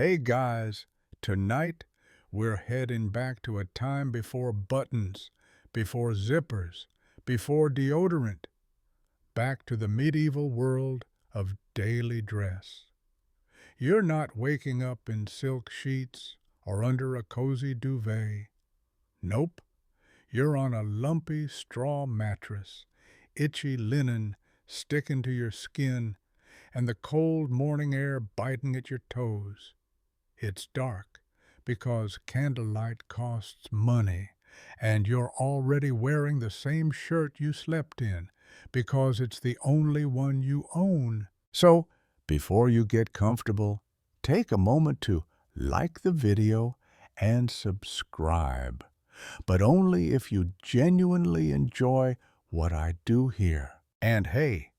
Hey guys, tonight we're heading back to a time before buttons, before zippers, before deodorant, back to the medieval world of daily dress. You're not waking up in silk sheets or under a cozy duvet. Nope, you're on a lumpy straw mattress, itchy linen sticking to your skin, and the cold morning air biting at your toes. It's dark because candlelight costs money, and you're already wearing the same shirt you slept in because it's the only one you own. So, before you get comfortable, take a moment to like the video and subscribe, but only if you genuinely enjoy what I do here. And hey,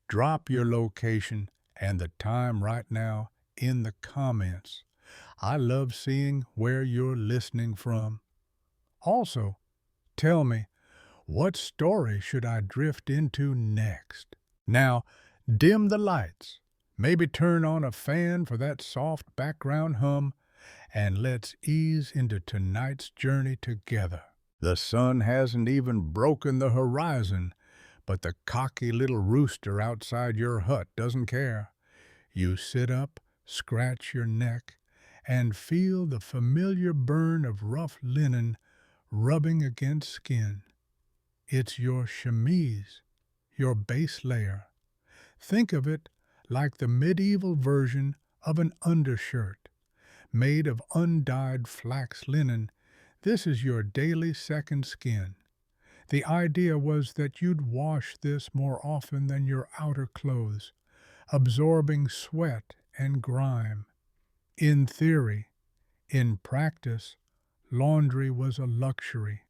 drop your location and the time right now in the comments. I love seeing where you're listening from. Also, tell me, what story should I drift into next? Now, dim the lights, maybe turn on a fan for that soft background hum, and let's ease into tonight's journey together. The sun hasn't even broken the horizon, but the cocky little rooster outside your hut doesn't care. You sit up, scratch your neck, and feel the familiar burn of rough linen rubbing against skin. It's your chemise, your base layer. Think of it like the medieval version of an undershirt. Made of undyed flax linen, this is your daily second skin. The idea was that you'd wash this more often than your outer clothes, absorbing sweat and grime. In theory, in practice, laundry was a luxury,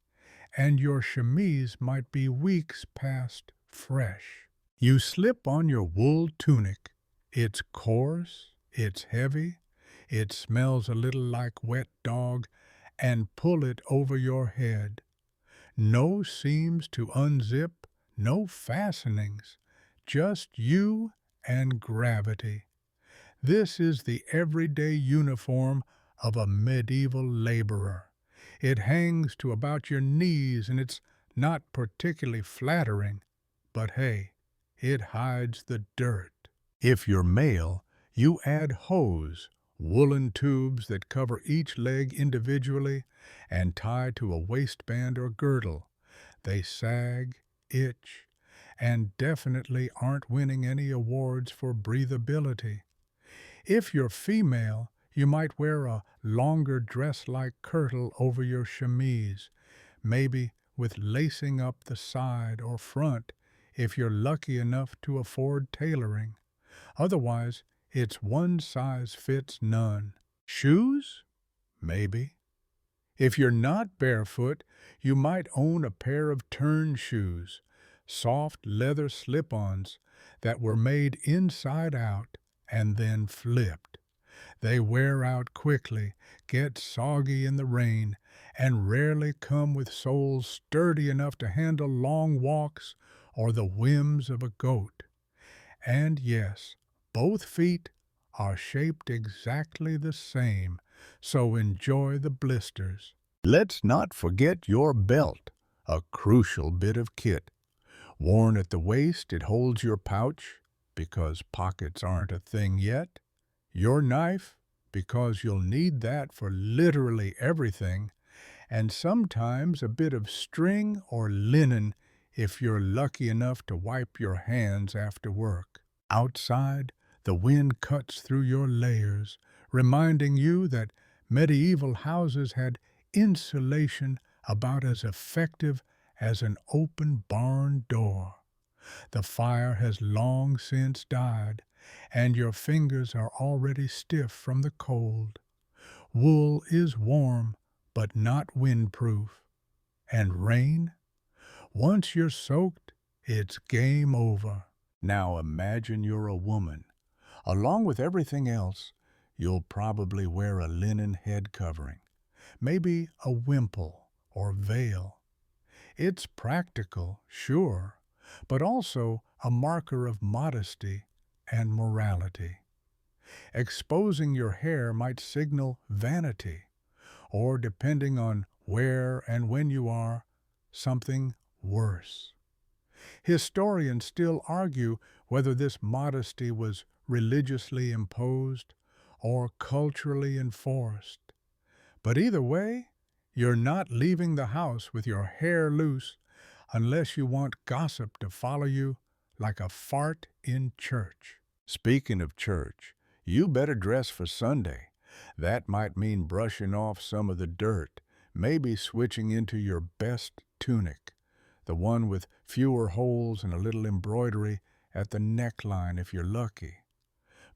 and your chemise might be weeks past fresh. You slip on your wool tunic. It's coarse, it's heavy, it smells a little like wet dog, and pull it over your head. No seams to unzip, no fastenings, just you and gravity. This is the everyday uniform of a medieval laborer. It hangs to about your knees and it's not particularly flattering, but hey, it hides the dirt. If you're male, you add hose, woolen tubes that cover each leg individually and tie to a waistband or girdle. They sag, itch, and definitely aren't winning any awards for breathability. If you're female, you might wear a longer dress-like kirtle over your chemise, maybe with lacing up the side or front if you're lucky enough to afford tailoring. Otherwise, it's one size fits none. Shoes? Maybe. If you're not barefoot, you might own a pair of turn shoes, soft leather slip-ons that were made inside out and then flipped. They wear out quickly, get soggy in the rain, and rarely come with soles sturdy enough to handle long walks or the whims of a goat. And yes, both feet are shaped exactly the same, so enjoy the blisters. Let's not forget your belt, a crucial bit of kit. Worn at the waist, it holds your pouch, because pockets aren't a thing yet. Your knife, because you'll need that for literally everything. And sometimes a bit of string or linen if you're lucky enough to wipe your hands after work. Outside, the wind cuts through your layers, reminding you that medieval houses had insulation about as effective as an open barn door. The fire has long since died, and your fingers are already stiff from the cold. Wool is warm, but not windproof. And rain? Once you're soaked, it's game over. Now imagine you're a woman. Along with everything else, you'll probably wear a linen head covering, maybe a wimple or veil. It's practical, sure, but also a marker of modesty and morality. Exposing your hair might signal vanity, or depending on where and when you are, something worse. Historians still argue whether this modesty was religiously imposed or culturally enforced. But either way, you're not leaving the house with your hair loose unless you want gossip to follow you like a fart in church. Speaking of church, you better dress for Sunday. That might mean brushing off some of the dirt, maybe switching into your best tunic, the one with fewer holes and a little embroidery at the neckline if you're lucky.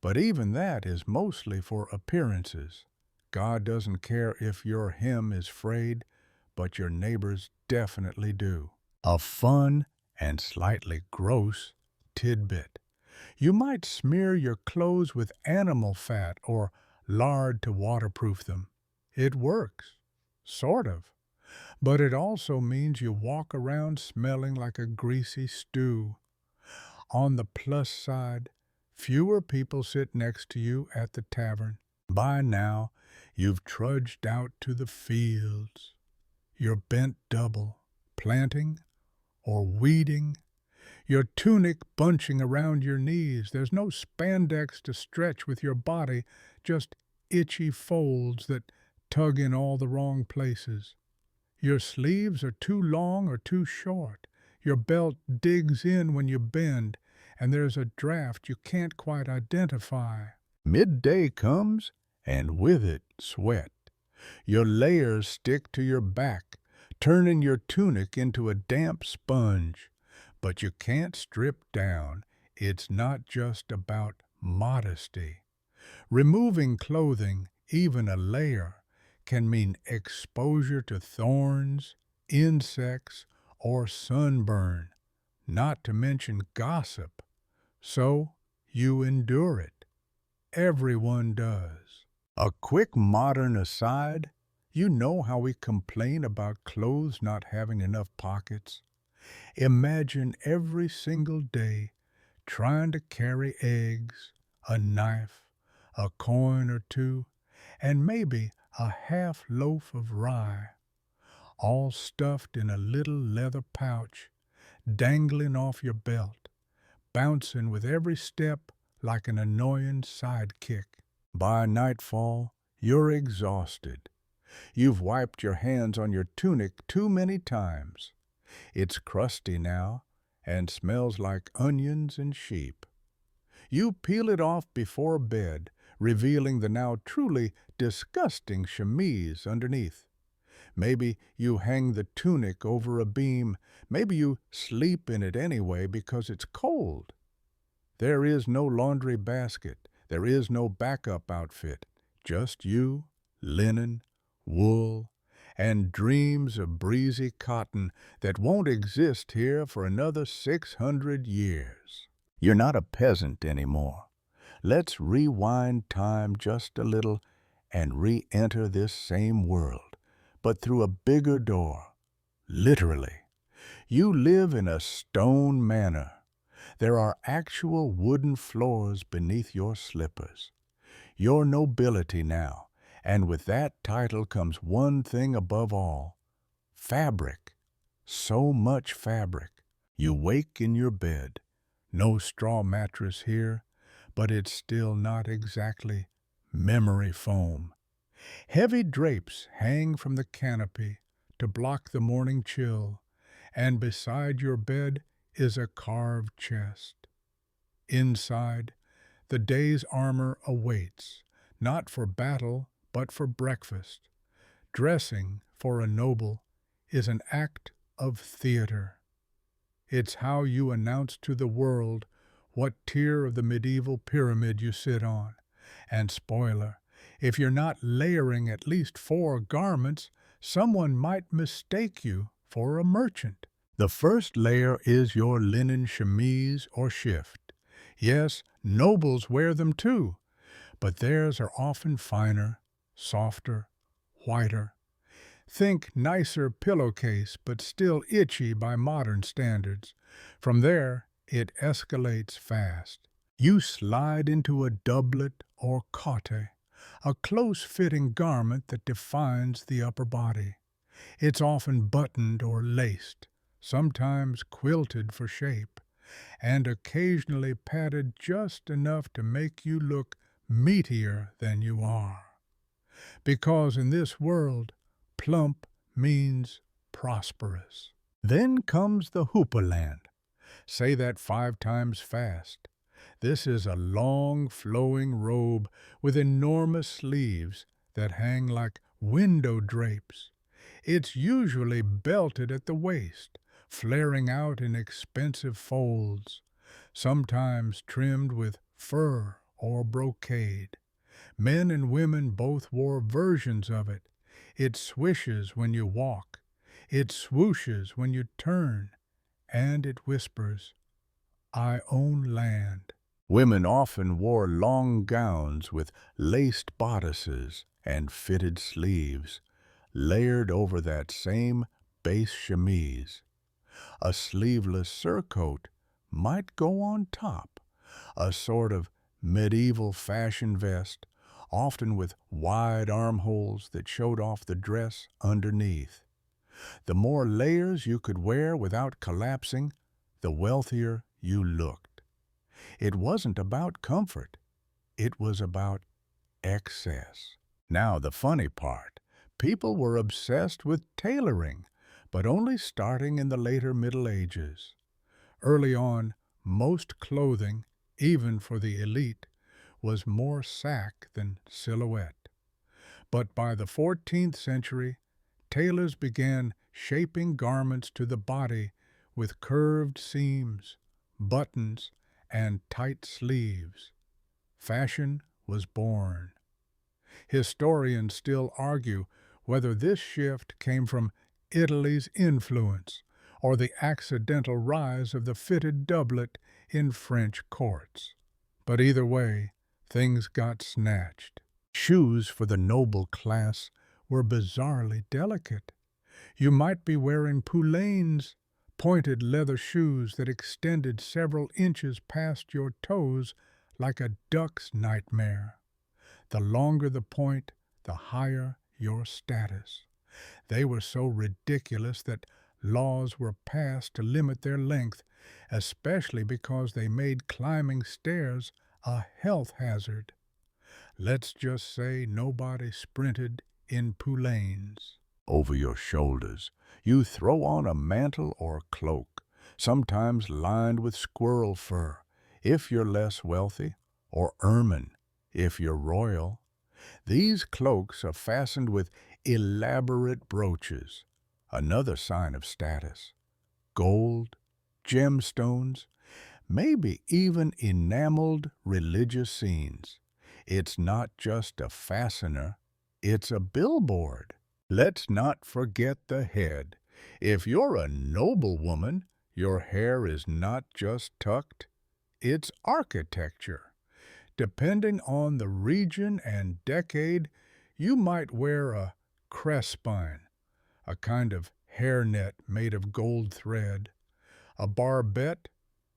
But even that is mostly for appearances. God doesn't care if your hem is frayed, but your neighbors definitely do. A fun and slightly gross tidbit. You might smear your clothes with animal fat or lard to waterproof them. It works, sort of. But it also means you walk around smelling like a greasy stew. On the plus side, fewer people sit next to you at the tavern. By now, you've trudged out to the fields. You're bent double, planting or weeding, your tunic bunching around your knees. There's no spandex to stretch with your body, just itchy folds that tug in all the wrong places. Your sleeves are too long or too short. Your belt digs in when you bend, and there's a draft you can't quite identify. Midday comes, and with it, sweat. Your layers stick to your back, turning your tunic into a damp sponge. But you can't strip down. It's not just about modesty. Removing clothing, even a layer, can mean exposure to thorns, insects, or sunburn, not to mention gossip. So you endure it. Everyone does. A quick modern aside, you know how we complain about clothes not having enough pockets? Imagine every single day trying to carry eggs, a knife, a coin or two, and maybe a half loaf of rye, all stuffed in a little leather pouch, dangling off your belt, bouncing with every step like an annoying sidekick. By nightfall, you're exhausted. You've wiped your hands on your tunic too many times. It's crusty now and smells like onions and sheep. You peel it off before bed, revealing the now truly disgusting chemise underneath. Maybe you hang the tunic over a beam. Maybe you sleep in it anyway because it's cold. There is no laundry basket. There is no backup outfit. Just you, linen, wool, and dreams of breezy cotton that won't exist here for another 600 years. You're not a peasant anymore. Let's rewind time just a little and re-enter this same world, but through a bigger door. Literally. You live in a stone manor. There are actual wooden floors beneath your slippers. You're nobility now, and with that title comes one thing above all: fabric. So much fabric. You wake in your bed. No straw mattress here, but it's still not exactly memory foam. Heavy drapes hang from the canopy to block the morning chill, and beside your bed is a carved chest. Inside, the day's armor awaits, not for battle, but for breakfast. Dressing for a noble is an act of theater. It's how you announce to the world what tier of the medieval pyramid you sit on. And spoiler, if you're not layering at least 4 garments, someone might mistake you for a merchant. The first layer is your linen chemise or shift. Yes, nobles wear them too, but theirs are often finer, softer, whiter. Think nicer pillowcase, but still itchy by modern standards. From there, it escalates fast. You slide into a doublet or cotte, a close-fitting garment that defines the upper body. It's often buttoned or laced, sometimes quilted for shape, and occasionally padded just enough to make you look meatier than you are. Because in this world, plump means prosperous. Then comes the hoopaland. Say that 5 times fast. This is a long, flowing robe with enormous sleeves that hang like window drapes. It's usually belted at the waist, flaring out in expensive folds, sometimes trimmed with fur or brocade. Men and women both wore versions of it. It swishes when you walk, it swooshes when you turn, and it whispers, "I own land." Women often wore long gowns with laced bodices and fitted sleeves, layered over that same base chemise. A sleeveless surcoat might go on top, a sort of medieval fashion vest, often with wide armholes that showed off the dress underneath. The more layers you could wear without collapsing, the wealthier you looked. It wasn't about comfort, it was about excess. Now the funny part, people were obsessed with tailoring, but only starting in the later Middle Ages. Early on, most clothing, even for the elite, was more sack than silhouette. But by the 14th century, tailors began shaping garments to the body with curved seams, buttons, and tight sleeves. Fashion was born. Historians still argue whether this shift came from Italy's influence or the accidental rise of the fitted doublet in French courts. But either way, things got snatched. Shoes for the noble class were bizarrely delicate. You might be wearing poulaines, pointed leather shoes that extended several inches past your toes like a duck's nightmare. The longer the point, the higher your status. They were so ridiculous that laws were passed to limit their length, especially because they made climbing stairs a health hazard. Let's just say nobody sprinted in poulaines. Over your shoulders, you throw on a mantle or cloak, sometimes lined with squirrel fur, if you're less wealthy, or ermine, if you're royal. These cloaks are fastened with elaborate brooches, another sign of status. Gold, gemstones, maybe even enameled religious scenes. It's not just a fastener, it's a billboard. Let's not forget the head. If you're a noblewoman, your hair is not just tucked, it's architecture. Depending on the region and decade, you might wear a crespine, a kind of hairnet made of gold thread, a barbette,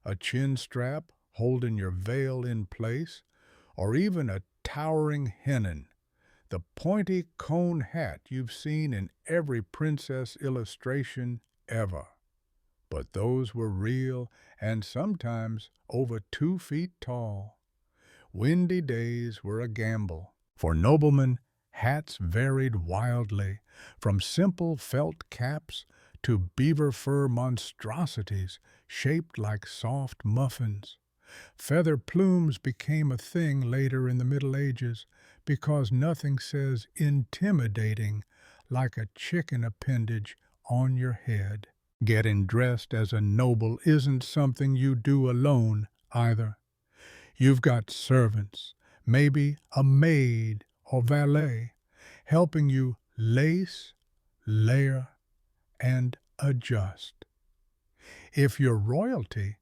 a chin strap holding your veil in place, or even a towering hennin, the pointy cone hat you've seen in every princess illustration ever. But those were real and sometimes over 2 feet tall. Windy days were a gamble. For noblemen, hats varied wildly, from simple felt caps to beaver fur monstrosities shaped like soft muffins. Feather plumes became a thing later in the Middle Ages because nothing says intimidating like a chicken appendage on your head. Getting dressed as a noble isn't something you do alone either. You've got servants, maybe a maid or valet, helping you lace, layer, and adjust. If you're royalty,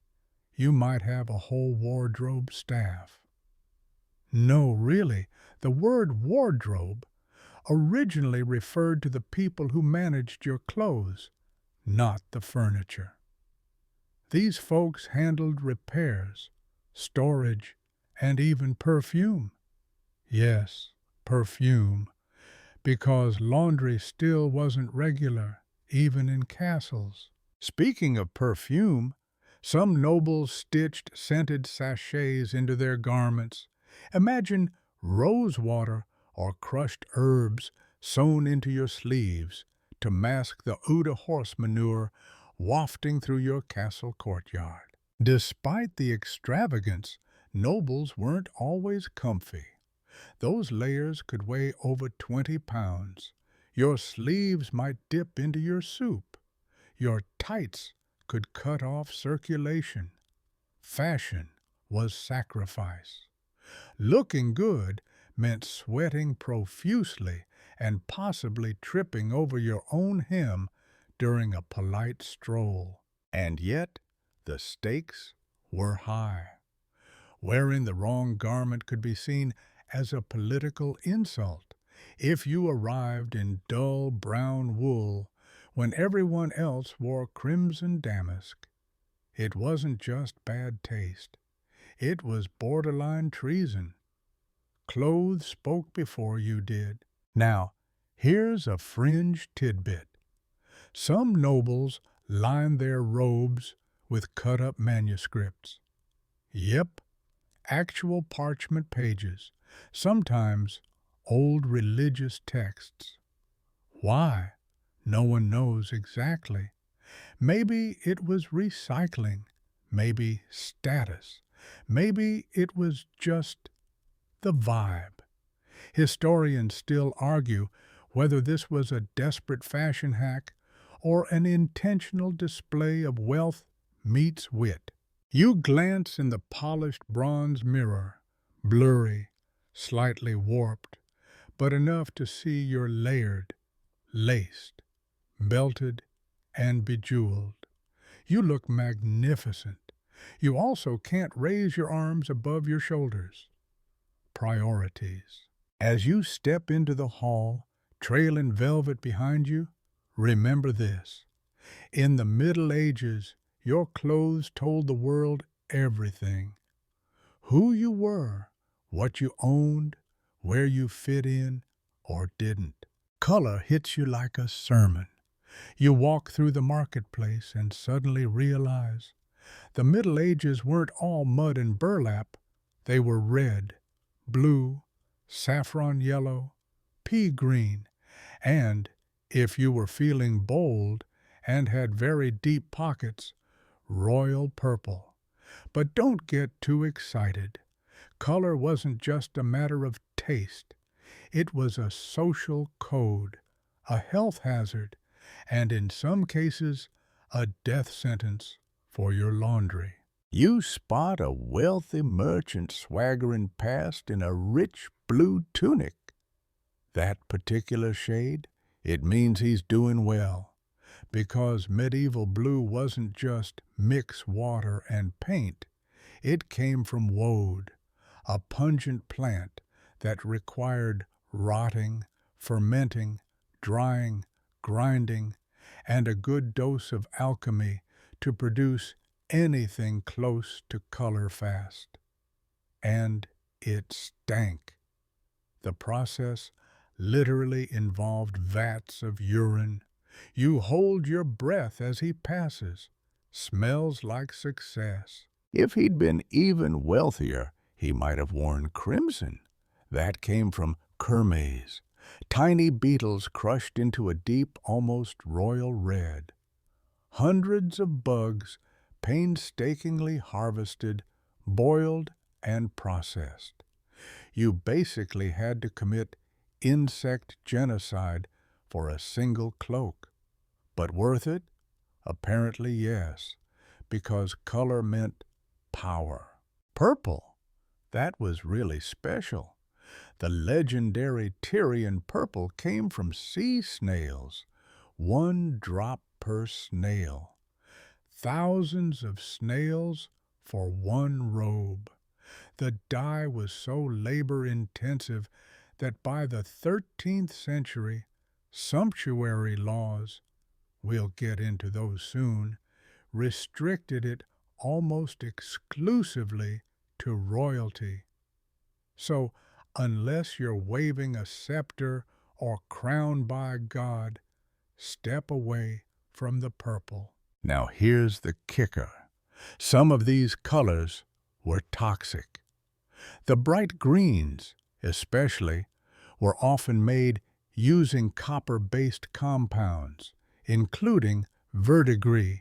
you might have a whole wardrobe staff. No, really, the word wardrobe originally referred to the people who managed your clothes, not the furniture. These folks handled repairs, storage, and even perfume. Yes, perfume, because laundry still wasn't regular, even in castles. Speaking of perfume, some nobles stitched scented sachets into their garments. Imagine rose water or crushed herbs sewn into your sleeves to mask the Ouda horse manure wafting through your castle courtyard. Despite the extravagance, nobles weren't always comfy. Those layers could weigh over 20 pounds. Your sleeves might dip into your soup. Your tights could cut off circulation. Fashion was sacrifice. Looking good meant sweating profusely and possibly tripping over your own hem during a polite stroll. And yet, the stakes were high. Wearing the wrong garment could be seen as a political insult. If you arrived in dull brown wool when everyone else wore crimson damask, it wasn't just bad taste. It was borderline treason. Clothes spoke before you did. Now, here's a fringe tidbit. Some nobles lined their robes with cut-up manuscripts. Yep, actual parchment pages, sometimes old religious texts. Why? No one knows exactly. Maybe it was recycling, maybe status, maybe it was just the vibe. Historians still argue whether this was a desperate fashion hack or an intentional display of wealth meets wit. You glance in the polished bronze mirror, blurry, slightly warped, but enough to see you're layered, laced, belted, and bejeweled. You look magnificent. You also can't raise your arms above your shoulders. Priorities. As you step into the hall, trailing velvet behind you, remember this. In the Middle Ages, your clothes told the world everything. Who you were, what you owned, where you fit in or didn't. Color hits you like a sermon. You walk through the marketplace and suddenly realize the Middle Ages weren't all mud and burlap. They were red, blue, saffron yellow, pea green, and, if you were feeling bold and had very deep pockets, royal purple. But don't get too excited. Color wasn't just a matter of taste. It was a social code, a health hazard, and in some cases, a death sentence for your laundry. You spot a wealthy merchant swaggering past in a rich blue tunic. That particular shade, it means he's doing well, because medieval blue wasn't just mix water and paint. It came from woad, a pungent plant that required rotting, fermenting, drying, grinding, and a good dose of alchemy to produce anything close to color fast. And it stank. The process literally involved vats of urine. You hold your breath as he passes. Smells like success. If he'd been even wealthier, he might have worn crimson. That came from kermes, tiny beetles crushed into a deep, almost royal red. Hundreds of bugs painstakingly harvested, boiled, and processed. You basically had to commit insect genocide for a single cloak. But worth it? Apparently yes, because color meant power. Purple, that was really special. The legendary Tyrian purple came from sea snails, 1 drop per snail. Thousands of snails for 1 robe. The dye was so labor-intensive that by the 13th century, sumptuary laws, we'll get into those soon, restricted it almost exclusively to royalty. So, unless you're waving a scepter or crowned by God, step away from the purple. Now here's the kicker. Some of these colors were toxic. The bright greens, especially, were often made using copper-based compounds, including verdigris,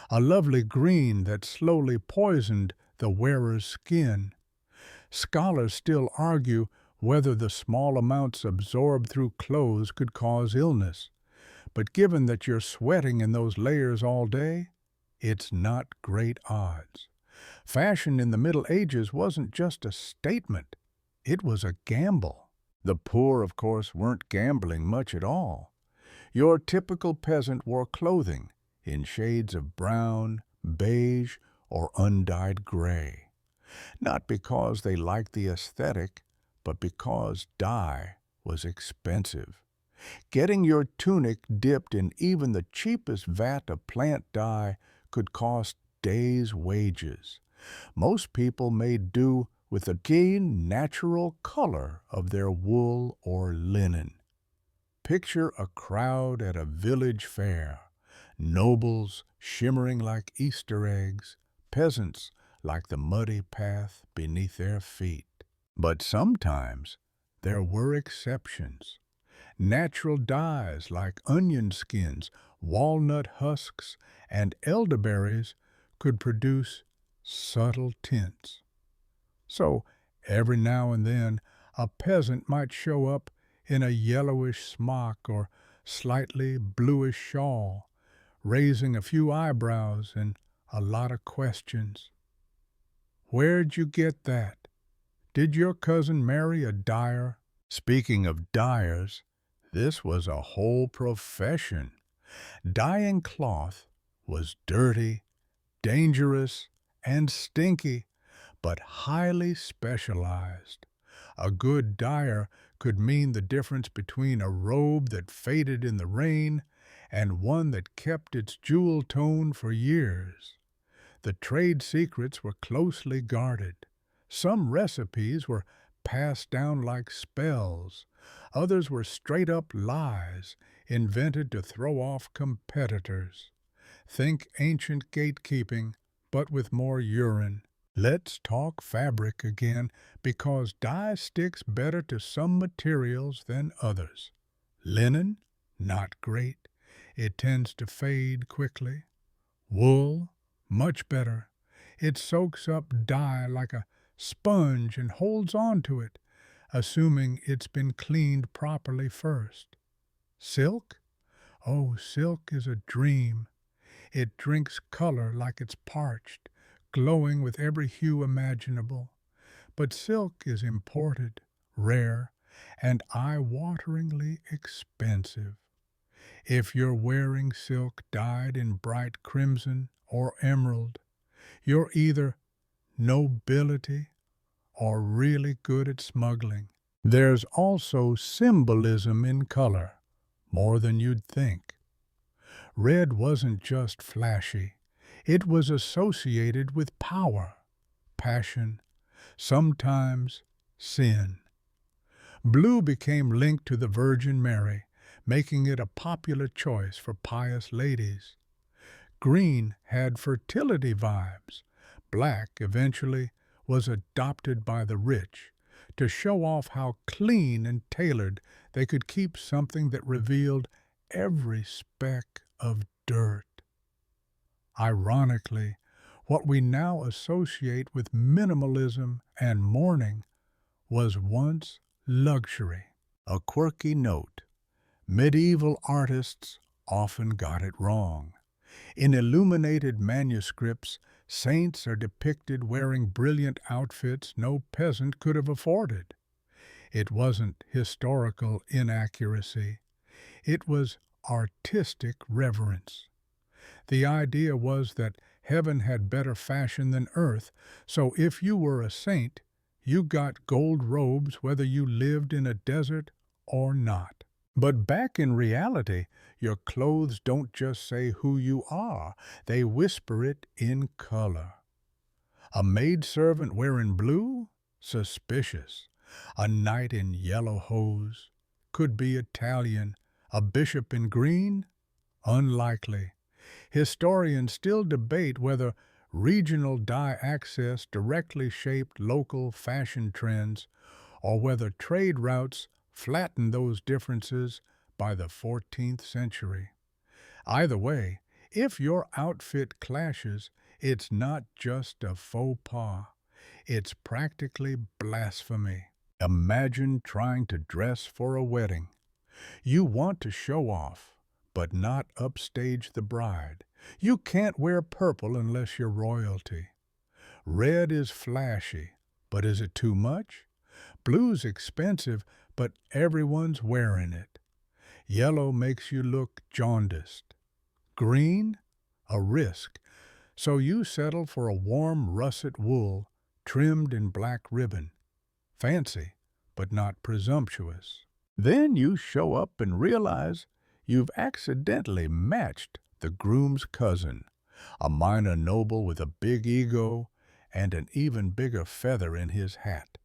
a lovely green that slowly poisoned the wearer's skin. Scholars still argue whether the small amounts absorbed through clothes could cause illness, but given that you're sweating in those layers all day, it's not great odds. Fashion in the Middle Ages wasn't just a statement, it was a gamble. The poor, of course, weren't gambling much at all. Your typical peasant wore clothing in shades of brown, beige, or undyed gray. Not because they liked the aesthetic, but because dye was expensive. Getting your tunic dipped in even the cheapest vat of plant dye could cost days' wages. Most people made do with the keen, natural color of their wool or linen. Picture a crowd at a village fair, nobles shimmering like Easter eggs, peasants like the muddy path beneath their feet. But sometimes there were exceptions. Natural dyes like onion skins, walnut husks, and elderberries could produce subtle tints. So, every now and then, a peasant might show up in a yellowish smock or slightly bluish shawl, raising a few eyebrows and a lot of questions. Where'd you get that? Did your cousin marry a dyer? Speaking of dyers, this was a whole profession. Dyeing cloth was dirty, dangerous, and stinky, but highly specialized. A good dyer could mean the difference between a robe that faded in the rain and one that kept its jewel tone for years. The trade secrets were closely guarded. Some recipes were passed down like spells. Others were straight-up lies, invented to throw off competitors. Think ancient gatekeeping, but with more urine. Let's talk fabric again, because dye sticks better to some materials than others. Linen, not great. It tends to fade quickly. Wool, much better. It soaks up dye like a sponge and holds on to it, assuming it's been cleaned properly first. Silk? Oh, silk is a dream. It drinks color like it's parched, glowing with every hue imaginable. But silk is imported, rare, and eye-wateringly expensive. If you're wearing silk dyed in bright crimson or emerald, you're either nobility or really good at smuggling. There's also symbolism in color, more than you'd think. Red wasn't just flashy. It was associated with power, passion, sometimes sin. Blue became linked to the Virgin Mary, making it a popular choice for pious ladies. Green had fertility vibes. Black, eventually, was adopted by the rich to show off how clean and tailored they could keep something that revealed every speck of dirt. Ironically, what we now associate with minimalism and mourning was once luxury. A quirky note: medieval artists often got it wrong. In illuminated manuscripts, saints are depicted wearing brilliant outfits no peasant could have afforded. It wasn't historical inaccuracy. It was artistic reverence. The idea was that heaven had better fashion than earth, so if you were a saint, you got gold robes whether you lived in a desert or not. But back in reality, your clothes don't just say who you are, they whisper it in color. A maidservant wearing blue? Suspicious. A knight in yellow hose? Could be Italian. A bishop in green? Unlikely. Historians still debate whether regional dye access directly shaped local fashion trends or whether trade routes flattened those differences by the 14th century. Either way, if your outfit clashes, it's not just a faux pas. It's practically blasphemy. Imagine trying to dress for a wedding. You want to show off, but not upstage the bride. You can't wear purple unless you're royalty. Red is flashy, but is it too much? Blue's expensive, but everyone's wearing it. Yellow makes you look jaundiced. Green? A risk. So you settle for a warm russet wool trimmed in black ribbon. Fancy, but not presumptuous. Then you show up and realize you've accidentally matched the groom's cousin, a minor noble with a big ego and an even bigger feather in his hat.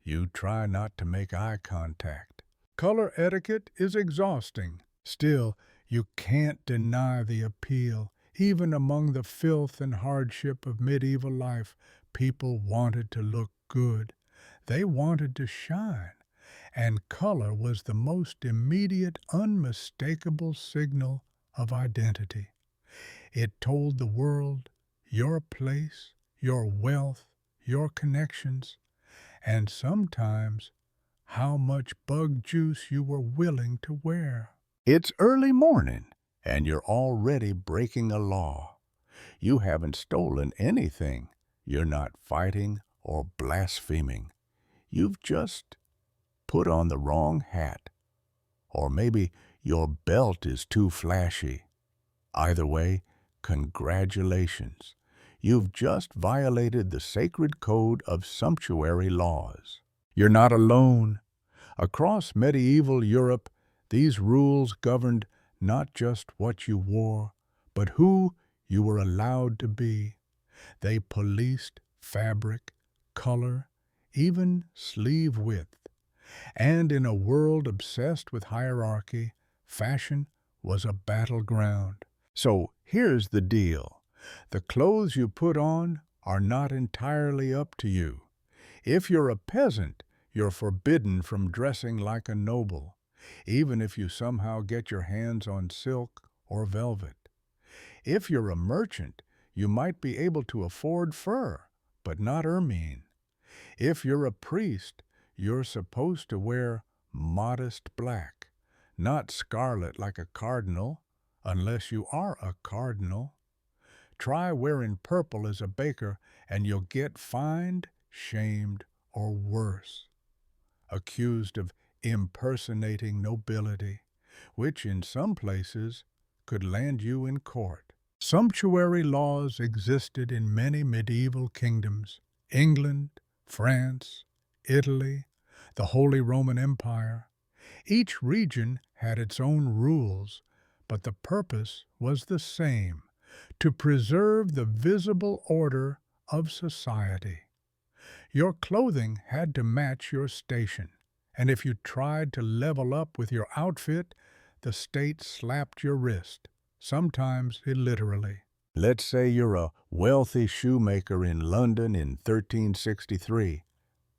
You try not to make eye contact. Color etiquette is exhausting. Still, you can't deny the appeal. Even among the filth and hardship of medieval life, people wanted to look good. They wanted to shine. And color was the most immediate, unmistakable signal of identity. It told the world your place, your wealth, your connections, and sometimes how much bug juice you were willing to wear. It's early morning, and you're already breaking a law. You haven't stolen anything. You're not fighting or blaspheming. You've just put on the wrong hat. Or maybe your belt is too flashy. Either way, congratulations. You've just violated the sacred code of sumptuary laws. You're not alone. Across medieval Europe, these rules governed not just what you wore, but who you were allowed to be. They policed fabric, color, even sleeve width. And in a world obsessed with hierarchy, fashion was a battleground. So here's the deal. The clothes you put on are not entirely up to you. If you're a peasant, you're forbidden from dressing like a noble, even if you somehow get your hands on silk or velvet. If you're a merchant, you might be able to afford fur, but not ermine. If you're a priest, you're supposed to wear modest black, not scarlet like a cardinal, unless you are a cardinal. Try wearing purple as a baker, and you'll get fined, shamed, or worse, accused of impersonating nobility, which in some places could land you in court. Sumptuary laws existed in many medieval kingdoms: England, France, Italy, the Holy Roman Empire. Each region had its own rules, but the purpose was the same: to preserve the visible order of society. Your clothing had to match your station, and if you tried to level up with your outfit, the state slapped your wrist, sometimes illiterally. Let's say you're a wealthy shoemaker in London in 1363.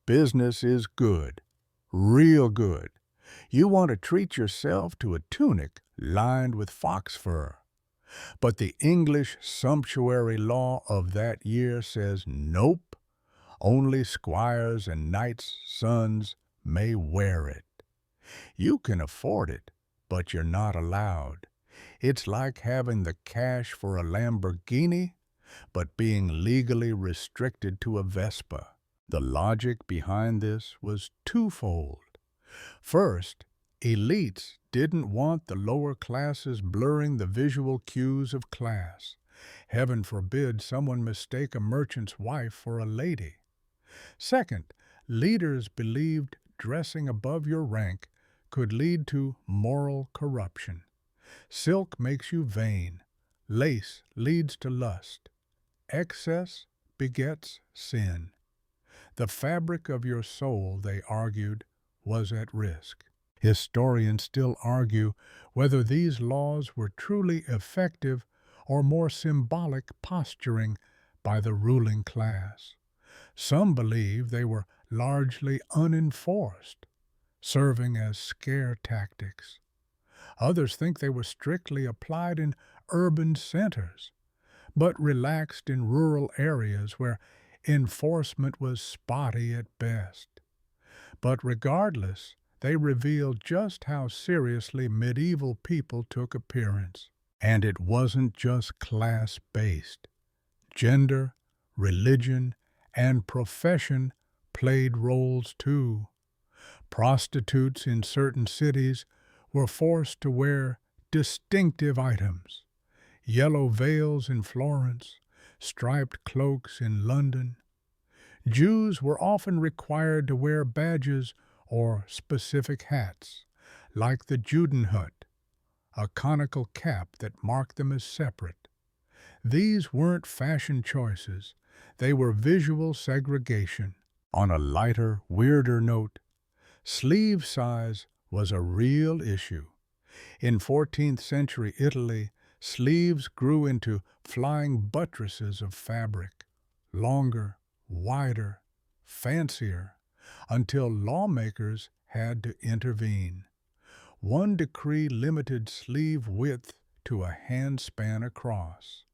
Business is good, real good. You want to treat yourself to a tunic lined with fox fur. But the English sumptuary law of that year says nope, only squires and knights' sons may wear it. You can afford it, but you're not allowed. It's like having the cash for a Lamborghini, but being legally restricted to a Vespa. The logic behind this was twofold. First, elites didn't want the lower classes blurring the visual cues of class. Heaven forbid someone mistake a merchant's wife for a lady. Second, leaders believed dressing above your rank could lead to moral corruption. Silk makes you vain. Lace leads to lust. Excess begets sin. The fabric of your soul, they argued, was at risk. Historians still argue whether these laws were truly effective or more symbolic posturing by the ruling class. Some believe they were largely unenforced, serving as scare tactics. Others think they were strictly applied in urban centers, but relaxed in rural areas where enforcement was spotty at best. But regardless, they revealed just how seriously medieval people took appearance. And it wasn't just class-based. Gender, religion, and profession played roles too. Prostitutes in certain cities were forced to wear distinctive items: yellow veils in Florence, striped cloaks in London. Jews were often required to wear badges or specific hats, like the Judenhut, a conical cap that marked them as separate. These weren't fashion choices, they were visual segregation. On a lighter, weirder note, sleeve size was a real issue. In 14th century Italy, sleeves grew into flying buttresses of fabric, longer, wider, fancier, until lawmakers had to intervene. One decree limited sleeve width to a handspan across.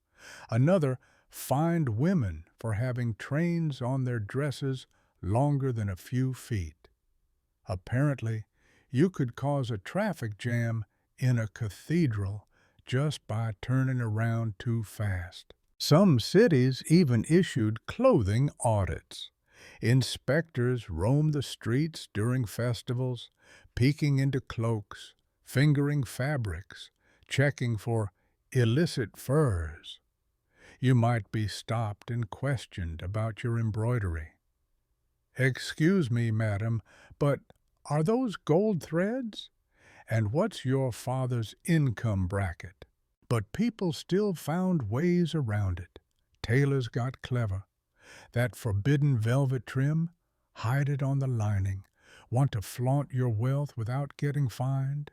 Another fined women for having trains on their dresses longer than a few feet. Apparently, you could cause a traffic jam in a cathedral just by turning around too fast. Some cities even issued clothing audits. Inspectors roamed the streets during festivals, peeking into cloaks, fingering fabrics, checking for illicit furs. You might be stopped and questioned about your embroidery. "Excuse me, madam, but are those gold threads? And what's your father's income bracket?" But people still found ways around it. Tailors got clever. That forbidden velvet trim? Hide it on the lining. Want to flaunt your wealth without getting fined?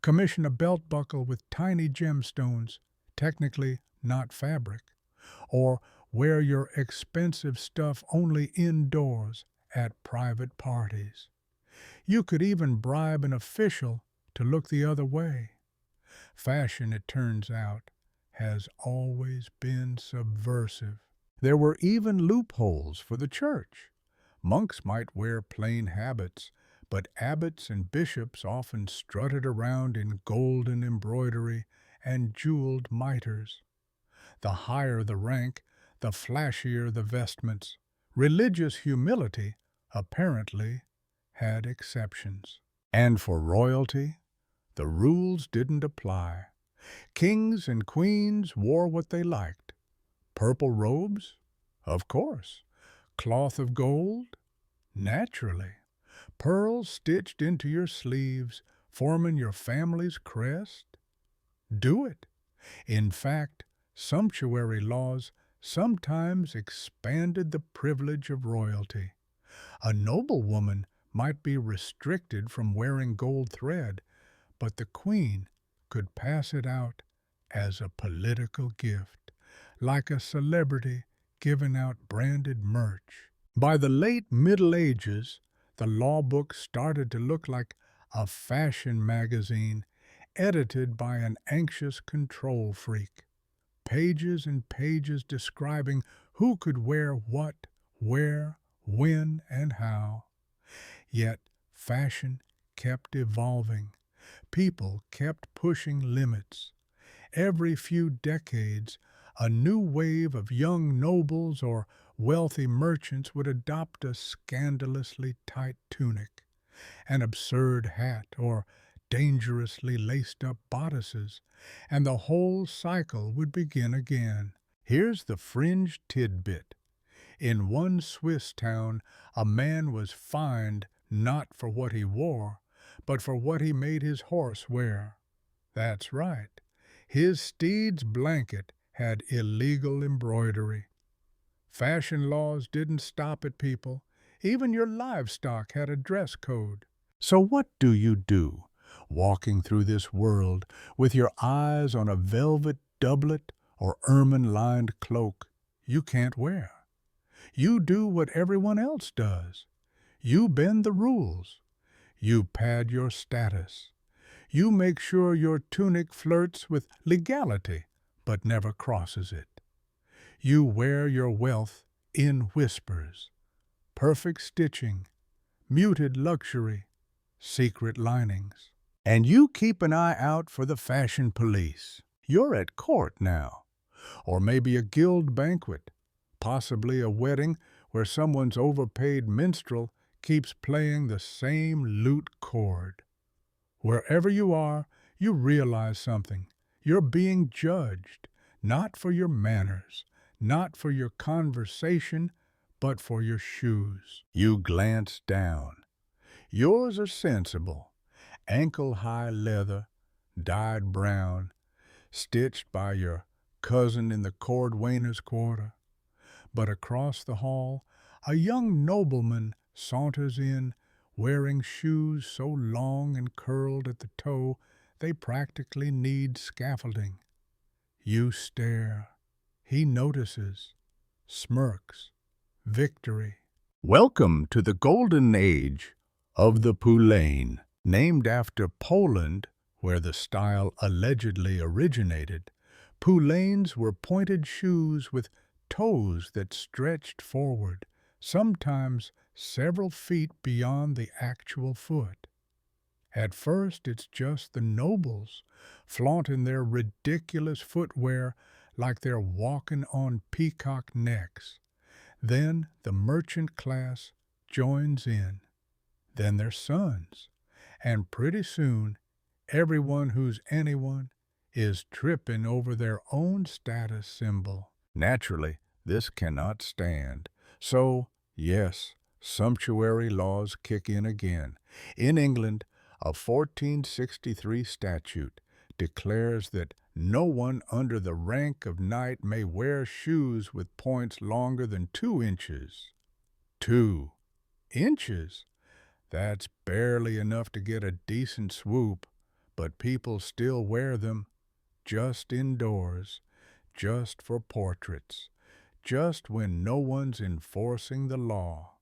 Commission a belt buckle with tiny gemstones, technically not fabric. Or wear your expensive stuff only indoors at private parties. You could even bribe an official to look the other way. Fashion, it turns out, has always been subversive. There were even loopholes for the church. Monks might wear plain habits, but abbots and bishops often strutted around in golden embroidery and jeweled mitres. The higher the rank, the flashier the vestments. Religious humility, apparently, had exceptions. And for royalty, the rules didn't apply. Kings and queens wore what they liked. Purple robes? Of course. Cloth of gold? Naturally. Pearls stitched into your sleeves, forming your family's crest? Do it. In fact, sumptuary laws sometimes expanded the privilege of royalty. A noblewoman might be restricted from wearing gold thread, but the queen could pass it out as a political gift, like a celebrity giving out branded merch. By the late Middle Ages, the law book started to look like a fashion magazine edited by an anxious control freak. Pages and pages describing who could wear what, where, when, and how. Yet fashion kept evolving. People kept pushing limits. Every few decades, a new wave of young nobles or wealthy merchants would adopt a scandalously tight tunic, an absurd hat, or dangerously laced-up bodices, and the whole cycle would begin again. Here's the fringe tidbit. In one Swiss town, a man was fined not for what he wore, but for what he made his horse wear. That's right. His steed's blanket had illegal embroidery. Fashion laws didn't stop at people. Even your livestock had a dress code. So what do you do, walking through this world with your eyes on a velvet doublet or ermine-lined cloak you can't wear? You do what everyone else does. You bend the rules. You pad your status. You make sure your tunic flirts with legality, but never crosses it. You wear your wealth in whispers, perfect stitching, muted luxury, secret linings. And you keep an eye out for the fashion police. You're at court now, or maybe a guild banquet, possibly a wedding where someone's overpaid minstrel keeps playing the same lute chord. Wherever you are, you realize something. You're being judged, not for your manners, not for your conversation, but for your shoes. You glance down. Yours are sensible, ankle-high leather, dyed brown, stitched by your cousin in the cordwainer's quarter. But across the hall, a young nobleman saunters in, wearing shoes so long and curled at the toe they practically need scaffolding. You stare. He notices, smirks. Victory. Welcome to the golden age of the poulain. Named after Poland, where the style allegedly originated, poulains were pointed shoes with toes that stretched forward, sometimes several feet beyond the actual foot. At first, it's just the nobles, flaunting their ridiculous footwear like they're walking on peacock necks. Then the merchant class joins in. Then their sons. And pretty soon, everyone who's anyone is tripping over their own status symbol. Naturally, this cannot stand. So, yes, sumptuary laws kick in again. In England, a 1463 statute declares that no one under the rank of knight may wear shoes with points longer than 2 inches. 2 inches? That's barely enough to get a decent swoop, but people still wear them, just indoors, just for portraits, just when no one's enforcing the law.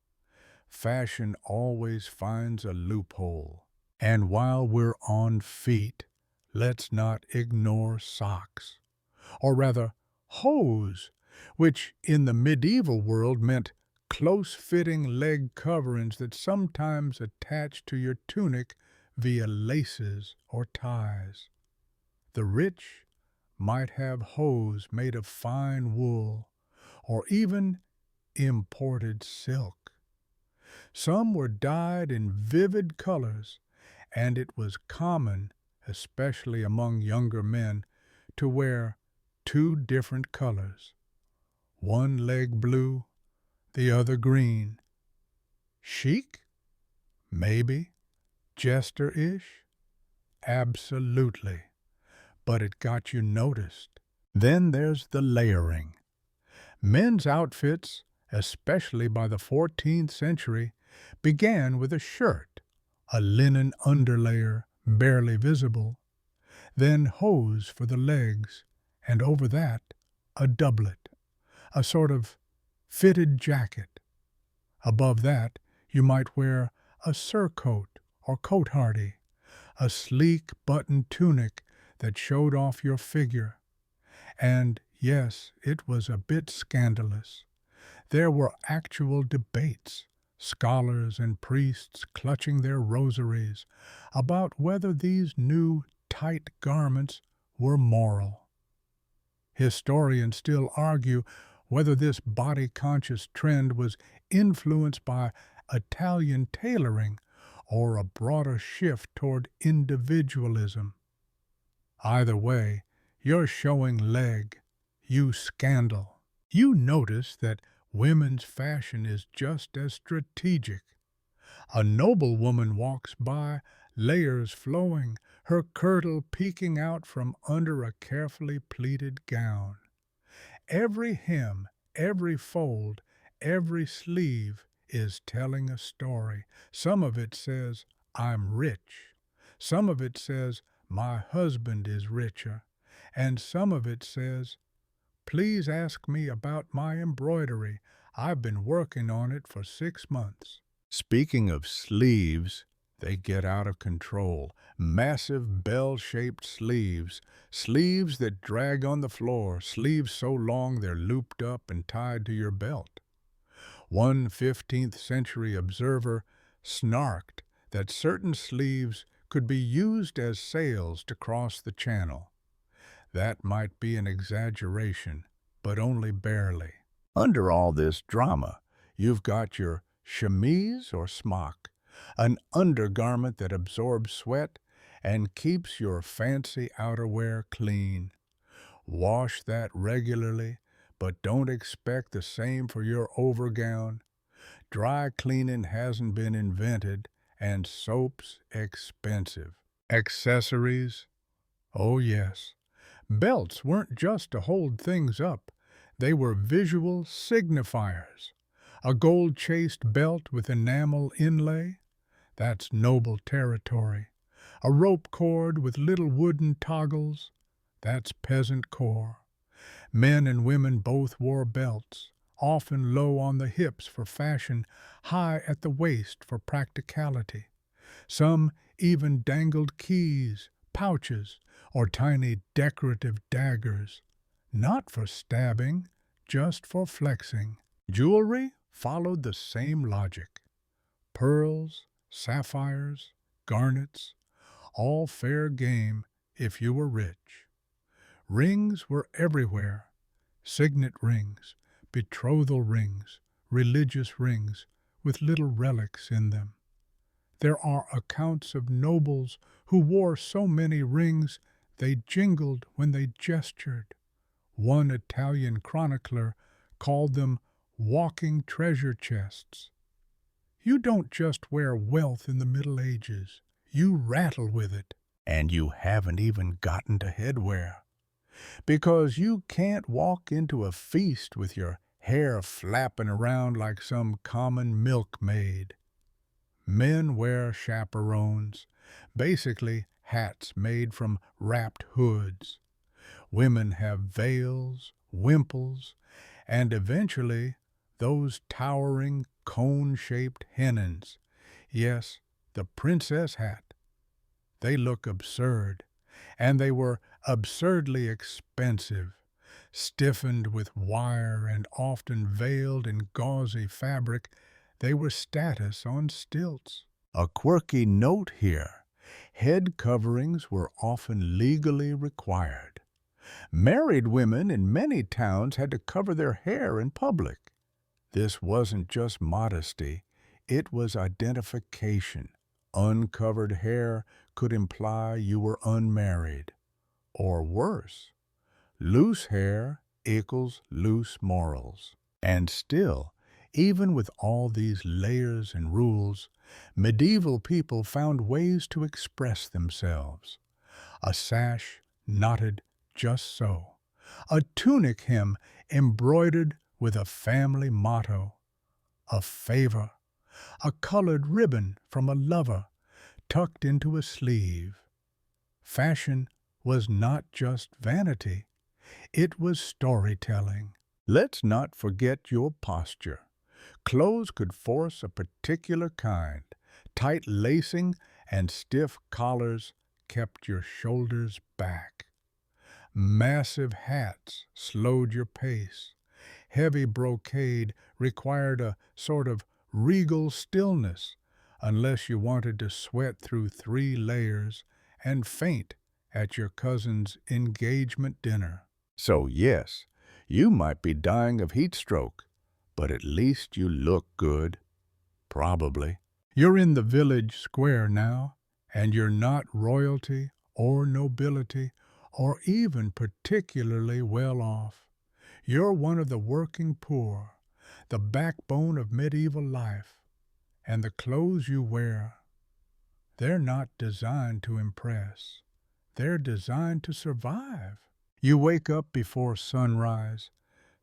Fashion always finds a loophole. And while we're on feet, let's not ignore socks, or rather, hose, which in the medieval world meant close-fitting leg coverings that sometimes attached to your tunic via laces or ties. The rich might have hose made of fine wool, or even imported silk. Some were dyed in vivid colors, and it was common, especially among younger men, to wear 2 different colors, one leg blue, the other green. Chic? Maybe. Jester-ish? Absolutely. But it got you noticed. Then there's the layering. Men's outfits, especially by the 14th century, began with a shirt, a linen underlayer barely visible, then hose for the legs, and over that, a doublet, a sort of fitted jacket. Above that, you might wear a surcoat or cotehardie, a sleek buttoned tunic that showed off your figure. And yes, it was a bit scandalous. There were actual debates, scholars and priests clutching their rosaries, about whether these new tight garments were moral. Historians still argue whether this body-conscious trend was influenced by Italian tailoring or a broader shift toward individualism. Either way, you're showing leg, you scandal. You notice that women's fashion is just as strategic. A noble woman walks by, layers flowing, her kirtle peeking out from under a carefully pleated gown. Every hem, every fold, every sleeve is telling a story. Some of it says, I'm rich. Some of it says, my husband is richer. And some of it says, please ask me about my embroidery. I've been working on it for 6 months. Speaking of sleeves, they get out of control. Massive bell-shaped sleeves, sleeves that drag on the floor, sleeves so long they're looped up and tied to your belt. One 15th century observer snarked that certain sleeves could be used as sails to cross the channel. That might be an exaggeration, but only barely. Under all this drama, you've got your chemise or smock, an undergarment that absorbs sweat and keeps your fancy outerwear clean. Wash that regularly, but don't expect the same for your overgown. Dry cleaning hasn't been invented, and soap's expensive. Accessories? Oh yes. Belts weren't just to hold things up. They were visual signifiers. A gold-chased belt with enamel inlay? That's noble territory. A rope cord with little wooden toggles? That's peasant core. Men and women both wore belts, often low on the hips for fashion, high at the waist for practicality. Some even dangled keys, pouches, or tiny decorative daggers, not for stabbing, just for flexing. Jewelry followed the same logic. Pearls, sapphires, garnets, all fair game if you were rich. Rings were everywhere. Signet rings, betrothal rings, religious rings with little relics in them. There are accounts of nobles who wore so many rings they jingled when they gestured. One Italian chronicler called them walking treasure chests. You don't just wear wealth in the Middle Ages, you rattle with it. And you haven't even gotten to headwear. Because you can't walk into a feast with your hair flapping around like some common milkmaid. Men wear chaperones, basically hats made from wrapped hoods. Women have veils, wimples, and eventually those towering cone-shaped hennons. Yes, the princess hat. They look absurd, and they were absurdly expensive, stiffened with wire and often veiled in gauzy fabric. They were status on stilts. A quirky note here. Head coverings were often legally required. Married women in many towns had to cover their hair in public. This wasn't just modesty, it was identification. Uncovered hair could imply you were unmarried. Or worse, loose hair equals loose morals. And still, even with all these layers and rules, medieval people found ways to express themselves. A sash knotted just so. A tunic hem embroidered with a family motto. A favor. A colored ribbon from a lover tucked into a sleeve. Fashion was not just vanity. It was storytelling. Let's not forget your posture. Clothes could force a particular kind. Tight lacing and stiff collars kept your shoulders back. Massive hats slowed your pace. Heavy brocade required a sort of regal stillness, unless you wanted to sweat through 3 layers and faint at your cousin's engagement dinner. So yes, you might be dying of heat stroke, but at least you look good. Probably. You're in the village square now, and you're not royalty or nobility or even particularly well off. You're one of the working poor, the backbone of medieval life, and the clothes you wear, they're not designed to impress. They're designed to survive. You wake up before sunrise,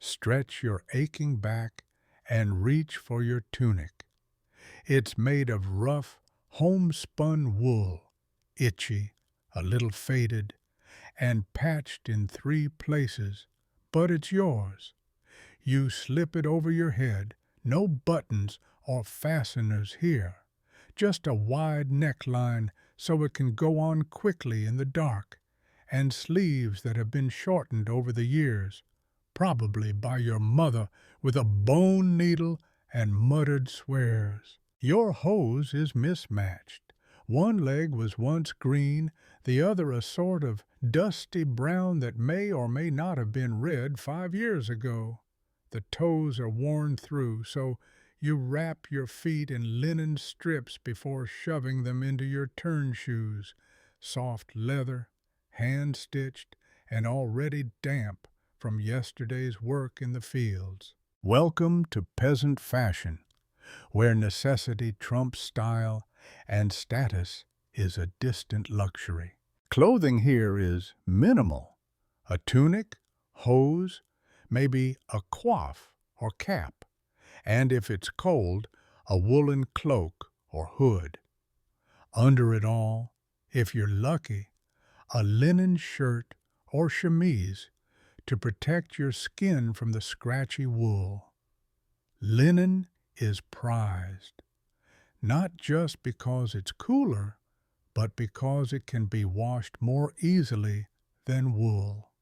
Stretch your aching back and reach for your tunic. It's made of rough, homespun wool, itchy, a little faded, and patched in 3 places, but it's yours. You slip it over your head, no buttons or fasteners here, just a wide neckline so it can go on quickly in the dark, and sleeves that have been shortened over the years, probably by your mother with a bone needle and muttered swears. Your hose is mismatched. One leg was once green, the other a sort of dusty brown that may or may not have been red 5 years ago. The toes are worn through, so you wrap your feet in linen strips before shoving them into your turn shoes, soft leather, hand-stitched, and already damp from yesterday's work in the fields. Welcome to peasant fashion, where necessity trumps style and status is a distant luxury. Clothing here is minimal. A tunic, hose, maybe a coif or cap, and if it's cold, a woolen cloak or hood. Under it all, if you're lucky, a linen shirt or chemise to protect your skin from the scratchy wool. Linen is prized, not just because it's cooler, but because it can be washed more easily than wool.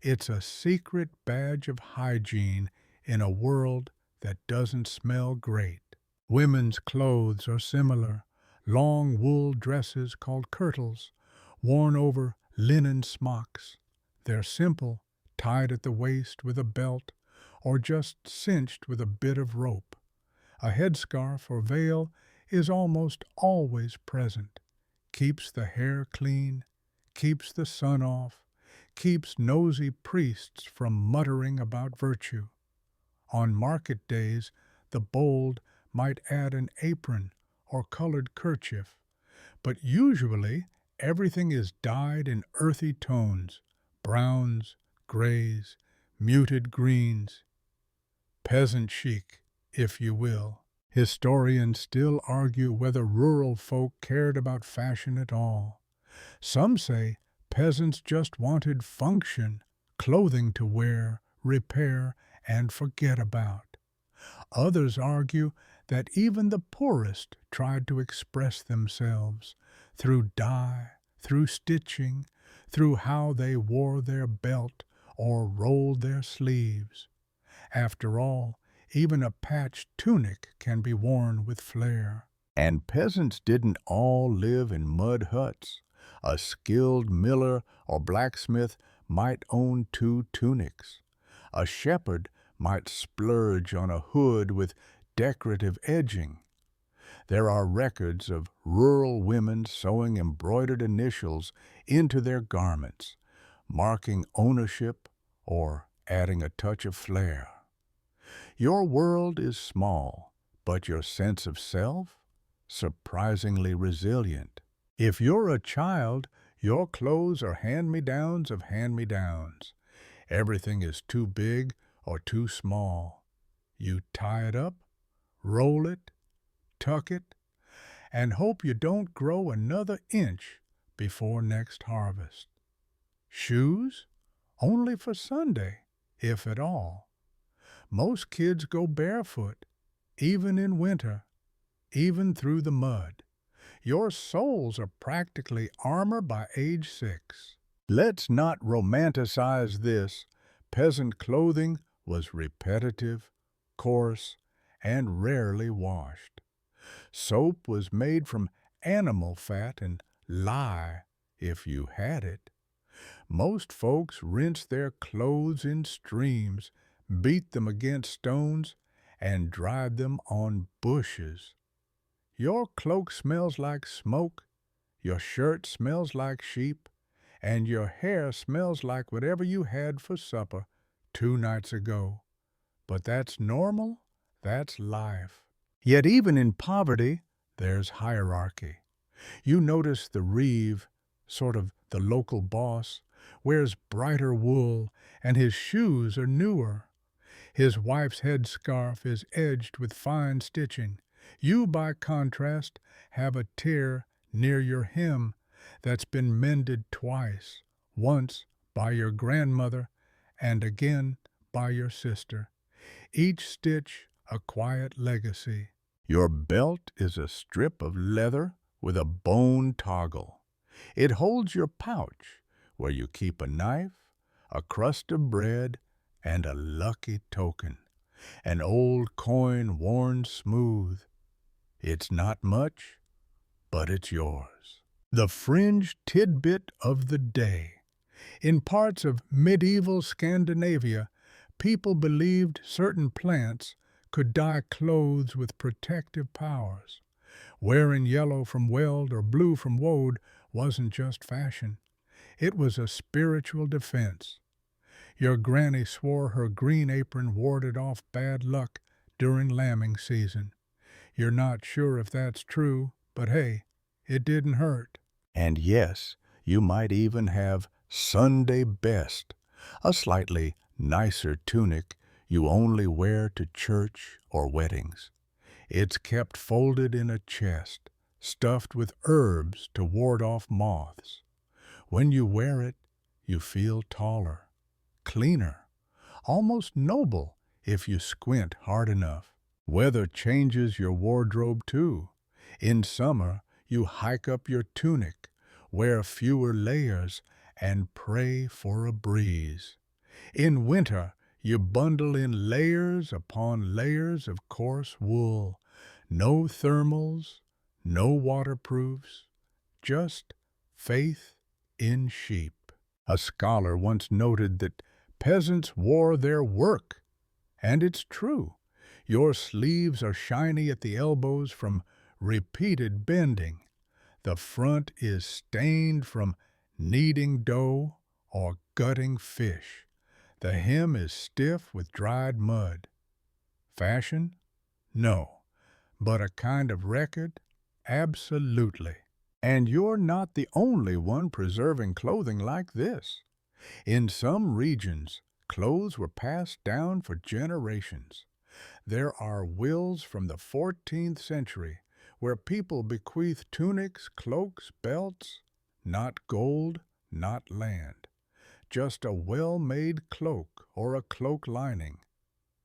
It's a secret badge of hygiene in a world that doesn't smell great. Women's clothes are similar, long wool dresses called kirtles, worn over linen smocks. They're simple, tied at the waist with a belt, or just cinched with a bit of rope. A headscarf or veil is almost always present, keeps the hair clean, keeps the sun off, keeps nosy priests from muttering about virtue. On market days, the bold might add an apron or colored kerchief, but usually everything is dyed in earthy tones, browns, grays, muted greens. Peasant chic, if you will. Historians still argue whether rural folk cared about fashion at all. Some say peasants just wanted function, clothing to wear, repair, and forget about. Others argue that even the poorest tried to express themselves through dye, through stitching, through how they wore their belt or rolled their sleeves. After all, even a patched tunic can be worn with flair. And peasants didn't all live in mud huts. A skilled miller or blacksmith might own 2 tunics. A shepherd might splurge on a hood with decorative edging. There are records of rural women sewing embroidered initials into their garments, marking ownership or adding a touch of flair. Your world is small, but your sense of self, surprisingly resilient. If you're a child, your clothes are hand-me-downs of hand-me-downs. Everything is too big or too small. You tie it up, roll it, tuck it, and hope you don't grow another inch before next harvest. Shoes? Only for Sunday, if at all. Most kids go barefoot, even in winter, even through the mud. Your soles are practically armor by age 6. Let's not romanticize this. Peasant clothing was repetitive, coarse, and rarely washed. Soap was made from animal fat and lye, if you had it. Most folks rinsed their clothes in streams, beat them against stones, and dried them on bushes. Your cloak smells like smoke, your shirt smells like sheep, and your hair smells like whatever you had for supper 2 nights ago. But that's normal, that's life. Yet even in poverty, there's hierarchy. You notice the reeve, sort of the local boss, wears brighter wool, and his shoes are newer, His wife's headscarf is edged with fine stitching. You, by contrast, have a tear near your hem that's been mended twice, once by your grandmother and again by your sister, each stitch a quiet legacy. Your belt is a strip of leather with a bone toggle. It holds your pouch, where you keep a knife, a crust of bread, and a lucky token, an old coin worn smooth. It's not much, but it's yours. The fringe tidbit of the day. In parts of medieval Scandinavia, people believed certain plants could dye clothes with protective powers. Wearing yellow from weld or blue from woad wasn't just fashion. It was a spiritual defense. Your granny swore her green apron warded off bad luck during lambing season. You're not sure if that's true, but hey, it didn't hurt. And yes, you might even have Sunday best, a slightly nicer tunic you only wear to church or weddings. It's kept folded in a chest, stuffed with herbs to ward off moths. When you wear it, you feel taller, cleaner, almost noble if you squint hard enough. Weather changes your wardrobe too. In summer, you hike up your tunic, wear fewer layers, and pray for a breeze. In winter, you bundle in layers upon layers of coarse wool. No thermals, no waterproofs, just faith in sheep. A scholar once noted that peasants wore their work, and it's true. Your sleeves are shiny at the elbows from repeated bending. The front is stained from kneading dough or gutting fish. The hem is stiff with dried mud. Fashion? No. But a kind of record? Absolutely. And you're not the only one preserving clothing like this. In some regions, clothes were passed down for generations. There are wills from the 14th century where people bequeath tunics, cloaks, belts, not gold, not land, just a well-made cloak or a cloak lining.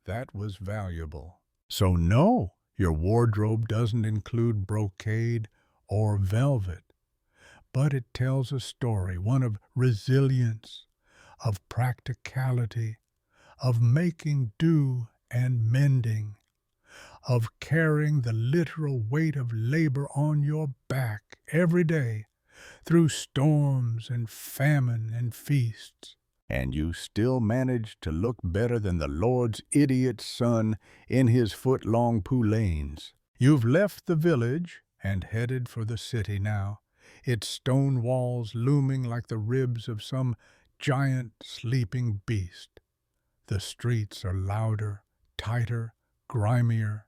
That was valuable. So no, your wardrobe doesn't include brocade or velvet, but it tells a story, one of resilience, of practicality, of making do and mending, of carrying the literal weight of labor on your back every day through storms and famine and feasts. And you still manage to look better than the Lord's idiot son in his foot-long poulaines. You've left the village and headed for the city now, its stone walls looming like the ribs of some giant sleeping beast. The streets are louder, tighter, grimier.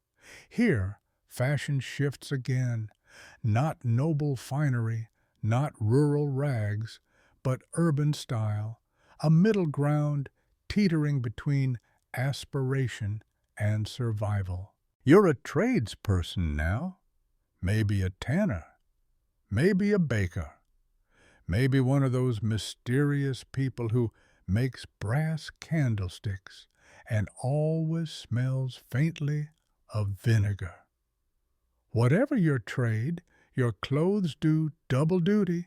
Here, fashion shifts again. Not noble finery, not rural rags, but urban style, a middle ground teetering between aspiration and survival. You're a tradesperson now, maybe a tanner, maybe a baker, maybe one of those mysterious people who makes brass candlesticks and always smells faintly of vinegar. Whatever your trade, your clothes do double duty,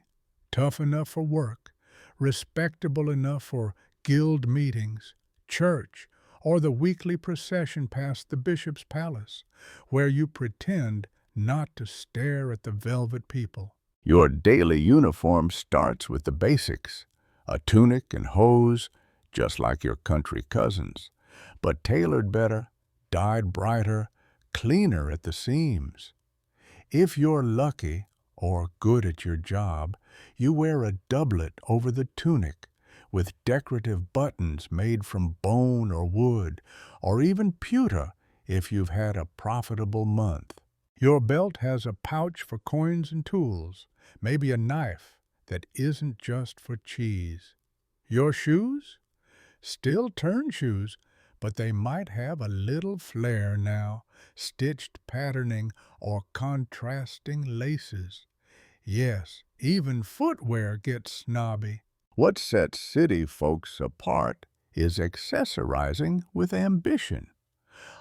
tough enough for work, respectable enough for guild meetings, church, or the weekly procession past the bishop's palace, where you pretend not to stare at the velvet people. Your daily uniform starts with the basics, a tunic and hose, just like your country cousins, but tailored better, dyed brighter, cleaner at the seams. If you're lucky or good at your job, you wear a doublet over the tunic with decorative buttons made from bone or wood, or even pewter if you've had a profitable month. Your belt has a pouch for coins and tools, maybe a knife that isn't just for cheese. Your shoes? Still turn shoes, but they might have a little flair now, stitched patterning or contrasting laces. Yes, even footwear gets snobby. What sets city folks apart is accessorizing with ambition.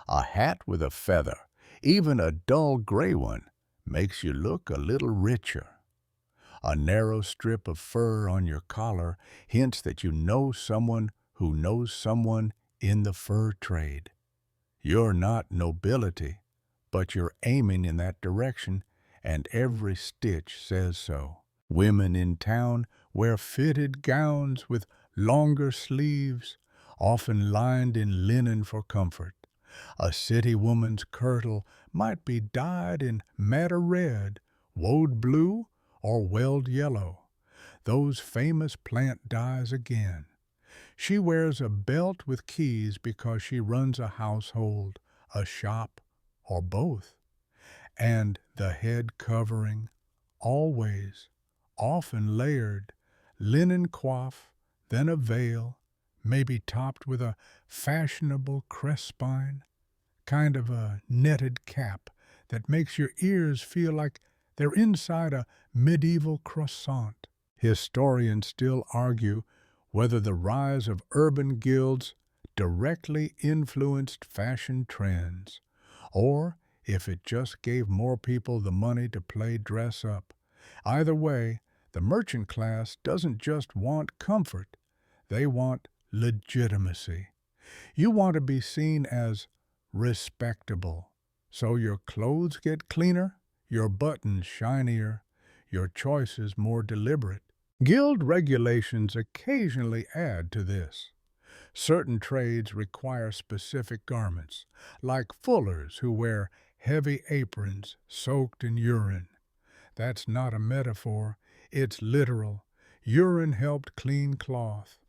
A hat with a feather, even a dull gray one, makes you look a little richer. A narrow strip of fur on your collar hints that you know someone who knows someone in the fur trade. You're not nobility, but you're aiming in that direction, and every stitch says so. Women in town wear fitted gowns with longer sleeves, often lined in linen for comfort. A city woman's kirtle might be dyed in madder red, woad blue, or weld yellow, those famous plant dyes again. She wears a belt with keys because she runs a household, a shop, or both. And the head covering, always, often layered, linen coif, then a veil, maybe topped with a fashionable crespine, kind of a netted cap that makes your ears feel like they're inside a medieval croissant. Historians still argue whether the rise of urban guilds directly influenced fashion trends, or if it just gave more people the money to play dress up. Either way, the merchant class doesn't just want comfort, they want legitimacy. You want to be seen as respectable, so your clothes get cleaner, your buttons shinier, your choices more deliberate. Guild regulations occasionally add to this. Certain trades require specific garments, like fullers who wear heavy aprons soaked in urine. That's not a metaphor, it's literal. Urine helped clean cloth.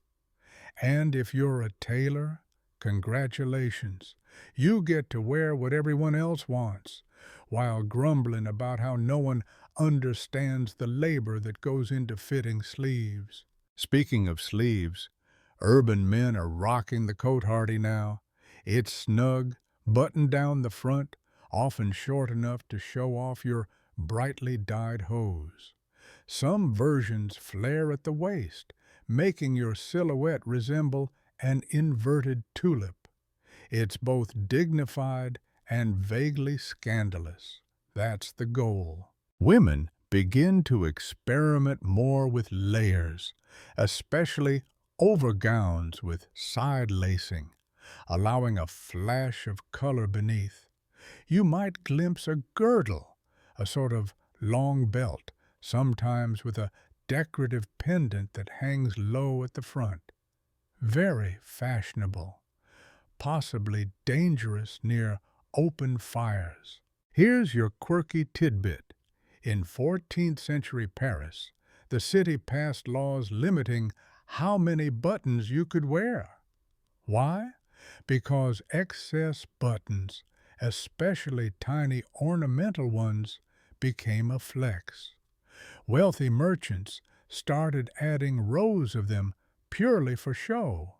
And if you're a tailor, congratulations. You get to wear what everyone else wants, while grumbling about how no one understands the labor that goes into fitting sleeves. Speaking of sleeves, urban men are rocking the coat hardy now. It's snug, buttoned down the front, often short enough to show off your brightly dyed hose. Some versions flare at the waist, making your silhouette resemble an inverted tulip. It's both dignified and vaguely scandalous. That's the goal. Women begin to experiment more with layers, especially over gowns with side lacing, allowing a flash of color beneath. You might glimpse a girdle, a sort of long belt, sometimes with a decorative pendant that hangs low at the front. Very fashionable, possibly dangerous near open fires. Here's your quirky tidbit. In 14th century Paris, the city passed laws limiting how many buttons you could wear. Why? Because excess buttons, especially tiny ornamental ones, became a flex. Wealthy merchants started adding rows of them purely for show.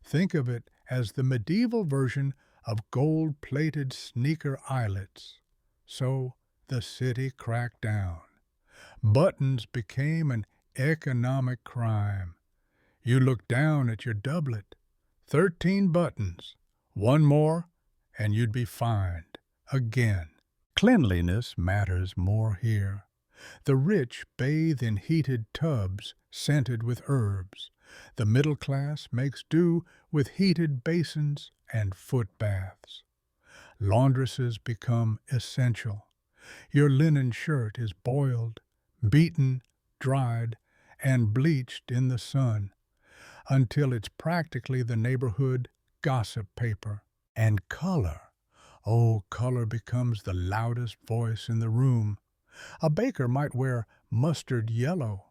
Think of it as the medieval version of gold-plated sneaker eyelets. So the city cracked down. Buttons became an economic crime. You look down at your doublet. 13 buttons. One more, and you'd be fined. Again. Cleanliness matters more here. The rich bathe in heated tubs scented with herbs. The middle class makes do with heated basins and foot baths. Laundresses become essential. Your linen shirt is boiled, beaten, dried, and bleached in the sun until it's practically the neighborhood gossip paper. And color. Oh, color becomes the loudest voice in the room. A baker might wear mustard yellow.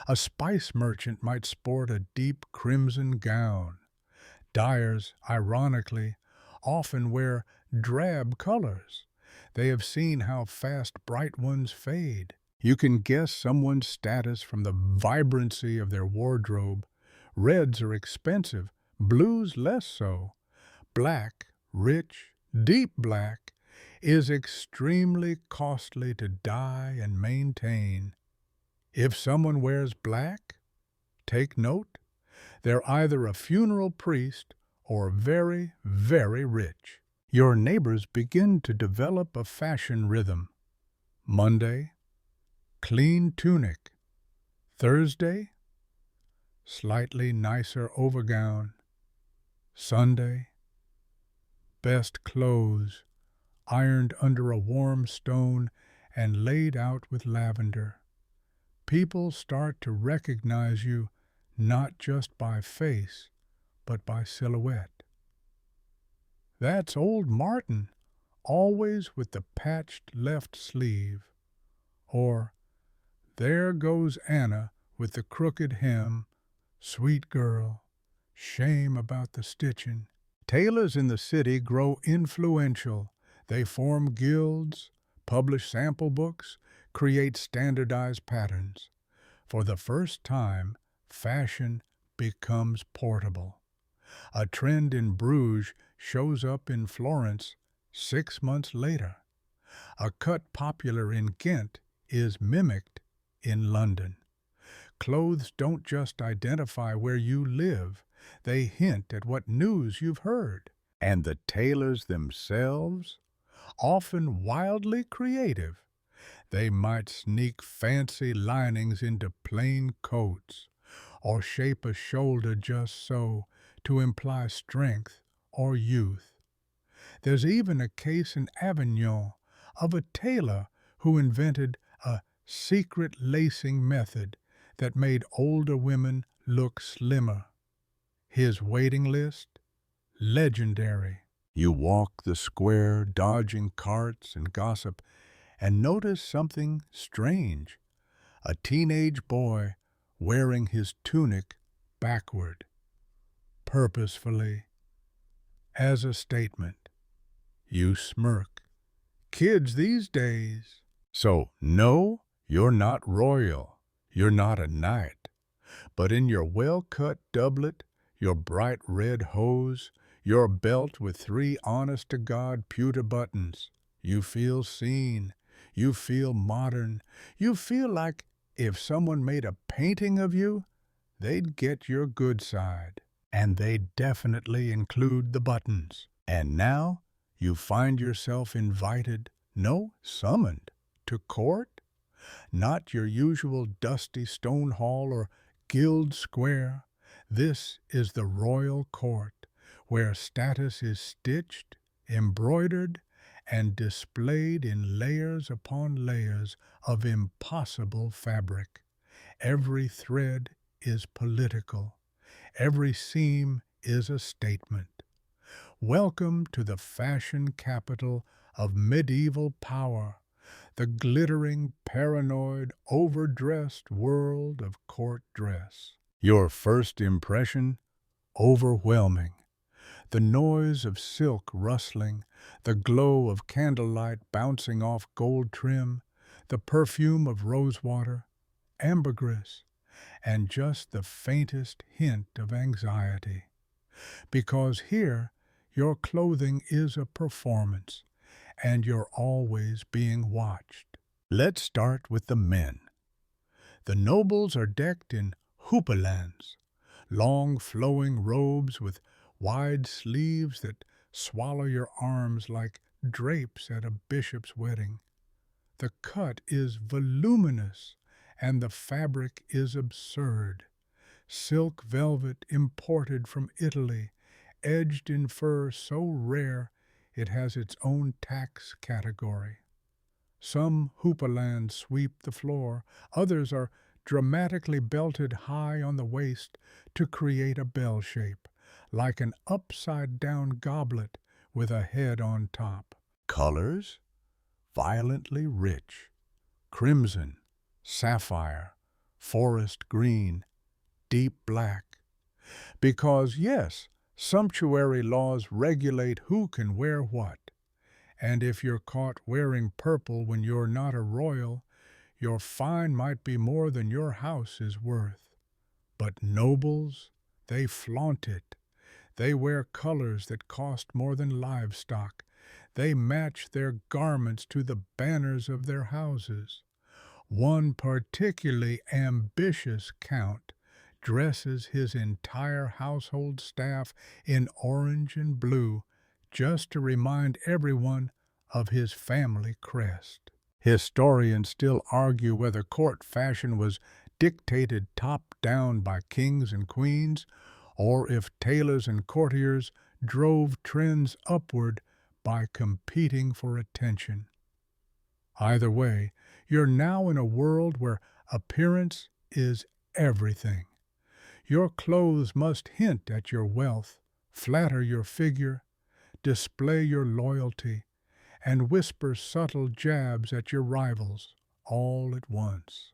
A spice merchant might sport a deep crimson gown. Dyers, ironically, often wear drab colors. They have seen how fast bright ones fade. You can guess someone's status from the vibrancy of their wardrobe. Reds are expensive, blues less so. black, rich, deep black, is extremely costly to dye and maintain. If someone wears black, take note, they're either a funeral priest or very, very rich. Your neighbors begin to develop a fashion rhythm. Monday, clean tunic. Thursday, slightly nicer overgown. Sunday, best clothes, ironed under a warm stone and laid out with lavender. People start to recognize you not just by face, but by silhouette. That's old Martin, always with the patched left sleeve. Or, there goes Anna with the crooked hem, sweet girl, shame about the stitching. Tailors in the city grow influential. They form guilds, publish sample books, create standardized patterns. For the first time, fashion becomes portable. A trend in Bruges shows up in Florence 6 months later. A cut popular in Ghent is mimicked in London. Clothes don't just identify where you live, they hint at what news you've heard. And the tailors themselves, often wildly creative, they might sneak fancy linings into plain coats, or shape a shoulder just so to imply strength or youth. There's even a case in Avignon of a tailor who invented a secret lacing method that made older women look slimmer. His waiting list? Legendary. You walk the square, dodging carts and gossip, and notice something strange. A teenage boy wearing his tunic backward, purposefully, as a statement. You smirk. Kids these days. So, no, you're not royal. You're not a knight. But in your well-cut doublet, your bright red hose, your belt with 3 honest-to-God pewter buttons, you feel seen. You feel modern. You feel like if someone made a painting of you, they'd get your good side. And they'd definitely include the buttons. And now you find yourself invited, no, summoned, to court? Not your usual dusty stone hall or guild square. This is the royal court, where status is stitched, embroidered, and displayed in layers upon layers of impossible fabric. Every thread is political. Every seam is a statement. Welcome to the fashion capital of medieval power, the glittering, paranoid, overdressed world of court dress. Your first impression? Overwhelming. The noise of silk rustling, the glow of candlelight bouncing off gold trim, the perfume of rosewater, ambergris, and just the faintest hint of anxiety. Because here, your clothing is a performance, and you're always being watched. Let's start with the men. The nobles are decked in houppelans, long flowing robes with wide sleeves that swallow your arms like drapes at a bishop's wedding. The cut is voluminous, and the fabric is absurd. Silk velvet imported from Italy, edged in fur so rare it has its own tax category. Some houppelans sweep the floor, others are dramatically belted high on the waist to create a bell shape, like an upside-down goblet with a head on top. Colors? Violently rich. Crimson, sapphire, forest green, deep black. Because, yes, sumptuary laws regulate who can wear what. And if you're caught wearing purple when you're not a royal, your fine might be more than your house is worth. But nobles, they flaunt it. They wear colors that cost more than livestock. They match their garments to the banners of their houses. One particularly ambitious count dresses his entire household staff in orange and blue just to remind everyone of his family crest. Historians still argue whether court fashion was dictated top-down by kings and queens, or if tailors and courtiers drove trends upward by competing for attention. Either way, you're now in a world where appearance is everything. Your clothes must hint at your wealth, flatter your figure, display your loyalty, and whisper subtle jabs at your rivals all at once.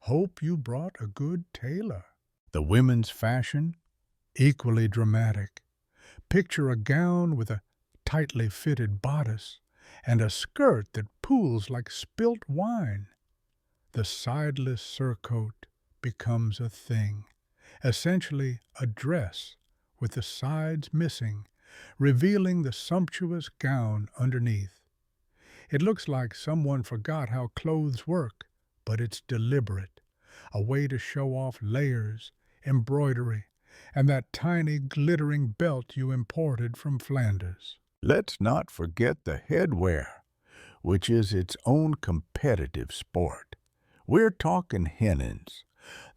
Hope you brought a good tailor. The women's fashion, equally dramatic. Picture a gown with a tightly fitted bodice and a skirt that pools like spilt wine. The sideless surcoat becomes a thing, essentially a dress with the sides missing, revealing the sumptuous gown underneath. It looks like someone forgot how clothes work, but it's deliberate, a way to show off layers, embroidery, and that tiny glittering belt you imported from Flanders. Let's not forget the headwear, which is its own competitive sport. We're talking hennins,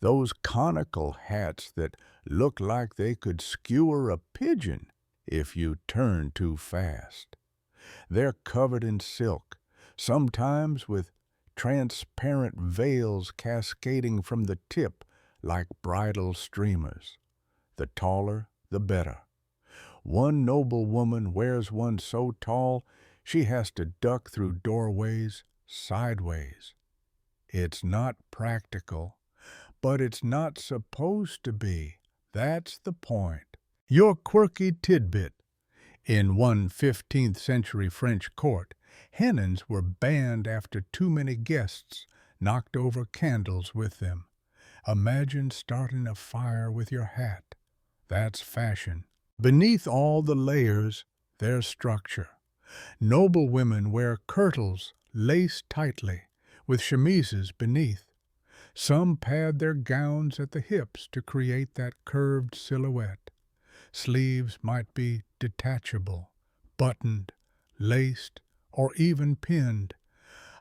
those conical hats that look like they could skewer a pigeon if you turn too fast. They're covered in silk, sometimes with transparent veils cascading from the tip like bridal streamers. The taller, the better. One noble woman wears one so tall she has to duck through doorways sideways. It's not practical, but it's not supposed to be. That's the point. Your quirky tidbit. In one 15th century French court, hennins were banned after too many guests knocked over candles with them. Imagine starting a fire with your hat. That's fashion. Beneath all the layers, there's structure. Noble women wear kirtles laced tightly, with chemises beneath. Some pad their gowns at the hips to create that curved silhouette. Sleeves might be detachable, buttoned, laced, or even pinned,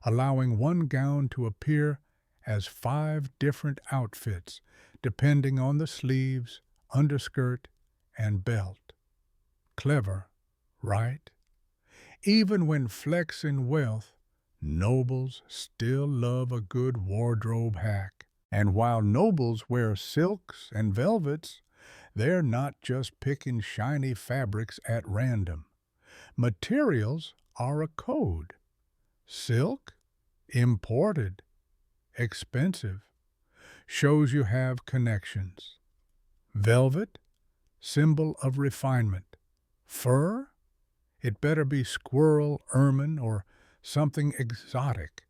allowing one gown to appear as 5 different outfits, depending on the sleeves, underskirt, and belt. Clever, right? Even when flexing wealth, nobles still love a good wardrobe hack. And while nobles wear silks and velvets, they're not just picking shiny fabrics at random. Materials are a code. Silk? Imported. Expensive. Shows you have connections. Velvet? Symbol of refinement. Fur? It better be squirrel, ermine, or something exotic.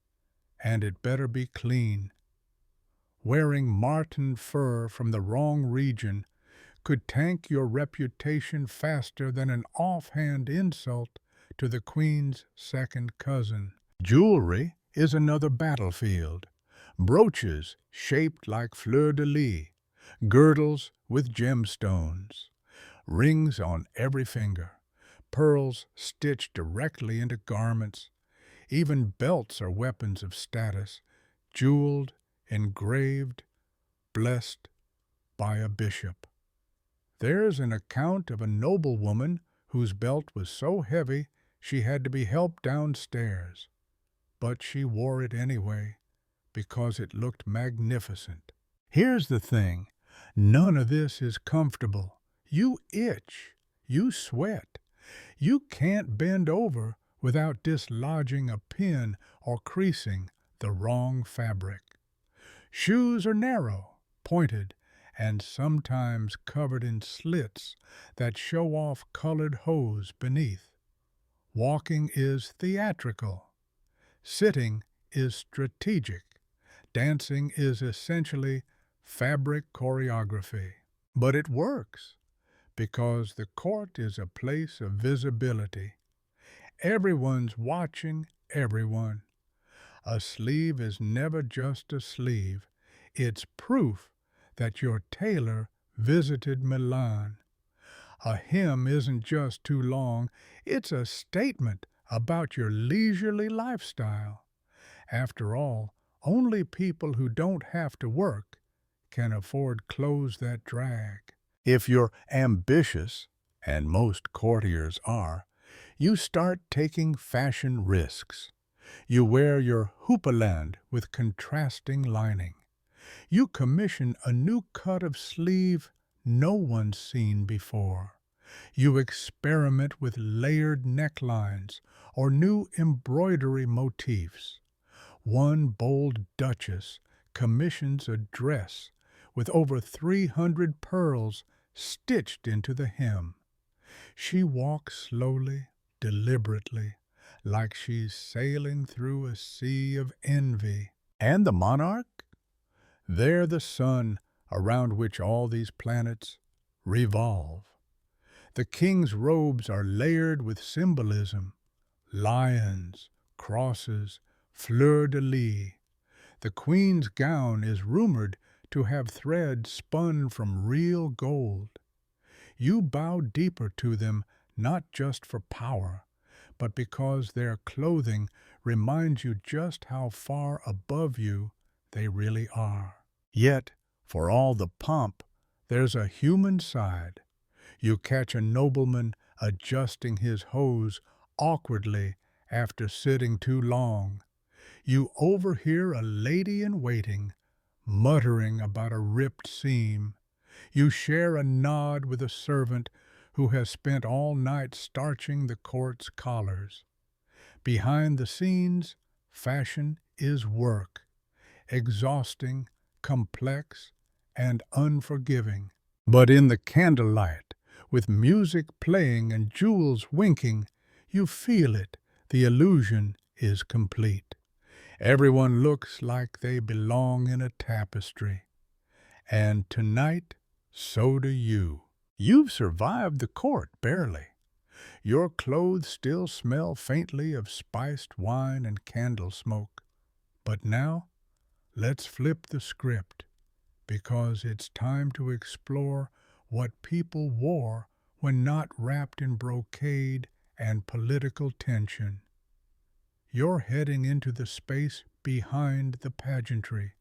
And it better be clean. Wearing marten fur from the wrong region could tank your reputation faster than an offhand insult to the Queen's second cousin. Jewelry is another battlefield. Brooches shaped like fleur-de-lis, girdles with gemstones, rings on every finger, pearls stitched directly into garments. Even belts are weapons of status, jeweled, engraved, blessed by a bishop. There's an account of a noblewoman whose belt was so heavy she had to be helped downstairs. But she wore it anyway, because it looked magnificent. Here's the thing, none of this is comfortable. You itch, you sweat. You can't bend over without dislodging a pin or creasing the wrong fabric. Shoes are narrow, pointed, and sometimes covered in slits that show off colored hose beneath. Walking is theatrical. Sitting is strategic. Dancing is essentially fabric choreography. But it works. because the court is a place of visibility. Everyone's watching everyone. A sleeve is never just a sleeve. It's proof that your tailor visited Milan. A hem isn't just too long, it's a statement about your leisurely lifestyle. After all, only people who don't have to work can afford clothes that drag. If you're ambitious, and most courtiers are, you start taking fashion risks. You wear your houppelande with contrasting lining. You commission a new cut of sleeve no one's seen before. You experiment with layered necklines or new embroidery motifs. One bold duchess commissions a dress with over 300 pearls stitched into the hem. She walks slowly, deliberately, like she's sailing through a sea of envy. And the monarch? They're the sun around which all these planets revolve. The king's robes are layered with symbolism: lions, crosses, fleur-de-lis. The queen's gown is rumored to have threads spun from real gold. You bow deeper to them not just for power, but because their clothing reminds you just how far above you they really are. Yet, for all the pomp, there's a human side. You catch a nobleman adjusting his hose awkwardly after sitting too long. You overhear a lady-in-waiting muttering about a ripped seam. You share a nod with a servant who has spent all night starching the court's collars. Behind the scenes, fashion is work, exhausting, complex, and unforgiving. But in the candlelight, with music playing and jewels winking, you feel it, the illusion is complete. Everyone looks like they belong in a tapestry. And tonight, so do you. You've survived the court, barely. Your clothes still smell faintly of spiced wine and candle smoke. But now, let's flip the script, because it's time to explore what people wore when not wrapped in brocade and political tension. You're heading into the space behind the pageantry,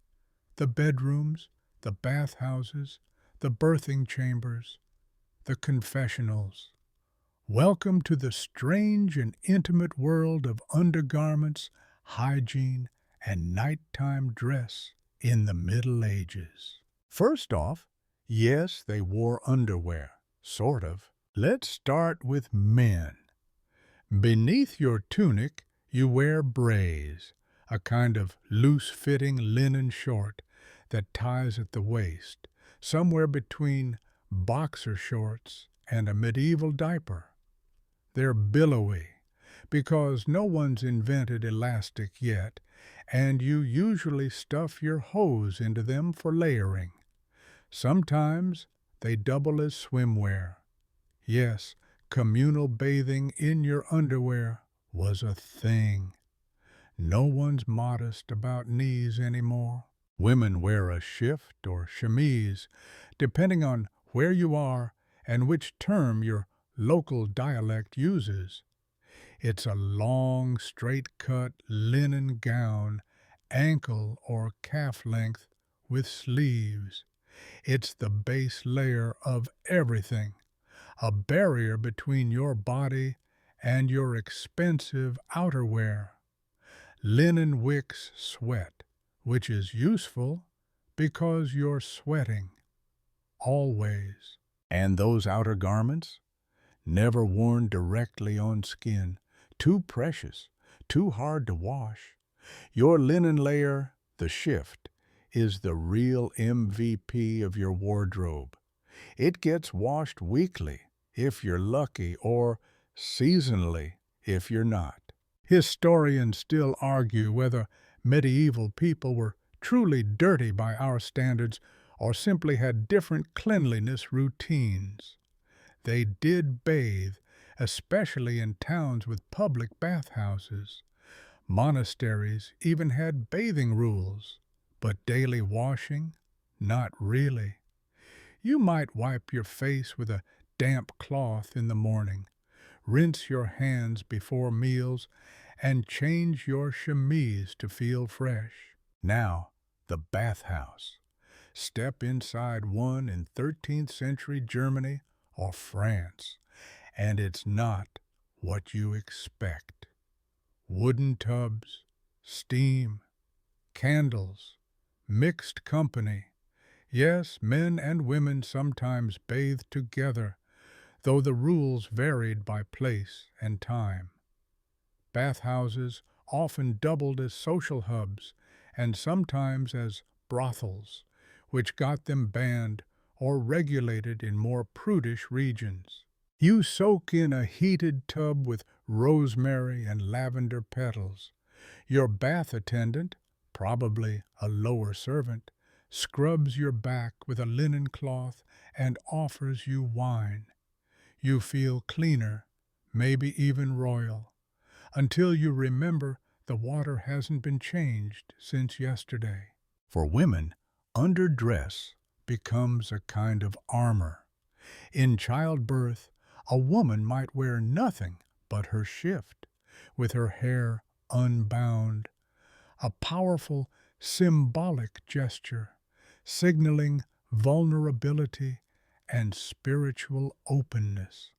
the bedrooms, the bathhouses, the birthing chambers, the confessionals. Welcome to the strange and intimate world of undergarments, hygiene, and nighttime dress in the Middle Ages. First off, yes, they wore underwear, sort of. Let's start with men. Beneath your tunic, you wear braize, a kind of loose-fitting linen short that ties at the waist, somewhere between boxer shorts and a medieval diaper. They're billowy, because no one's invented elastic yet, and you usually stuff your hose into them for layering. Sometimes they double as swimwear. Yes, communal bathing in your underwear was a thing. No one's modest about knees anymore. Women wear a shift or chemise, depending on where you are and which term your local dialect uses. It's a long, straight-cut linen gown, ankle or calf length, with sleeves. It's the base layer of everything, a barrier between your body and your expensive outerwear. Linen wicks sweat, which is useful because you're sweating, always. And those outer garments? Never worn directly on skin, too precious, too hard to wash. Your linen layer, the shift, is the real MVP of your wardrobe. It gets washed weekly, if you're lucky, or seasonally, if you're not. Historians still argue whether medieval people were truly dirty by our standards or simply had different cleanliness routines. They did bathe, especially in towns with public bathhouses. Monasteries even had bathing rules, but daily washing? Not really. You might wipe your face with a damp cloth in the morning, rinse your hands before meals, and change your chemise to feel fresh. Now, the bathhouse. Step inside one in 13th century Germany or France, and it's not what you expect. Wooden tubs, steam, candles, mixed company. Yes, men and women sometimes bathed together, though the rules varied by place and time. Bathhouses often doubled as social hubs and sometimes as brothels, which got them banned or regulated in more prudish regions. You soak in a heated tub with rosemary and lavender petals. Your bath attendant, probably a lower servant, scrubs your back with a linen cloth and offers you wine. You feel cleaner, maybe even royal, until you remember the water hasn't been changed since yesterday. For women, underdress becomes a kind of armor. In childbirth, a woman might wear nothing but her shift, with her hair unbound, a powerful symbolic gesture, signaling vulnerability and spiritual openness.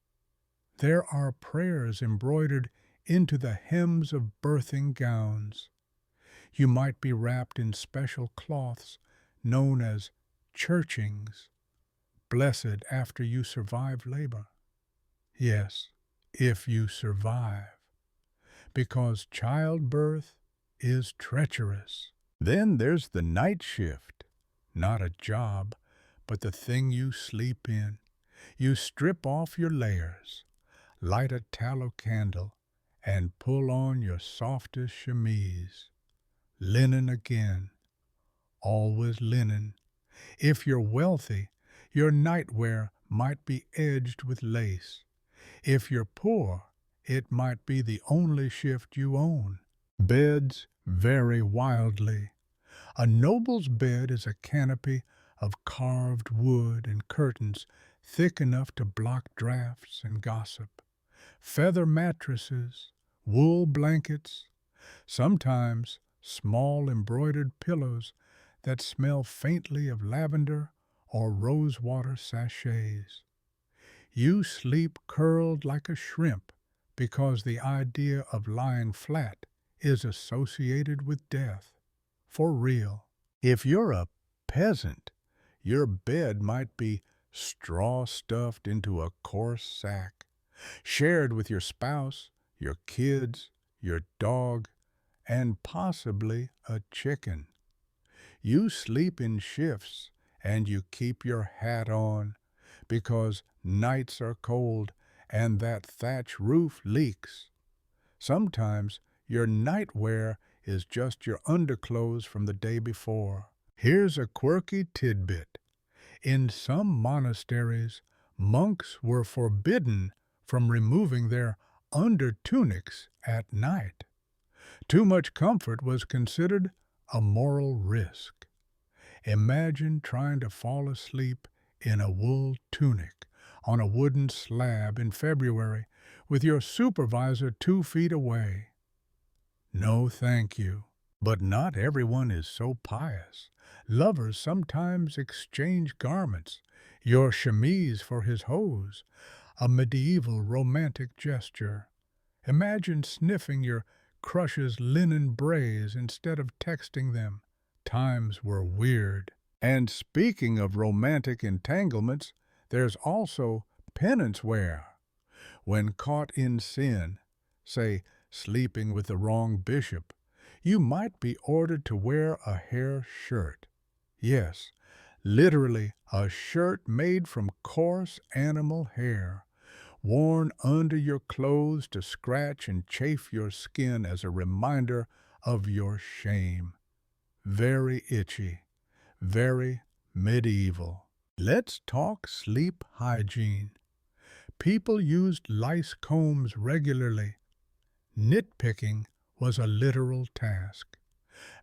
There are prayers embroidered into the hems of birthing gowns. You might be wrapped in special cloths known as churchings, blessed after you survive labor. Yes, if you survive, because childbirth is treacherous. Then there's the night shift, not a job, but the thing you sleep in. You strip off your layers, light a tallow candle, and pull on your softest chemise. Linen again, always linen. If you're wealthy, your nightwear might be edged with lace. If you're poor, it might be the only shift you own. Beds vary wildly. A noble's bed is a canopy of carved wood and curtains thick enough to block drafts and gossip. Feather mattresses, wool blankets, sometimes small embroidered pillows that smell faintly of lavender or rosewater sachets. You sleep curled like a shrimp because the idea of lying flat is associated with death. For real. If you're a peasant, your bed might be straw stuffed into a coarse sack, shared with your spouse, your kids, your dog, and possibly a chicken. You sleep in shifts and you keep your hat on because nights are cold and that thatch roof leaks. Sometimes your nightwear is just your underclothes from the day before. Here's a quirky tidbit. In some monasteries, monks were forbidden from removing their undertunics at night. Too much comfort was considered a moral risk. Imagine trying to fall asleep in a wool tunic on a wooden slab in February with your supervisor 2 feet away. No, thank you. But not everyone is so pious. Lovers sometimes exchange garments, your chemise for his hose, a medieval romantic gesture. Imagine sniffing your crush's linen braids instead of texting them. Times were weird. And speaking of romantic entanglements, there's also penance wear. When caught in sin, say sleeping with the wrong bishop, you might be ordered to wear a hair shirt. Yes, literally a shirt made from coarse animal hair, worn under your clothes to scratch and chafe your skin as a reminder of your shame. Very itchy, very medieval. Let's talk sleep hygiene. People used lice combs regularly. Nitpicking was a literal task.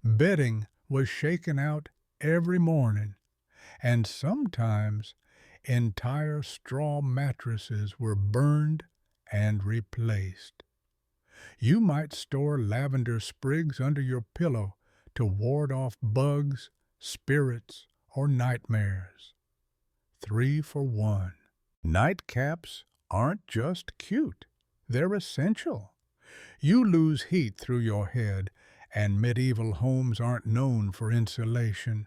Bedding was shaken out every morning, and sometimes entire straw mattresses were burned and replaced. You might store lavender sprigs under your pillow to ward off bugs, spirits, or nightmares. 3 for 1. Nightcaps aren't just cute, they're essential. You lose heat through your head, and medieval homes aren't known for insulation.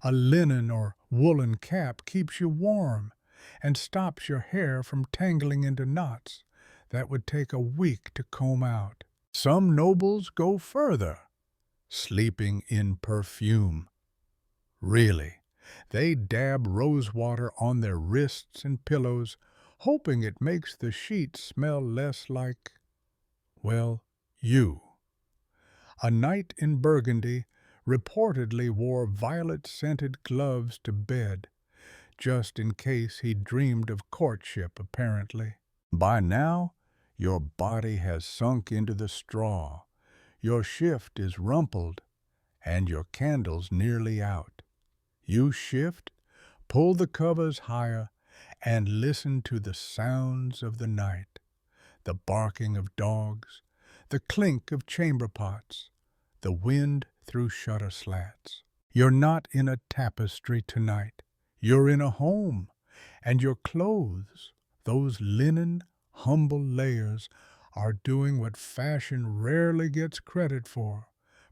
A linen or woolen cap keeps you warm and stops your hair from tangling into knots that would take a week to comb out. Some nobles go further, sleeping in perfume. Really, they dab rosewater on their wrists and pillows, hoping it makes the sheets smell less like, well, you. A knight in Burgundy reportedly wore violet-scented gloves to bed, just in case he dreamed of courtship, apparently. By now, your body has sunk into the straw, your shift is rumpled, and your candle's nearly out. You shift, pull the covers higher, and listen to the sounds of the night. The barking of dogs, the clink of chamber pots, the wind through shutter slats. You're not in a tapestry tonight. You're in a home, and your clothes, those linen, humble layers, are doing what fashion rarely gets credit for,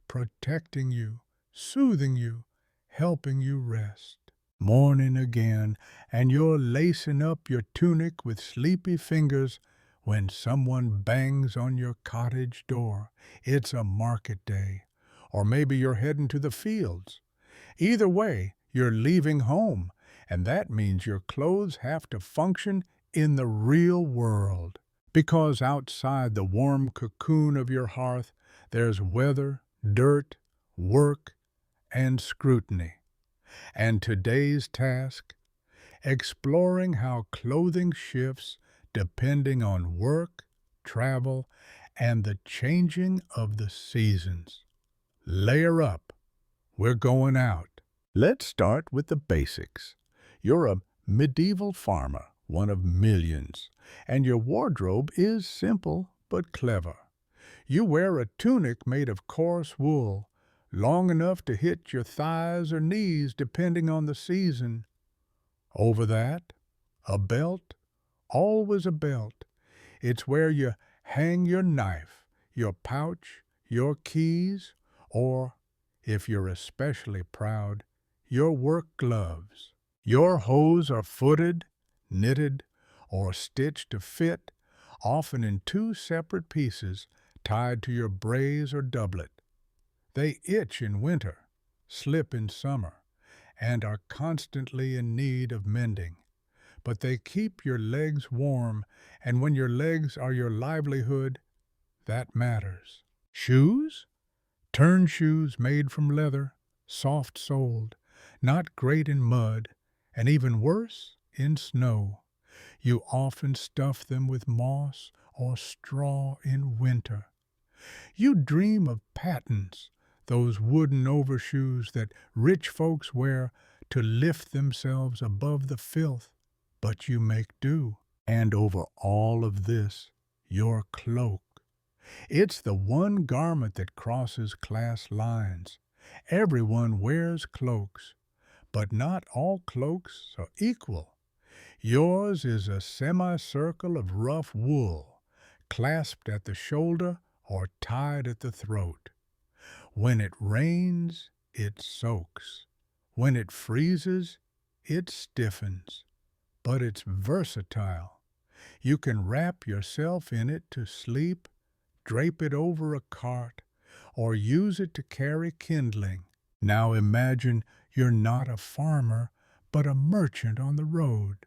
protecting you, soothing you, helping you rest. Morning again, and you're lacing up your tunic with sleepy fingers when someone bangs on your cottage door. It's a market day, or maybe you're heading to the fields. Either way, you're leaving home, and that means your clothes have to function in the real world. Because outside the warm cocoon of your hearth, there's weather, dirt, work, and scrutiny. And today's task, exploring how clothing shifts depending on work, travel, and the changing of the seasons. Layer up. We're going out. Let's start with the basics. You're a medieval farmer, one of millions, and your wardrobe is simple but clever. You wear a tunic made of coarse wool, long enough to hit your thighs or knees depending on the season. Over that, a belt, always a belt. It's where you hang your knife, your pouch, your keys, or, if you're especially proud, your work gloves. Your hose are footed, knitted, or stitched to fit, often in 2 separate pieces tied to your brace or doublet. They itch in winter, slip in summer, and are constantly in need of mending. But they keep your legs warm, and when your legs are your livelihood, that matters. Shoes? Turn shoes made from leather, soft-soled, not great in mud, and even worse, in snow. You often stuff them with moss or straw in winter. You dream of pattens, those wooden overshoes that rich folks wear to lift themselves above the filth, but you make do. And over all of this, your cloak. It's the one garment that crosses class lines. Everyone wears cloaks, but not all cloaks are equal. Yours is a semicircle of rough wool, clasped at the shoulder or tied at the throat. When it rains, it soaks. When it freezes, it stiffens. But it's versatile. You can wrap yourself in it to sleep, drape it over a cart, or use it to carry kindling. Now imagine you're not a farmer, but a merchant on the road.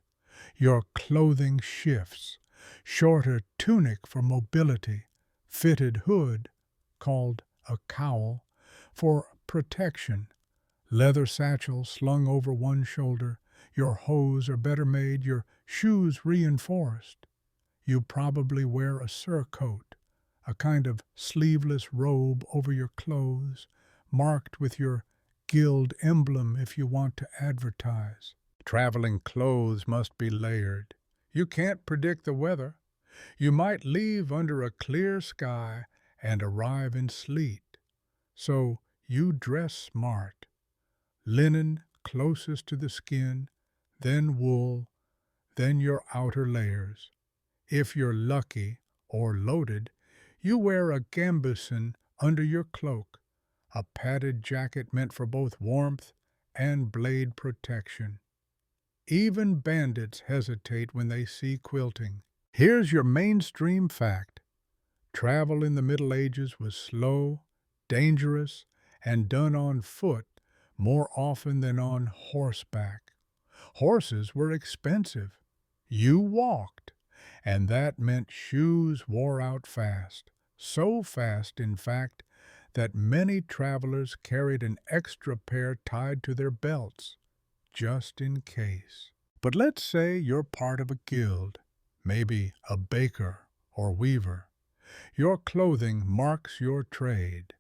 Your clothing shifts. Shorter tunic for mobility, fitted hood, called a cowl, for protection, leather satchel slung over one shoulder, Your hose are better made, your shoes reinforced. You probably wear a surcoat, a kind of sleeveless robe over your clothes, marked with your guild emblem if you want to advertise. Traveling clothes must be layered. You can't predict the weather. You might leave under a clear sky and arrive in sleet. So you dress smart. Linen closest to the skin, then wool, then your outer layers. If you're lucky or loaded, you wear a gambeson under your cloak, a padded jacket meant for both warmth and blade protection. Even bandits hesitate when they see quilting. Here's your mainstream fact. Travel in the Middle Ages was slow, dangerous, and done on foot more often than on horseback. Horses were expensive. You walked, and that meant shoes wore out fast. So fast, in fact, that many travelers carried an extra pair tied to their belts, just in case. But let's say you're part of a guild, maybe a baker or weaver. Your clothing marks your trade.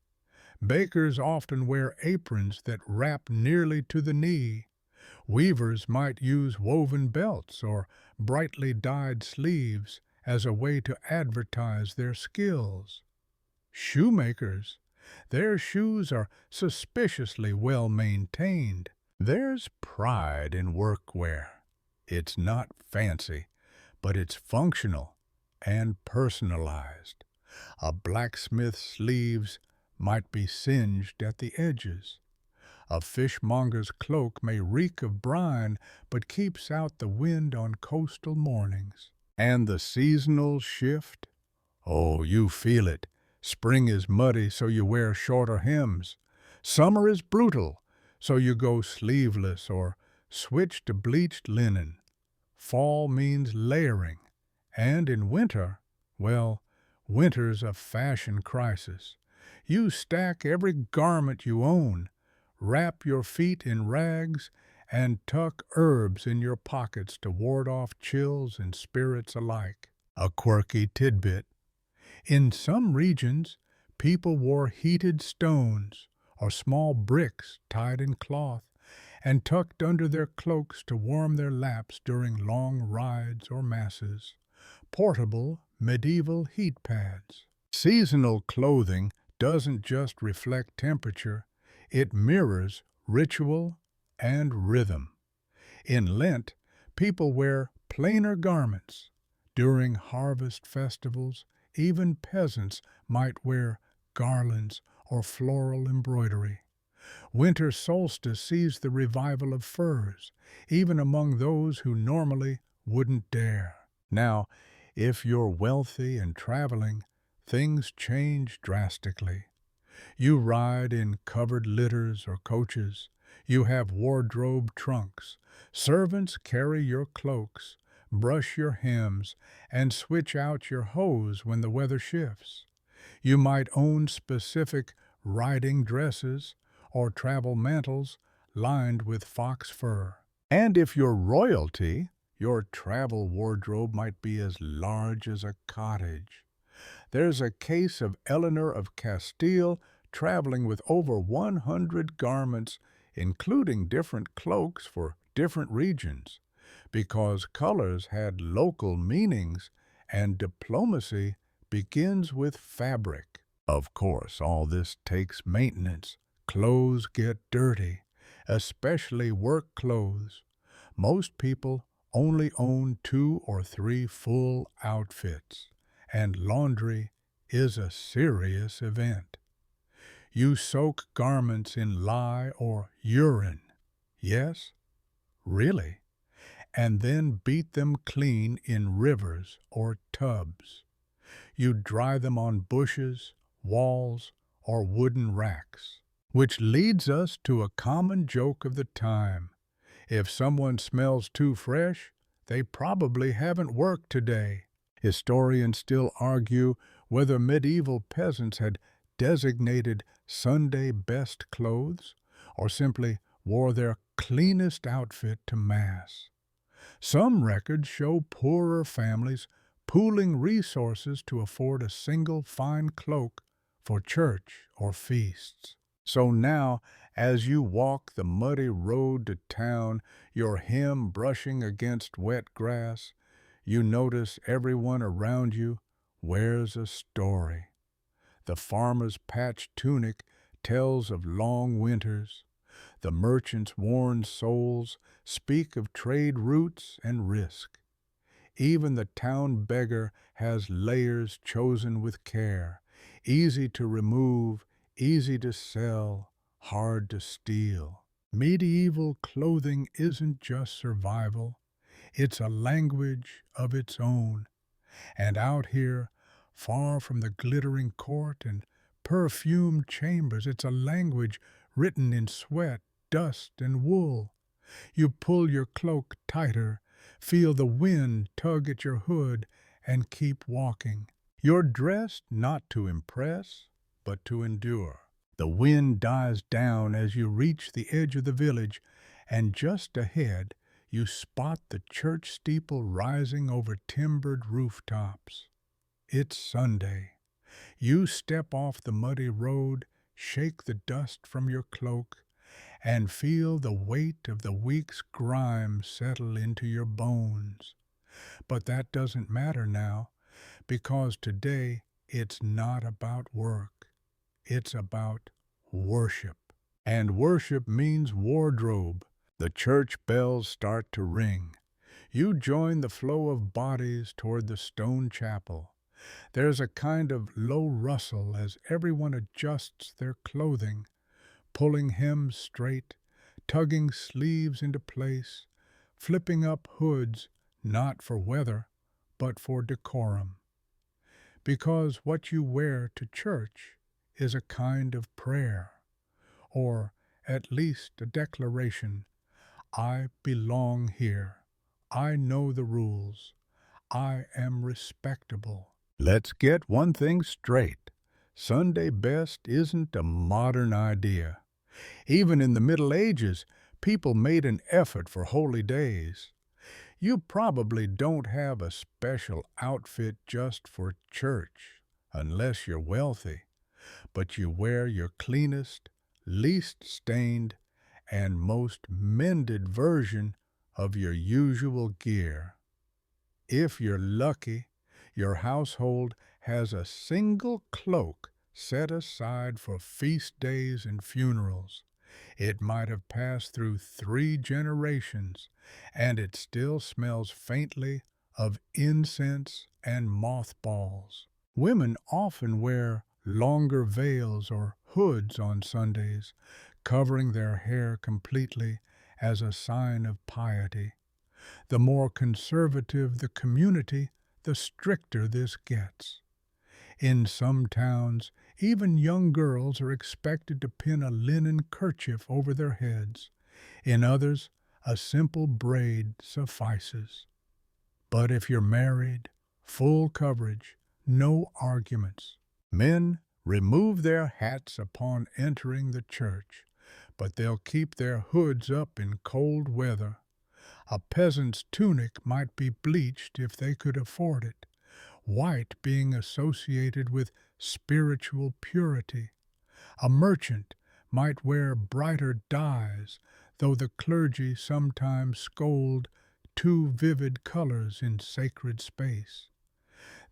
Bakers often wear aprons that wrap nearly to the knee. Weavers might use woven belts or brightly dyed sleeves as a way to advertise their skills. Shoemakers, their shoes are suspiciously well maintained. There's pride in workwear. It's not fancy, but it's functional and personalized. A blacksmith's sleeves might be singed at the edges. A fishmonger's cloak may reek of brine, but keeps out the wind on coastal mornings. And the seasonal shift? Oh, you feel it. Spring is muddy, so you wear shorter hems. Summer is brutal, so you go sleeveless or switch to bleached linen. Fall means layering. And in winter, well, winter's a fashion crisis. You stack every garment you own, wrap your feet in rags, and tuck herbs in your pockets to ward off chills and spirits alike. A quirky tidbit. In some regions, people wore heated stones or small bricks tied in cloth and tucked under their cloaks to warm their laps during long rides or masses. Portable, medieval heat pads. Seasonal clothing doesn't just reflect temperature, it mirrors ritual and rhythm. In Lent, people wear plainer garments. During harvest festivals, even peasants might wear garlands or floral embroidery. Winter solstice sees the revival of furs, even among those who normally wouldn't dare. Now, if you're wealthy and traveling, things change drastically. You ride in covered litters or coaches. You have wardrobe trunks. Servants carry your cloaks, brush your hems, and switch out your hose when the weather shifts. You might own specific riding dresses or travel mantles lined with fox fur. And if you're royalty, your travel wardrobe might be as large as a cottage. There's a case of Eleanor of Castile traveling with over 100 garments, including different cloaks for different regions, because colors had local meanings and diplomacy begins with fabric. Of course, all this takes maintenance. Clothes get dirty, especially work clothes. Most people only own 2 or 3 full outfits, and laundry is a serious event. You soak garments in lye or urine. Yes, really. And then beat them clean in rivers or tubs. You dry them on bushes, walls, or wooden racks. Which leads us to a common joke of the time. If someone smells too fresh, they probably haven't worked today. Historians still argue whether medieval peasants had designated Sunday best clothes or simply wore their cleanest outfit to Mass. Some records show poorer families pooling resources to afford a single fine cloak for church or feasts. So now, as you walk the muddy road to town, your hem brushing against wet grass, you notice everyone around you wears a story. The farmer's patched tunic tells of long winters. The merchant's worn soles speak of trade routes and risk. Even the town beggar has layers chosen with care, easy to remove, easy to sell, hard to steal. Medieval clothing isn't just survival, it's a language of its own. And out here, far from the glittering court and perfumed chambers, it's a language written in sweat, dust, and wool. You pull your cloak tighter, feel the wind tug at your hood, and keep walking. You're dressed not to impress, but to endure. The wind dies down as you reach the edge of the village, and just ahead you spot the church steeple rising over timbered rooftops. It's Sunday. You step off the muddy road, shake the dust from your cloak, and feel the weight of the week's grime settle into your bones. But that doesn't matter now, because today it's not about work. It's about worship. And worship means wardrobe. The church bells start to ring. You join the flow of bodies toward the stone chapel. There's a kind of low rustle as everyone adjusts their clothing, pulling hems straight, tugging sleeves into place, flipping up hoods, not for weather, but for decorum. Because what you wear to church is a kind of prayer, or at least a declaration. I belong here. I know the rules. I am respectable. Let's get one thing straight. Sunday best isn't a modern idea. Even in the Middle Ages, people made an effort for holy days. You probably don't have a special outfit just for church, unless you're wealthy, but you wear your cleanest, least stained, and most mended version of your usual gear. If you're lucky, your household has a single cloak set aside for feast days and funerals. It might have passed through 3 generations, and it still smells faintly of incense and mothballs. Women often wear longer veils or hoods on Sundays, covering their hair completely as a sign of piety. The more conservative the community, the stricter this gets. In some towns, even young girls are expected to pin a linen kerchief over their heads. In others, a simple braid suffices. But if you're married, full coverage, no arguments. Men remove their hats upon entering the church, but they'll keep their hoods up in cold weather. A peasant's tunic might be bleached if they could afford it, white being associated with spiritual purity. A merchant might wear brighter dyes, though the clergy sometimes scold too vivid colors in sacred space.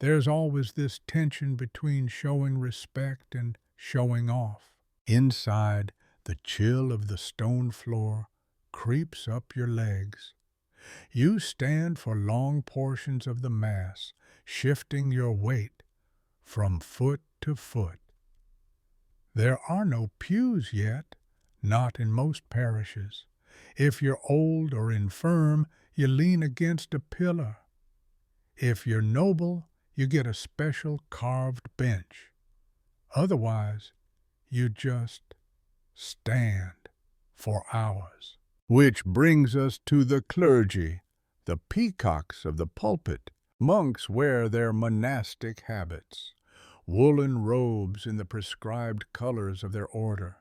There's always this tension between showing respect and showing off. Inside, the chill of the stone floor creeps up your legs. You stand for long portions of the Mass, shifting your weight from foot to foot. There are no pews yet, not in most parishes. If you're old or infirm, you lean against a pillar. If you're noble, you get a special carved bench. Otherwise, you just stand for hours. Which brings us to the clergy, the peacocks of the pulpit. Monks wear their monastic habits, woolen robes in the prescribed colors of their order,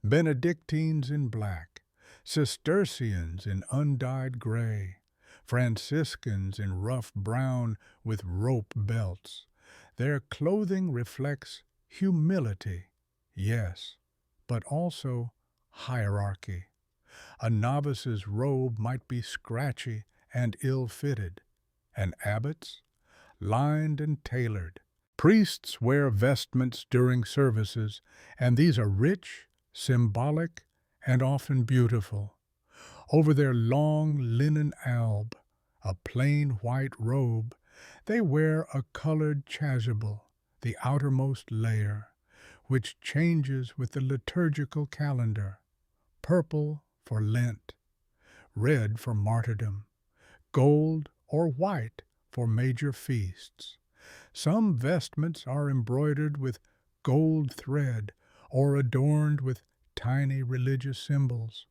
Benedictines in black, Cistercians in undyed gray, Franciscans in rough brown with rope belts. Their clothing reflects humility, yes, but also hierarchy. A novice's robe might be scratchy and ill-fitted, an abbot's lined and tailored. Priests wear vestments during services, and these are rich, symbolic, and often beautiful. Over their long linen alb, a plain white robe, they wear a colored chasuble, the outermost layer, which changes with the liturgical calendar: purple for Lent, red for martyrdom, gold or white for major feasts. Some vestments are embroidered with gold thread or adorned with tiny religious symbols.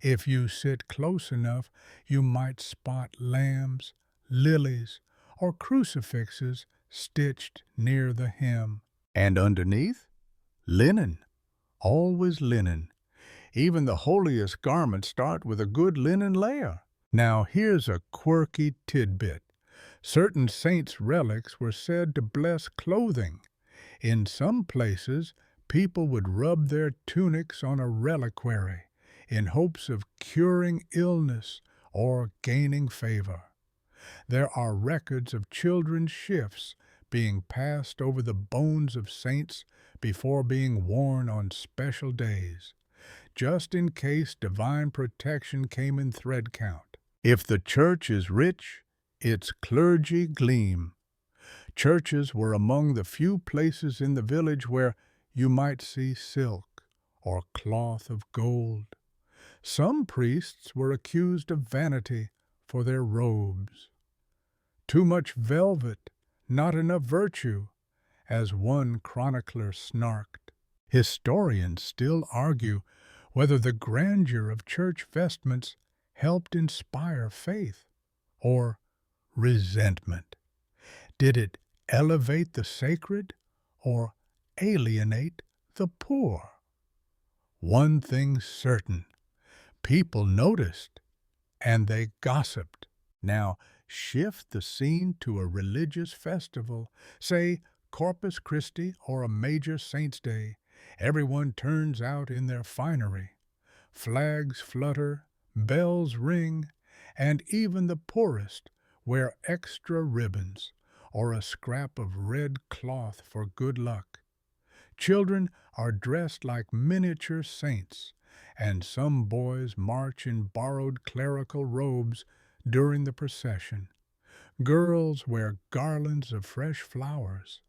If you sit close enough, you might spot lambs, lilies, or crucifixes stitched near the hem. And underneath, linen, always linen. Even the holiest garments start with a good linen layer. Now here's a quirky tidbit. Certain saints' relics were said to bless clothing. In some places, people would rub their tunics on a reliquary in hopes of curing illness or gaining favor. There are records of children's shifts being passed over the bones of saints before being worn on special days, just in case divine protection came in thread count. If the church is rich, its clergy gleam. Churches were among the few places in the village where you might see silk or cloth of gold. Some priests were accused of vanity for their robes. Too much velvet, not enough virtue, as one chronicler snarked. Historians still argue whether the grandeur of church vestments helped inspire faith or resentment. Did it elevate the sacred or alienate the poor? One thing's certain: people noticed and they gossiped. Now, shift the scene to a religious festival, say Corpus Christi or a major saint's day. Everyone turns out in their finery. Flags flutter, bells ring, and even the poorest wear extra ribbons or a scrap of red cloth for good luck. Children are dressed like miniature saints, and some boys march in borrowed clerical robes during the procession. Girls wear garlands of fresh flowers,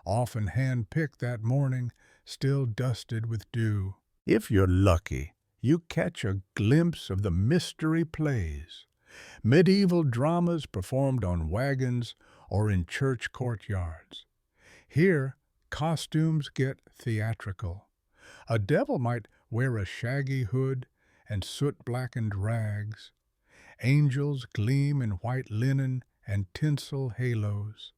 often hand-picked that morning, still dusted with dew. If you're lucky, you catch a glimpse of the mystery plays, medieval dramas performed on wagons or in church courtyards. Here, costumes get theatrical. A devil might wear a shaggy hood and soot-blackened rags. Angels gleam in white linen and tinsel halos.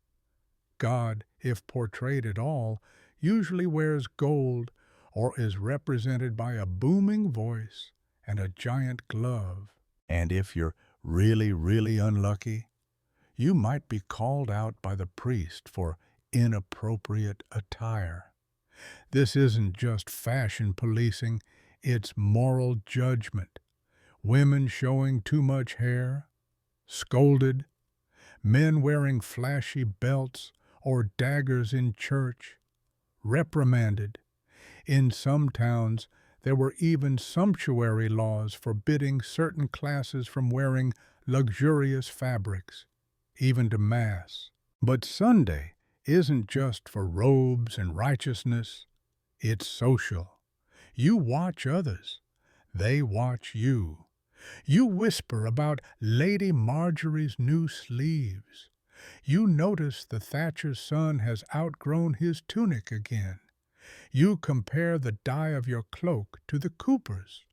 God, if portrayed at all, usually wears gold or is represented by a booming voice and a giant glove. And if you're really unlucky, you might be called out by the priest for inappropriate attire. This isn't just fashion policing, it's moral judgment. Women showing too much hair, scolded. Men wearing flashy belts or daggers in church, reprimanded. In some towns, there were even sumptuary laws forbidding certain classes from wearing luxurious fabrics, even to Mass. But Sunday isn't just for robes and righteousness, it's social. You watch others, they watch you. You whisper about Lady Marjorie's new sleeves. You notice the Thatcher's son has outgrown his tunic again. You compare the dye of your cloak to the Cooper's.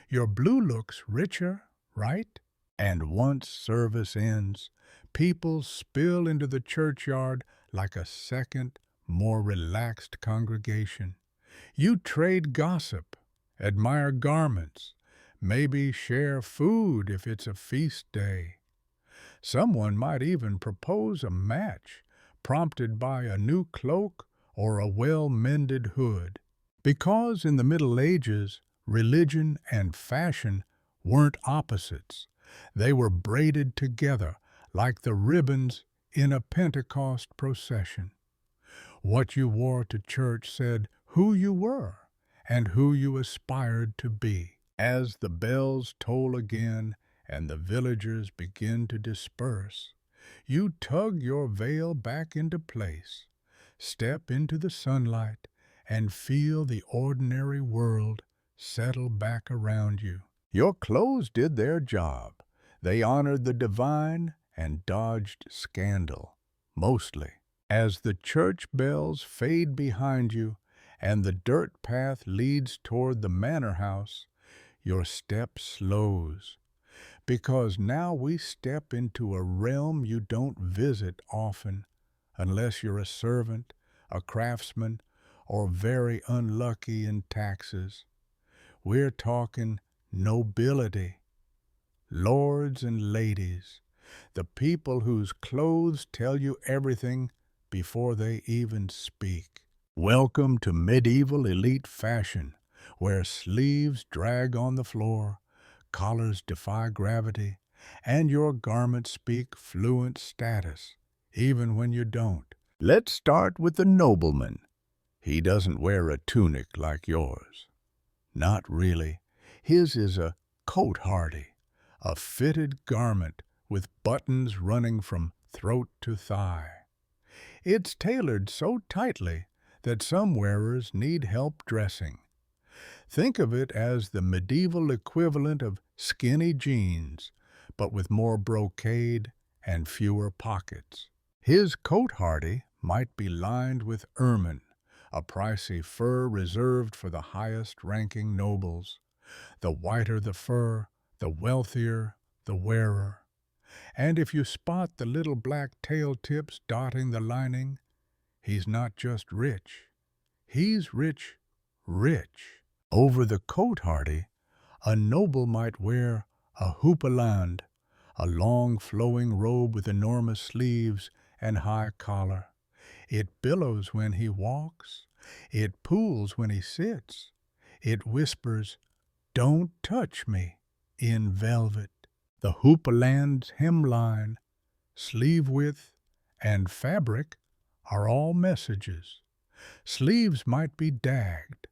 Your blue looks richer, right? And once service ends, people spill into the churchyard like a second, more relaxed congregation. You trade gossip, admire garments, maybe share food if it's a feast day. Someone might even propose a match, prompted by a new cloak or a well-mended hood. Because in the Middle Ages, religion and fashion weren't opposites. They were braided together like the ribbons in a Pentecost procession. What you wore to church said who you were and who you aspired to be. As the bells toll again and the villagers begin to disperse, you tug your veil back into place, step into the sunlight, and feel the ordinary world settle back around you. Your clothes did their job. They honored the divine and dodged scandal, mostly. As the church bells fade behind you and the dirt path leads toward the manor house, your step slows, because now we step into a realm you don't visit often, unless you're a servant, a craftsman, or very unlucky in taxes. We're talking nobility, lords and ladies, the people whose clothes tell you everything before they even speak. Welcome to medieval elite fashion, where sleeves drag on the floor, collars defy gravity, and your garments speak fluent status, even when you don't. Let's start with the nobleman. He doesn't wear a tunic like yours. Not really. His is a cote-hardie, a fitted garment with buttons running from throat to thigh. It's tailored so tightly that some wearers need help dressing. Think of it as the medieval equivalent of skinny jeans, but with more brocade and fewer pockets. His cote-hardie might be lined with ermine, a pricey fur reserved for the highest-ranking nobles. The whiter the fur, the wealthier the wearer. And if you spot the little black tail tips dotting the lining, he's not just rich. He's rich, rich. Over the cote-hardie, a noble might wear a houppelande, a long flowing robe with enormous sleeves and high collar. It billows when he walks. It pools when he sits. It whispers, "Don't touch me," in velvet. The houppelande's hemline, sleeve width, and fabric are all messages. Sleeves might be dagged,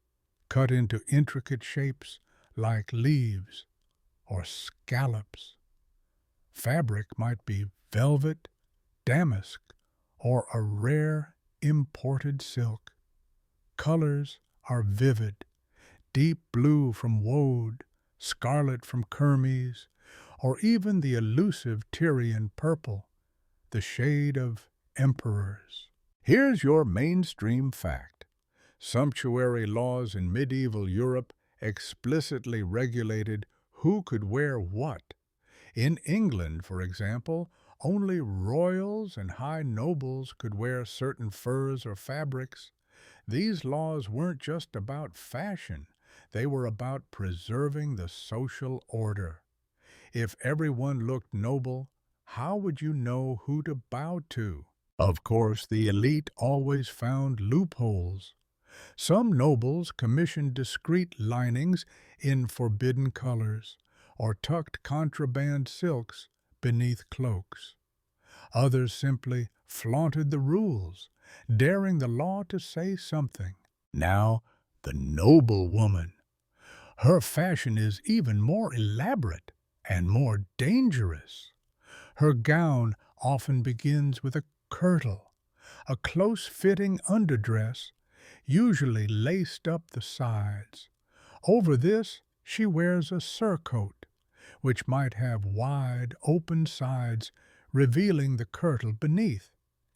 cut into intricate shapes like leaves or scallops. Fabric might be velvet, damask, or a rare imported silk. Colors are vivid, deep blue from woad, scarlet from kermes, or even the elusive Tyrian purple, the shade of emperors. Here's your mainstream fact. Sumptuary laws in medieval Europe explicitly regulated who could wear what. In England, for example, only royals and high nobles could wear certain furs or fabrics. These laws weren't just about fashion. They were about preserving the social order. If everyone looked noble, how would you know who to bow to? Of course, the elite always found loopholes. Some nobles commissioned discreet linings in forbidden colors, or tucked contraband silks beneath cloaks. Others simply flaunted the rules, daring the law to say something. Now, the noble woman. Her fashion is even more elaborate and more dangerous. Her gown often begins with a kirtle, a close-fitting underdress, usually laced up the sides. Over this, she wears a surcoat, which might have wide, open sides revealing the kirtle beneath,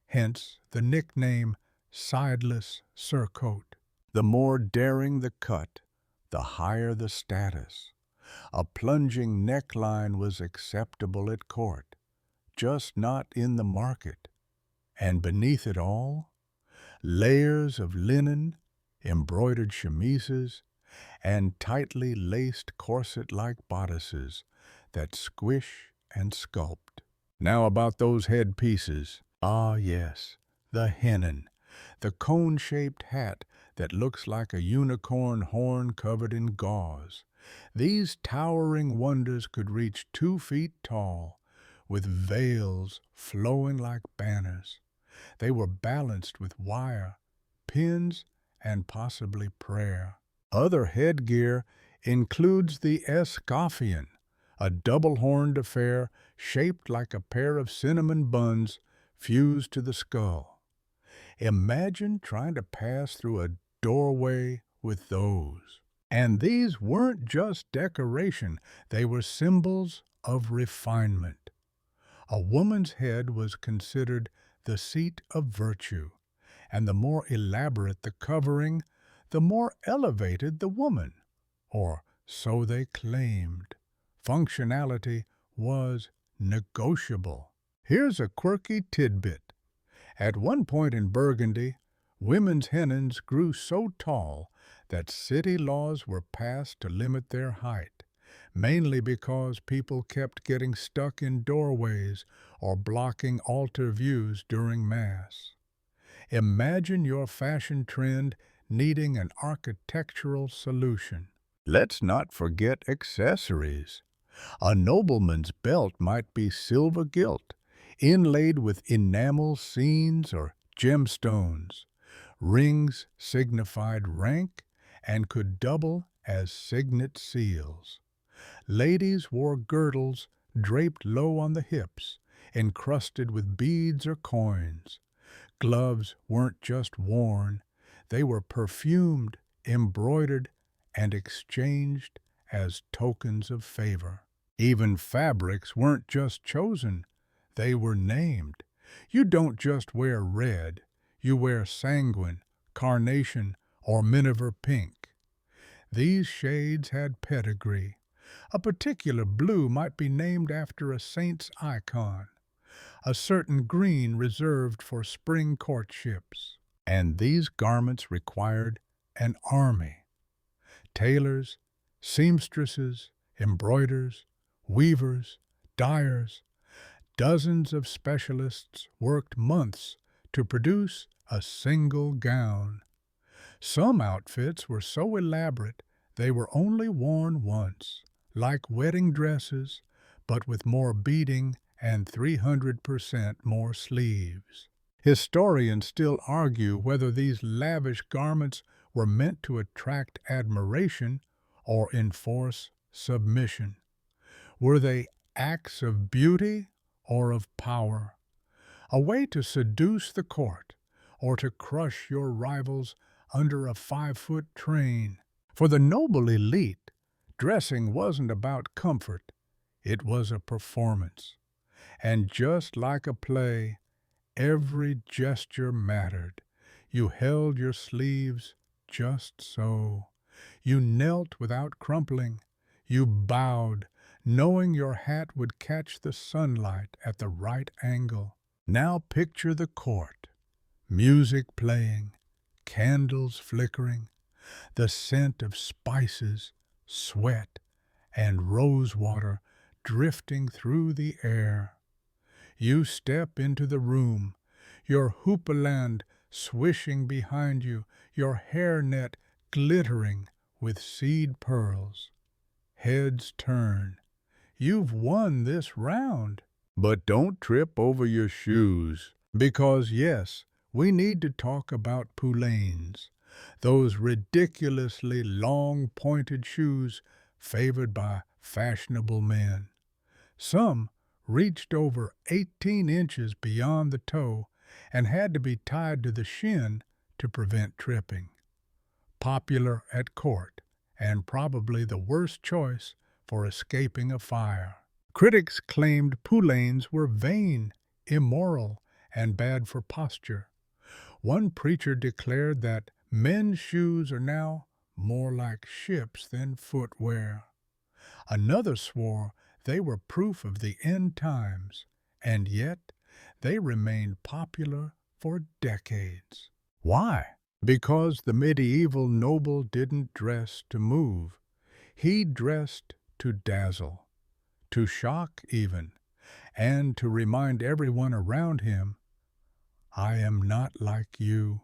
hence the nickname sideless surcoat. The more daring the cut, the higher the status. A plunging neckline was acceptable at court, just not in the market. And beneath it all, layers of linen, embroidered chemises, and tightly laced corset-like bodices that squish and sculpt. Now about those headpieces. Ah, yes, the hennin, the cone-shaped hat that looks like a unicorn horn covered in gauze. These towering wonders could reach 2 feet tall, with veils flowing like banners. They were balanced with wire, pins, and possibly prayer. Other headgear includes the escoffion, a double-horned affair shaped like a pair of cinnamon buns fused to the skull. Imagine trying to pass through a doorway with those. And these weren't just decoration, they were symbols of refinement. A woman's head was considered the seat of virtue, and the more elaborate the covering, the more elevated the woman, or so they claimed. Functionality was negotiable. Here's a quirky tidbit. At one point in Burgundy, women's hennins grew so tall that city laws were passed to limit their height, mainly because people kept getting stuck in doorways or blocking altar views during Mass. Imagine your fashion trend needing an architectural solution. Let's not forget accessories. A nobleman's belt might be silver gilt, inlaid with enamel scenes or gemstones. Rings signified rank and could double as signet seals. Ladies wore girdles draped low on the hips, encrusted with beads or coins. Gloves weren't just worn, they were perfumed, embroidered, and exchanged as tokens of favor. Even fabrics weren't just chosen, they were named. You don't just wear red, you wear sanguine, carnation, or miniver pink. These shades had pedigree. A particular blue might be named after a saint's icon, a certain green reserved for spring courtships. And these garments required an army. Tailors, seamstresses, embroiders, weavers, dyers. Dozens of specialists worked months to produce a single gown. Some outfits were so elaborate they were only worn once, like wedding dresses, but with more beading and 300% more sleeves. Historians still argue whether these lavish garments were meant to attract admiration or enforce submission. Were they acts of beauty or of power? A way to seduce the court or to crush your rivals under a 5-foot train? For the noble elite, dressing wasn't about comfort, it was a performance. And just like a play, every gesture mattered. You held your sleeves just so. You knelt without crumpling. You bowed, knowing your hat would catch the sunlight at the right angle. Now picture the court. Music playing, candles flickering, the scent of spices, sweat, and rosewater drifting through the air. You step into the room, your houppelande swishing behind you, your hairnet glittering with seed pearls. Heads turn. You've won this round. But don't trip over your shoes, because yes, we need to talk about poulaines, those ridiculously long pointed shoes favored by fashionable men. Some reached over 18 inches beyond the toe and had to be tied to the shin to prevent tripping. Popular at court, and probably the worst choice for escaping a fire. Critics claimed poulaines were vain, immoral, and bad for posture. One preacher declared that men's shoes are now more like ships than footwear. Another swore they were proof of the end times, and yet they remained popular for decades. Why? Because the medieval noble didn't dress to move, he dressed to dazzle, to shock even, and to remind everyone around him, I am not like you.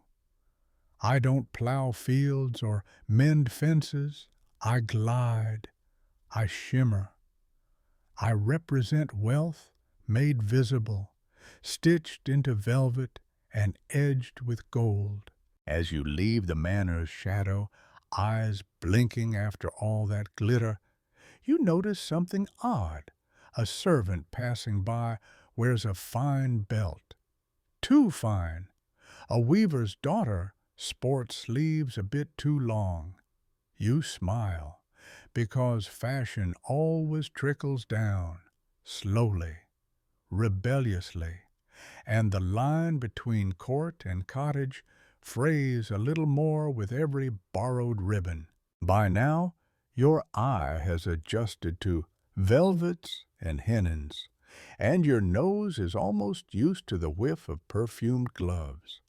I don't plow fields or mend fences. I glide, I shimmer. I represent wealth made visible, stitched into velvet and edged with gold. As you leave the manor's shadow, eyes blinking after all that glitter, you notice something odd. A servant passing by wears a fine belt, too fine. A weaver's daughter sports sleeves a bit too long. You smile, because fashion always trickles down, slowly, rebelliously, and the line between court and cottage frays a little more with every borrowed ribbon. By now, your eye has adjusted to velvets and hennins, and your nose is almost used to the whiff of perfumed gloves.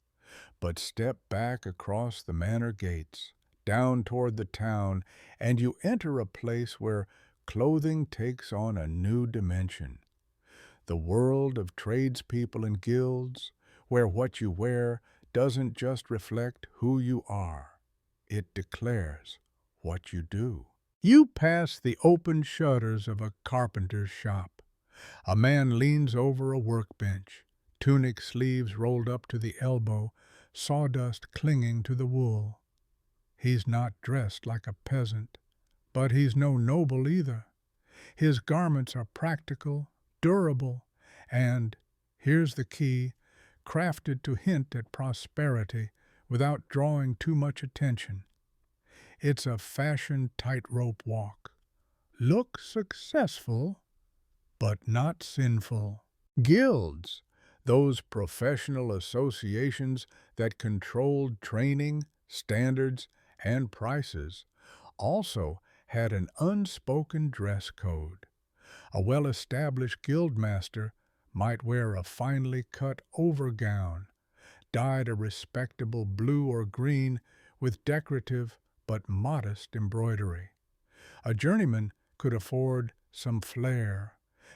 But step back across the manor gates, down toward the town, and you enter a place where clothing takes on a new dimension. The world of tradespeople and guilds, where what you wear doesn't just reflect who you are, it declares what you do. You pass the open shutters of a carpenter's shop. A man leans over a workbench, tunic sleeves rolled up to the elbow, sawdust clinging to the wool. He's not dressed like a peasant, but he's no noble either. His garments are practical, durable, and, here's the key, crafted to hint at prosperity without drawing too much attention. It's a fashion tightrope walk. Look successful, but not sinful. Guilds, those professional associations that controlled training, standards, and prices, also had an unspoken dress code. A well-established guildmaster might wear a finely cut overgown, dyed a respectable blue or green with decorative but modest embroidery. A journeyman could afford some flair,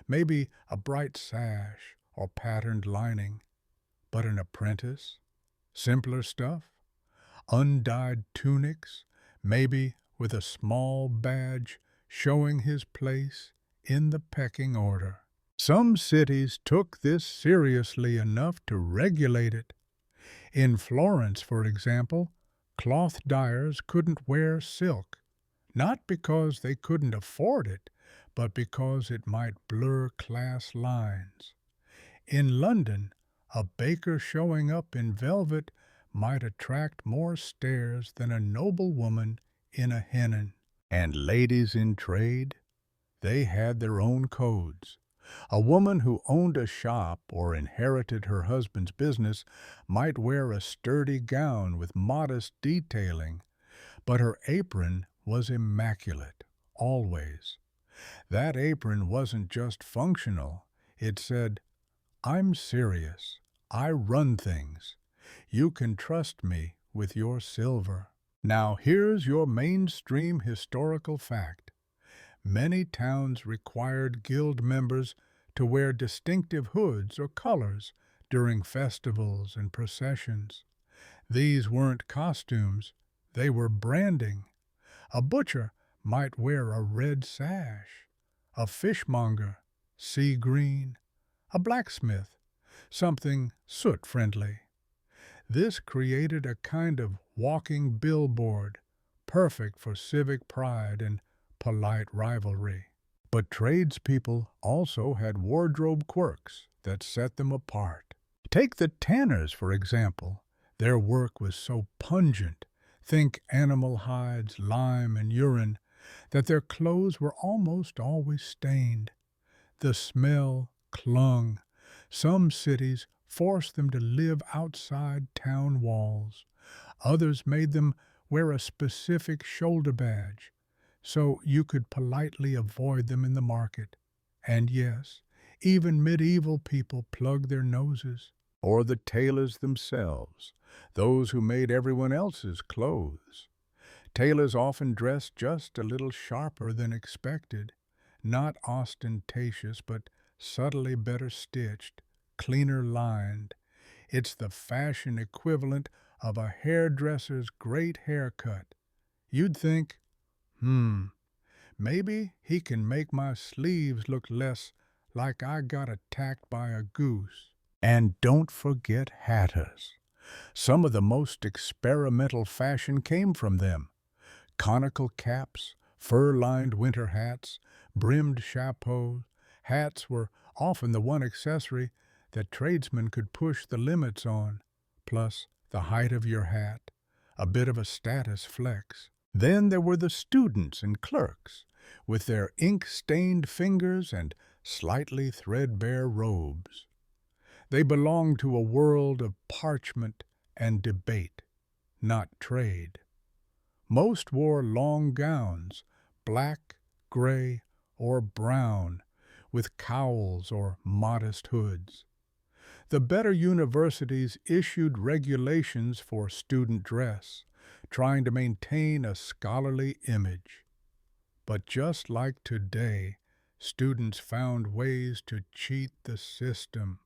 maybe a bright sash or patterned lining, but an apprentice, simpler stuff, undyed tunics, maybe with a small badge showing his place in the pecking order. Some cities took this seriously enough to regulate it. In Florence, for example, cloth dyers couldn't wear silk, not because they couldn't afford it, but because it might blur class lines. In London, a baker showing up in velvet might attract more stares than a noblewoman in a hennin. And ladies in trade, they had their own codes. A woman who owned a shop or inherited her husband's business might wear a sturdy gown with modest detailing, but her apron was immaculate, always. That apron wasn't just functional. It said, I'm serious. I run things. You can trust me with your silver. Now here's your mainstream historical fact. Many towns required guild members to wear distinctive hoods or colors during festivals and processions. These weren't costumes, they were branding. A butcher might wear a red sash, a fishmonger, sea green, a blacksmith, something soot-friendly. This created a kind of walking billboard, perfect for civic pride and polite rivalry. But tradespeople also had wardrobe quirks that set them apart. Take the tanners, for example. Their work was so pungent, think animal hides, lime, and urine, that their clothes were almost always stained. The smell clung. Some cities forced them to live outside town walls. Others made them wear a specific shoulder badge, so you could politely avoid them in the market. And yes, even medieval people plugged their noses. Or the tailors themselves. those who made everyone else's clothes. Tailors often dressed just a little sharper than expected, not ostentatious, but subtly better stitched, cleaner lined. It's the fashion equivalent of a hairdresser's great haircut. You'd think, maybe he can make my sleeves look less like I got attacked by a goose. And don't forget hatters. Some of the most experimental fashion came from them. Conical caps, fur-lined winter hats, brimmed chapeaux. Hats were often the one accessory that tradesmen could push the limits on, plus the height of your hat, a bit of a status flex. Then there were the students and clerks, with their ink-stained fingers and slightly threadbare robes. They belonged to a world of parchment and debate, not trade. Most wore long gowns, black, gray, or brown, with cowls or modest hoods. The better universities issued regulations for student dress, trying to maintain a scholarly image. But just like today, students found ways to cheat the system,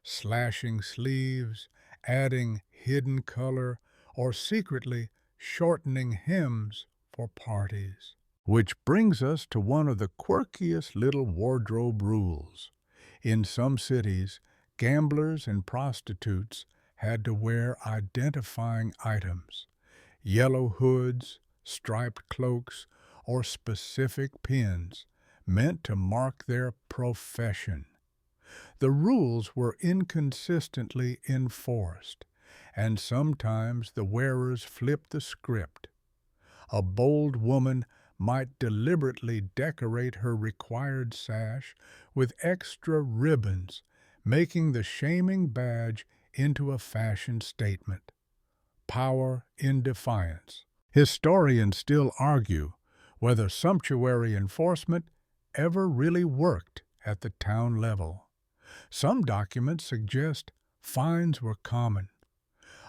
slashing sleeves, adding hidden color, or secretly shortening hems for parties. Which brings us to one of the quirkiest little wardrobe rules. In some cities, gamblers and prostitutes had to wear identifying items, yellow hoods, striped cloaks, or specific pins meant to mark their profession. The rules were inconsistently enforced, and sometimes the wearers flipped the script. A bold woman might deliberately decorate her required sash with extra ribbons, making the shaming badge into a fashion statement. Power in defiance. Historians still argue whether sumptuary enforcement ever really worked at the town level. Some documents suggest fines were common.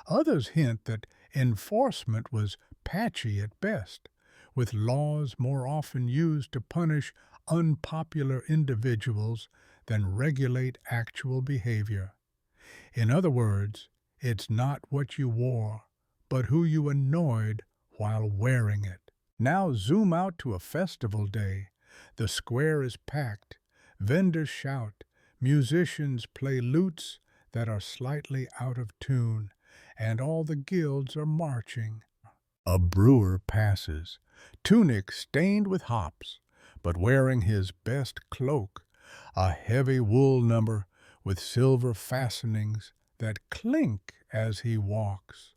Others hint that enforcement was patchy at best, with laws more often used to punish unpopular individuals than regulate actual behavior. In other words, it's not what you wore, but who you annoyed while wearing it. Now zoom out to a festival day. The square is packed. Vendors shout. Musicians play lutes that are slightly out of tune, and all the guilds are marching. A brewer passes, tunic stained with hops, but wearing his best cloak, a heavy wool number with silver fastenings that clink as he walks.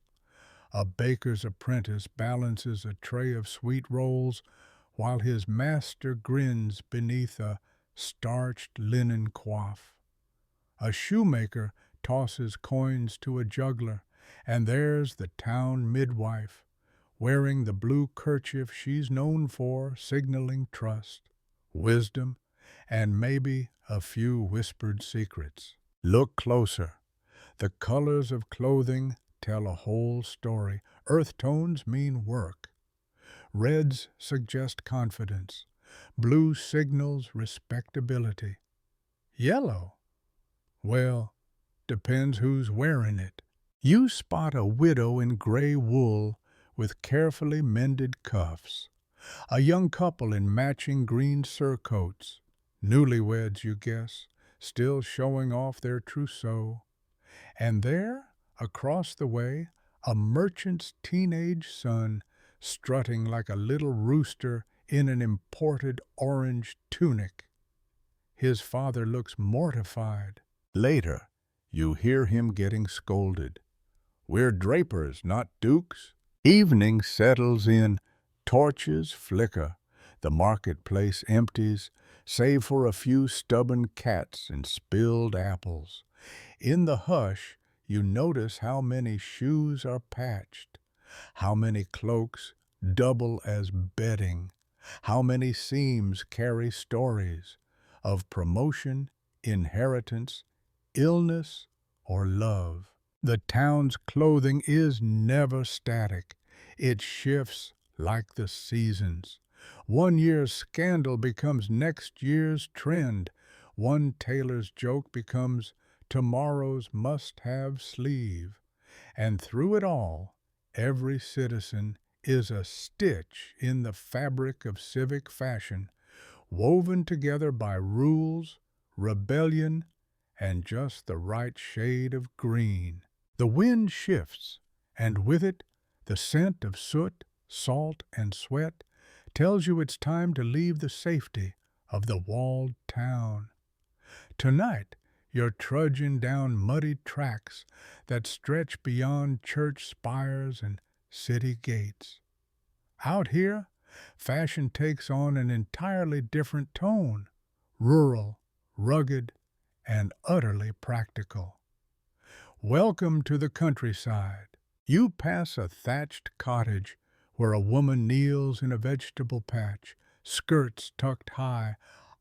A baker's apprentice balances a tray of sweet rolls while his master grins beneath a starched linen coif. A shoemaker tosses coins to a juggler, and there's the town midwife, wearing the blue kerchief she's known for, signaling trust, wisdom, and maybe a few whispered secrets. Look closer. The colors of clothing tell a whole story. Earth tones mean work. Reds suggest confidence. Blue signals respectability. Yellow? Well, depends who's wearing it. You spot a widow in gray wool with carefully mended cuffs. A young couple in matching green surcoats. Newlyweds, you guess, still showing off their trousseau. And there, across the way, a merchant's teenage son strutting like a little rooster in an imported orange tunic. His father looks mortified. Later, you hear him getting scolded. We're drapers, not dukes. Evening settles in, torches flicker, the marketplace empties, save for a few stubborn cats and spilled apples. In the hush, you notice how many shoes are patched, how many cloaks double as bedding, how many seams carry stories of promotion, inheritance, illness, or love. The town's clothing is never static. It shifts like the seasons. One year's scandal becomes next year's trend. One tailor's joke becomes tomorrow's must-have sleeve. And through it all, every citizen is a stitch in the fabric of civic fashion, woven together by rules, rebellion, and just the right shade of green. The wind shifts, and with it, the scent of soot, salt, and sweat tells you it's time to leave the safety of the walled town. Tonight, you're trudging down muddy tracks that stretch beyond church spires and city gates. Out here, fashion takes on an entirely different tone, rural, rugged, and utterly practical. Welcome to the countryside. You pass a thatched cottage where a woman kneels in a vegetable patch, skirts tucked high,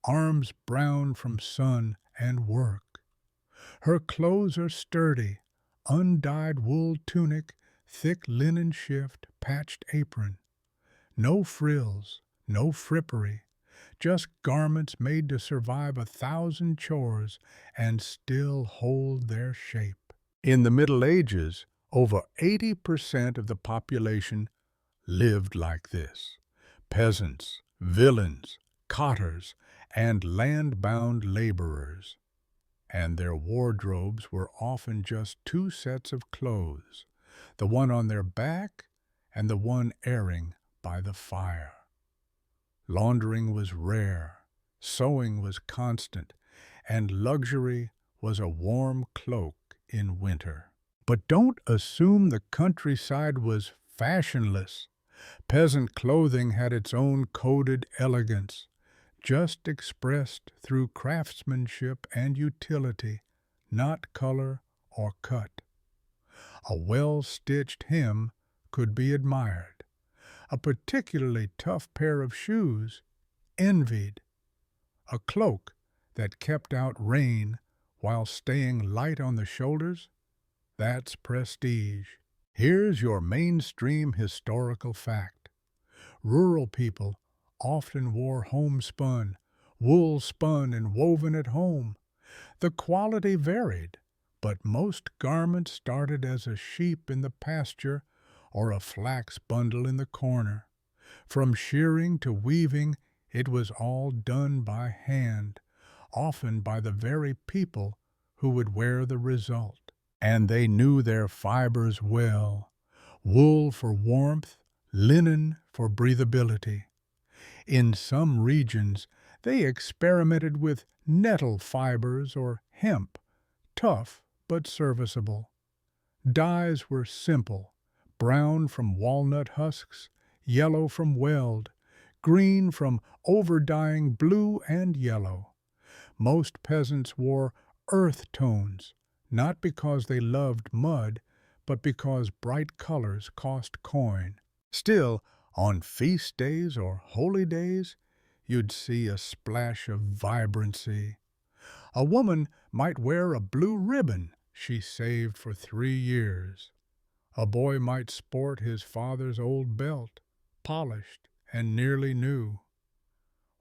arms brown from sun and work. Her clothes are sturdy, undyed wool tunic, thick linen shift, patched apron. No frills, no frippery, just garments made to survive 1,000 chores and still hold their shape. In the Middle Ages, over 80% of the population lived like this. Peasants, villains, cotters, and land-bound laborers. And their wardrobes were often just two sets of clothes, the one on their back and the one airing by the fire. Laundering was rare, sewing was constant, and luxury was a warm cloak in winter. But don't assume the countryside was fashionless. Peasant clothing had its own coded elegance, just expressed through craftsmanship and utility, not color or cut. A well-stitched hem could be admired. A particularly tough pair of shoes envied. A cloak that kept out rain while staying light on the shoulders, that's prestige. Here's your mainstream historical fact. Rural people often wore homespun, wool spun and woven at home. The quality varied, but most garments started as a sheep in the pasture or a flax bundle in the corner. From shearing to weaving, it was all done by hand, often by the very people who would wear the result. And they knew their fibers well. Wool for warmth, linen for breathability. In some regions, they experimented with nettle fibers or hemp, tough but serviceable. Dyes were simple, brown from walnut husks, yellow from weld, green from over-dyeing blue and yellow. Most peasants wore earth tones, not because they loved mud, but because bright colors cost coin. Still, on feast days or holy days, you'd see a splash of vibrancy. A woman might wear a blue ribbon she saved for 3 years. A boy might sport his father's old belt, polished and nearly new.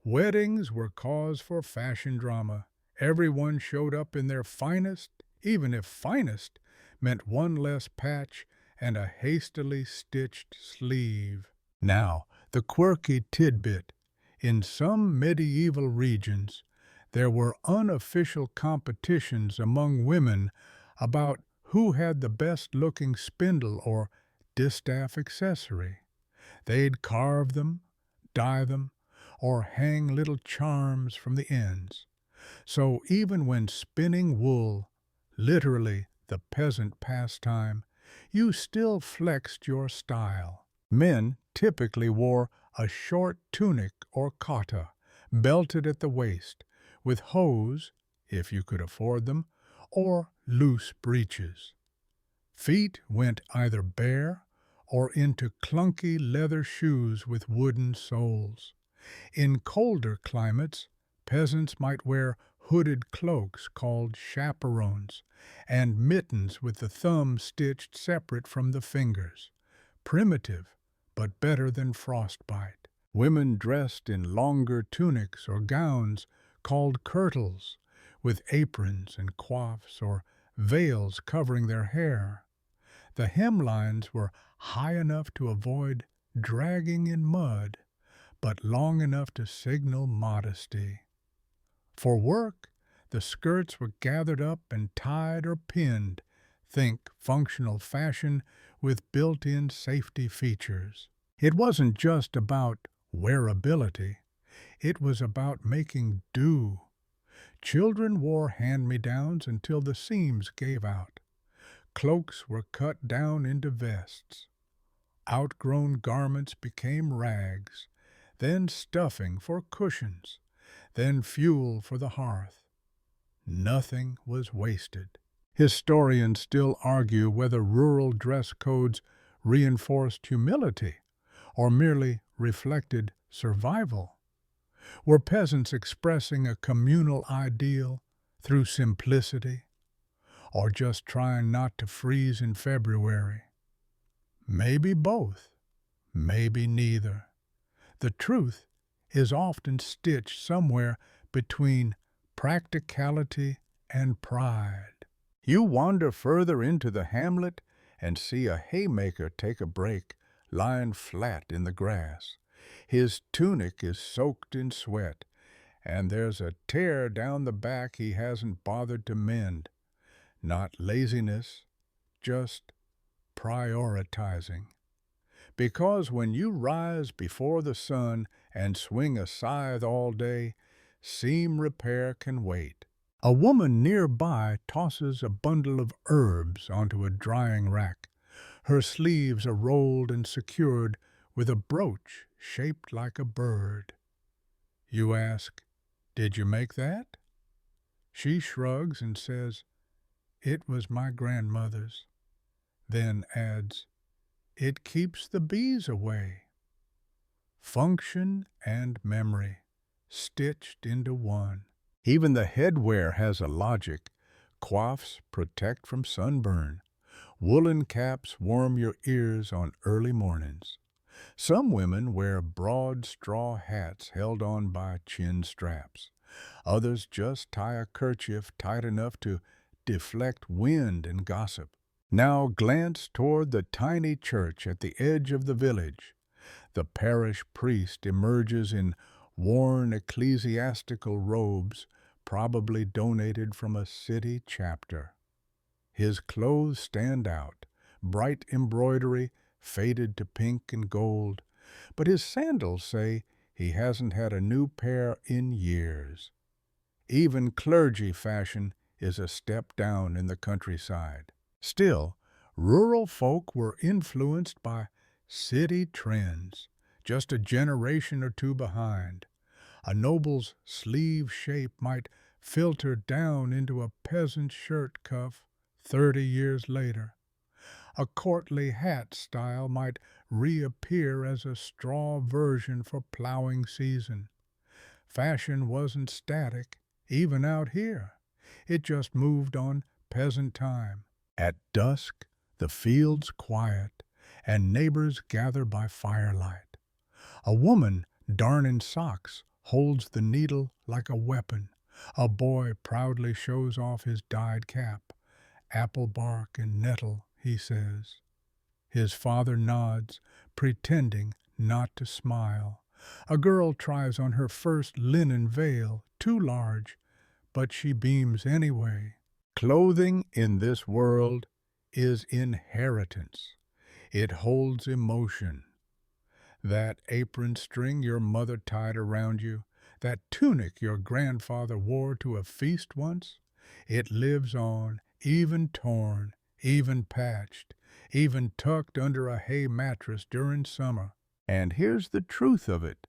Weddings were cause for fashion drama. Everyone showed up in their finest, even if finest meant one less patch and a hastily stitched sleeve. Now, the quirky tidbit. In some medieval regions, there were unofficial competitions among women about who had the best-looking spindle or distaff accessory. They'd carve them, dye them, or hang little charms from the ends. So even when spinning wool, literally the peasant pastime, you still flexed your style. Men typically wore a short tunic or cotta, belted at the waist, with hose, if you could afford them, or loose breeches. Feet went either bare or into clunky leather shoes with wooden soles. In colder climates, peasants might wear hooded cloaks called chaperons, and mittens with the thumb stitched separate from the fingers. Primitive, but better than frostbite. Women dressed in longer tunics or gowns called kirtles, with aprons and coifs or veils covering their hair. The hemlines were high enough to avoid dragging in mud, but long enough to signal modesty. For work, the skirts were gathered up and tied or pinned. Think functional fashion with built-in safety features. It wasn't just about wearability. It was about making do. Children wore hand-me-downs until the seams gave out. Cloaks were cut down into vests. Outgrown garments became rags, then stuffing for cushions, then fuel for the hearth. Nothing was wasted. Historians still argue whether rural dress codes reinforced humility or merely reflected survival. Were peasants expressing a communal ideal through simplicity, or just trying not to freeze in February? Maybe both, maybe neither. The truth is often stitched somewhere between practicality and pride. You wander further into the hamlet and see a haymaker take a break, lying flat in the grass. His tunic is soaked in sweat, and there's a tear down the back he hasn't bothered to mend. Not laziness, just prioritizing. Because when you rise before the sun and swing a scythe all day, seam repair can wait. A woman nearby tosses a bundle of herbs onto a drying rack. Her sleeves are rolled and secured with a brooch shaped like a bird. You ask, "Did you make that?" She shrugs and says, "It was my grandmother's." Then adds, "It keeps the bees away." Function and memory, stitched into one. Even the headwear has a logic. Coifs protect from sunburn. Woolen caps warm your ears on early mornings. Some women wear broad straw hats held on by chin straps. Others just tie a kerchief tight enough to deflect wind and gossip. Now glance toward the tiny church at the edge of the village. The parish priest emerges in worn ecclesiastical robes, probably donated from a city chapter. His clothes stand out, bright embroidery faded to pink and gold, but his sandals say he hasn't had a new pair in years. Even clergy fashion is a step down in the countryside. Still, rural folk were influenced by city trends, just a generation or two behind. A noble's sleeve shape might filter down into a peasant's shirt cuff 30 years later. A courtly hat style might reappear as a straw version for plowing season. Fashion wasn't static, even out here. It just moved on peasant time. At dusk, the fields quiet, and neighbors gather by firelight. A woman darning socks holds the needle like a weapon. A boy proudly shows off his dyed cap. "Apple bark and nettle," he says. His father nods, pretending not to smile. A girl tries on her first linen veil, too large, but she beams anyway. Clothing in this world is inheritance. It holds emotion. That apron string your mother tied around you, that tunic your grandfather wore to a feast once, it lives on, even torn, even patched, even tucked under a hay mattress during summer. And here's the truth of it.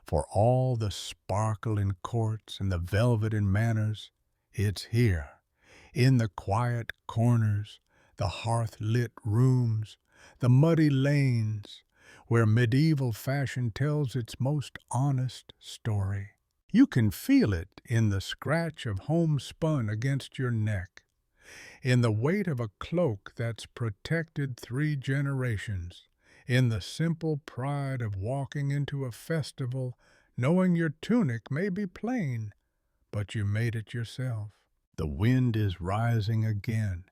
For all the sparkle in courts and the velvet in manors, it's here, in the quiet corners, the hearth-lit rooms, the muddy lanes, where medieval fashion tells its most honest story. You can feel it in the scratch of homespun against your neck, in the weight of a cloak that's protected 3 generations, in the simple pride of walking into a festival knowing your tunic may be plain, but you made it yourself. The wind is rising again,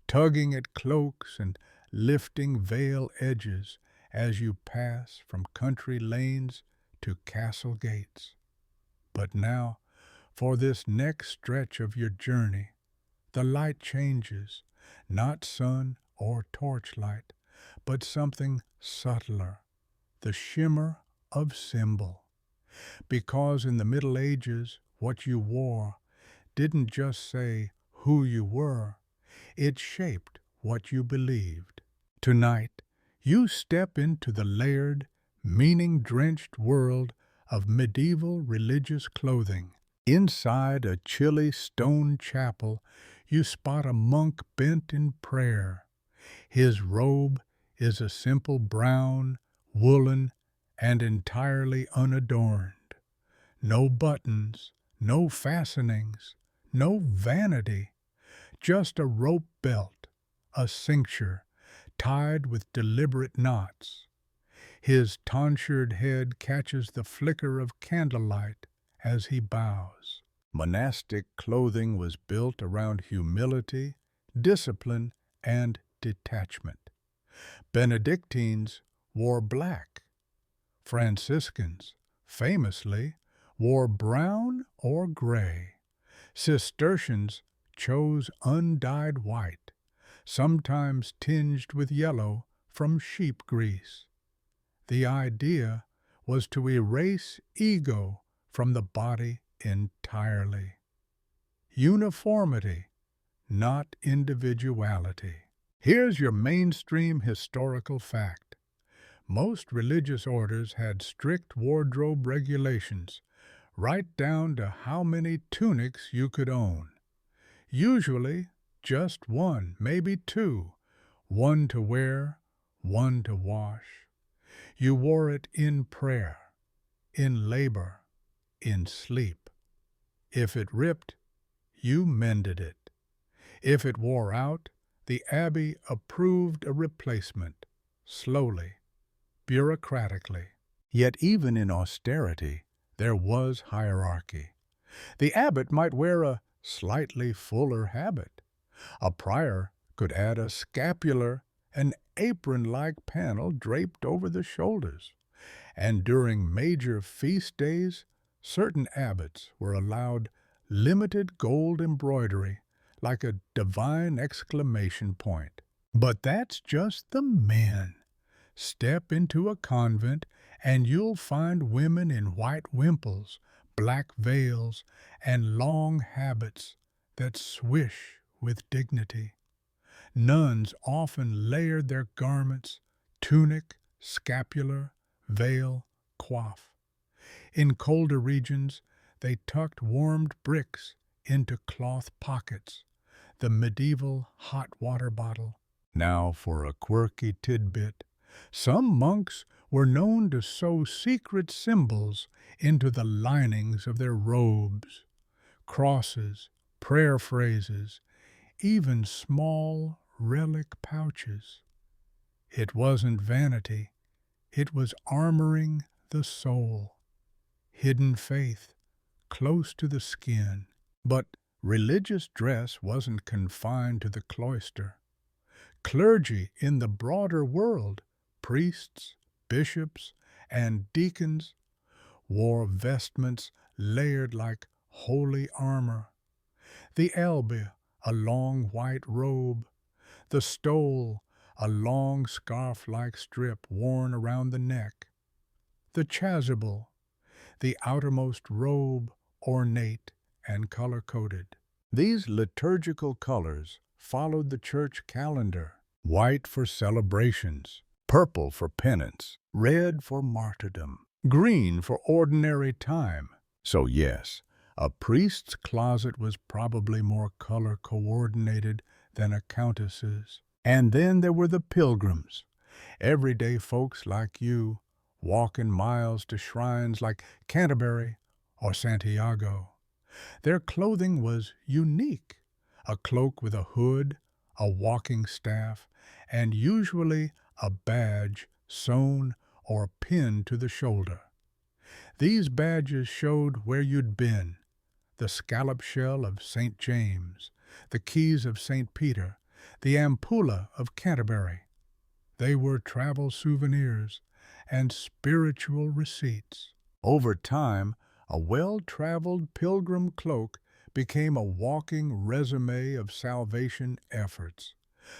tugging at cloaks and lifting veil edges as you pass from country lanes to castle gates. But now, for this next stretch of your journey, the light changes, not sun or torchlight, but something subtler, the shimmer of symbol. Because in the Middle Ages, what you wore didn't just say who you were, it shaped what you believed. Tonight, you step into the layered, meaning-drenched world of medieval religious clothing. Inside a chilly stone chapel, you spot a monk bent in prayer. His robe is a simple brown, woolen, and entirely unadorned. No buttons, no fastenings, no vanity, just a rope belt, a cincture, tied with deliberate knots. His tonsured head catches the flicker of candlelight as he bows. Monastic clothing was built around humility, discipline, and detachment. Benedictines wore black. Franciscans, famously, wore brown or gray. Cistercians chose undyed white, sometimes tinged with yellow from sheep grease. The idea was to erase ego from the body entirely. Uniformity, not individuality. Here's your mainstream historical fact. Most religious orders had strict wardrobe regulations, right down to how many tunics you could own. Usually just one, maybe two, one to wear, one to wash. You wore it in prayer, in labor, in sleep. If it ripped, you mended it. If it wore out, the abbey approved a replacement, slowly, bureaucratically. Yet even in austerity, there was hierarchy. The abbot might wear a slightly fuller habit. A prior could add a scapular, an apron-like panel draped over the shoulders. And during major feast days, certain abbots were allowed limited gold embroidery, like a divine exclamation point. But that's just the men. Step into a convent and you'll find women in white wimples, black veils, and long habits that swish with dignity. Nuns often layered their garments, tunic, scapular, veil, coif. In colder regions, they tucked warmed bricks into cloth pockets, the medieval hot water bottle. Now for a quirky tidbit. Some monks were known to sew secret symbols into the linings of their robes. Crosses, prayer phrases, even small relic pouches. It wasn't vanity, it was armoring the soul. Hidden faith, close to the skin. But religious dress wasn't confined to the cloister. Clergy in the broader world, priests, bishops, and deacons, wore vestments layered like holy armor. The albe, a long white robe. The stole, a long scarf-like strip worn around the neck. The chasuble, the outermost robe, ornate and color-coded. These liturgical colors followed the church calendar. White for celebrations, purple for penance, red for martyrdom, green for ordinary time. So yes, a priest's closet was probably more color-coordinated than a countess's. And then there were the pilgrims, everyday folks like you, walking miles to shrines like Canterbury or Santiago. Their clothing was unique, a cloak with a hood, a walking staff, and usually a badge sewn or pinned to the shoulder. These badges showed where you'd been: the scallop shell of St. James, the keys of St. Peter, the ampulla of Canterbury. They were travel souvenirs and spiritual receipts. Over time, a well-traveled pilgrim cloak became a walking resume of salvation efforts.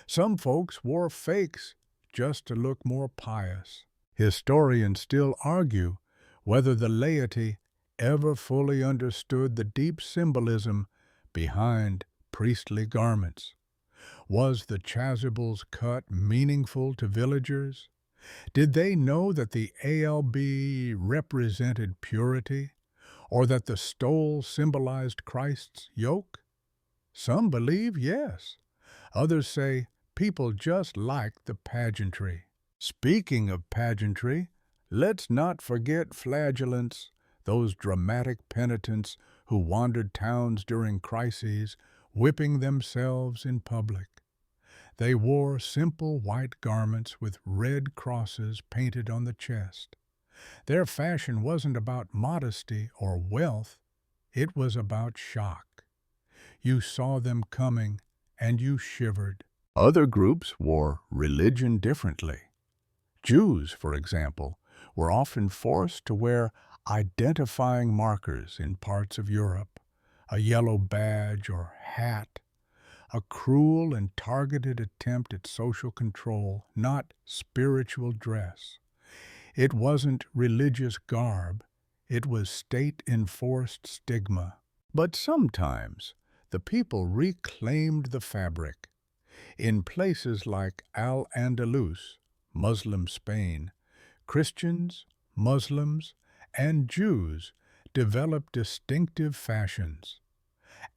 Some folks wore fakes just to look more pious. Historians still argue whether the laity ever fully understood the deep symbolism behind priestly garments. Was the chasubles cut meaningful to villagers? Did they know that the alb represented purity, or that the stole symbolized Christ's yoke? Some believe yes. Others say people just liked the pageantry. Speaking of pageantry, let's not forget flagellants, those dramatic penitents who wandered towns during crises, whipping themselves in public. They wore simple white garments with red crosses painted on the chest. Their fashion wasn't about modesty or wealth, it was about shock. You saw them coming, and you shivered. Other groups wore religion differently. Jews, for example, were often forced to wear identifying markers in parts of Europe, a yellow badge or hat, a cruel and targeted attempt at social control, not spiritual dress. It wasn't religious garb, it was state-enforced stigma. But sometimes the people reclaimed the fabric. In places like Al-Andalus, Muslim Spain, Christians, Muslims, and Jews developed distinctive fashions.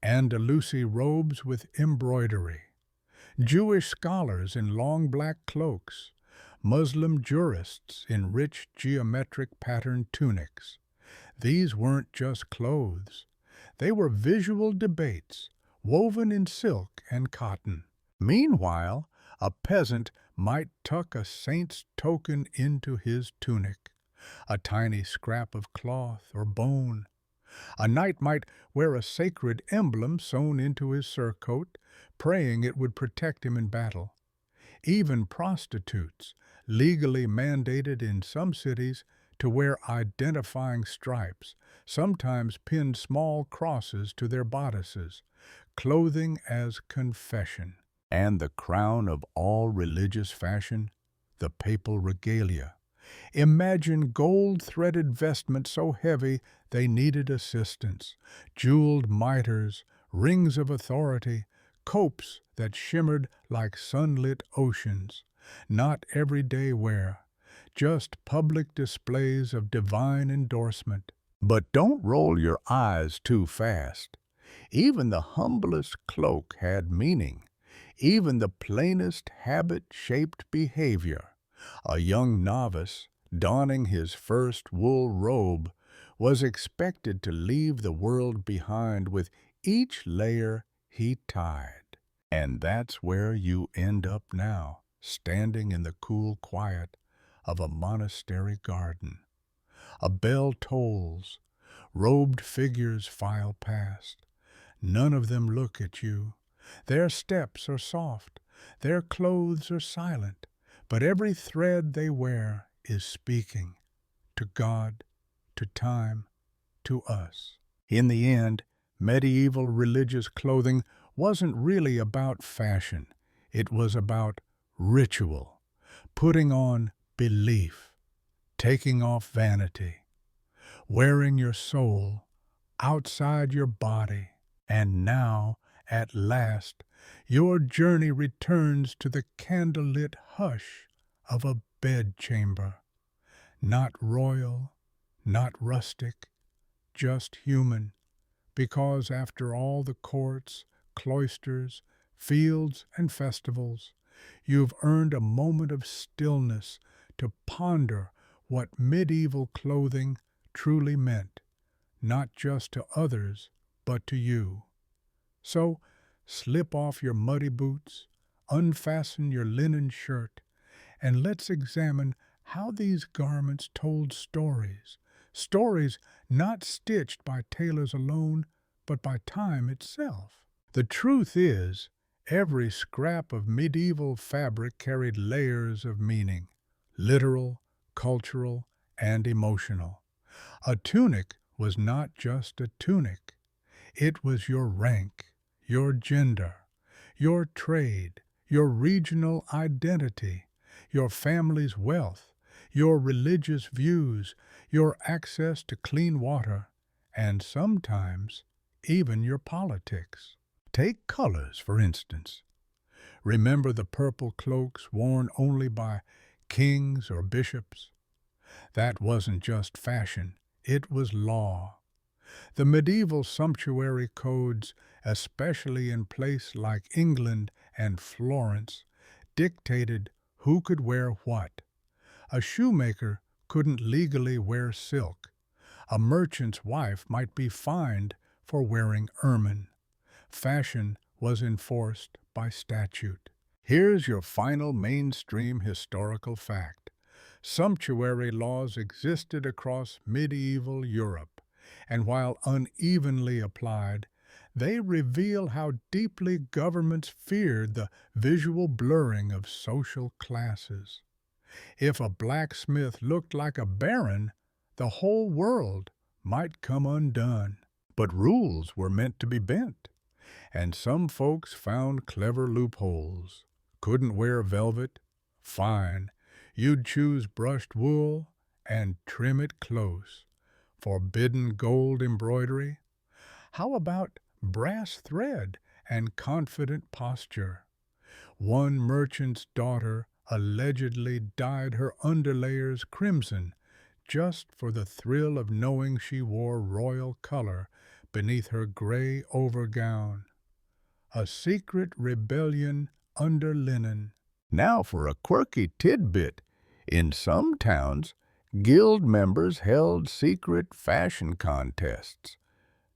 Andalusi robes with embroidery, Jewish scholars in long black cloaks, Muslim jurists in rich geometric patterned tunics. These weren't just clothes. They were visual debates, woven in silk and cotton. Meanwhile, a peasant might tuck a saint's token into his tunic, a tiny scrap of cloth or bone. A knight might wear a sacred emblem sewn into his surcoat, praying it would protect him in battle. Even prostitutes, legally mandated in some cities to wear identifying stripes, sometimes pinned small crosses to their bodices, clothing as confession. And the crown of all religious fashion, the papal regalia. Imagine gold-threaded vestments so heavy they needed assistance, jeweled mitres, rings of authority, copes that shimmered like sunlit oceans. Not everyday wear, just public displays of divine endorsement. But don't roll your eyes too fast. Even the humblest cloak had meaning. Even the plainest habit-shaped behavior. A young novice, donning his first wool robe, was expected to leave the world behind with each layer he tied. And that's where you end up now, standing in the cool quiet of a monastery garden. A bell tolls, robed figures file past. None of them look at you. Their steps are soft, their clothes are silent, but every thread they wear is speaking to God, to time, to us. In the end, medieval religious clothing wasn't really about fashion. It was about ritual, putting on belief, taking off vanity, wearing your soul outside your body. And now, at last, your journey returns to the candlelit hush of a bedchamber. Not royal, not rustic, just human, because after all the courts, cloisters, fields, and festivals, you've earned a moment of stillness to ponder what medieval clothing truly meant. not just to others, but to you. So, slip off your muddy boots, unfasten your linen shirt, and let's examine how these garments told stories. Stories not stitched by tailors alone, but by time itself. The truth is, every scrap of medieval fabric carried layers of meaning, literal, cultural, and emotional. A tunic was not just a tunic. It was your rank, your gender, your trade, your regional identity, your family's wealth, your religious views, your access to clean water, and sometimes even your politics. Take colors, for instance. Remember the purple cloaks worn only by kings or bishops? That wasn't just fashion, it was law. The medieval sumptuary codes, especially in places like England and Florence, dictated who could wear what. A shoemaker couldn't legally wear silk. A merchant's wife might be fined for wearing ermine. Fashion was enforced by statute. Here's your final mainstream historical fact. Sumptuary laws existed across medieval Europe, and while unevenly applied, they reveal how deeply governments feared the visual blurring of social classes. If a blacksmith looked like a baron, the whole world might come undone. But rules were meant to be bent, and some folks found clever loopholes. Couldn't wear velvet? Fine. You'd choose brushed wool and trim it close. Forbidden gold embroidery? How about brass thread and confident posture? One merchant's daughter allegedly dyed her underlayers crimson just for the thrill of knowing she wore royal color beneath her gray overgown. A secret rebellion under linen. Now for a quirky tidbit. In some towns, guild members held secret fashion contests.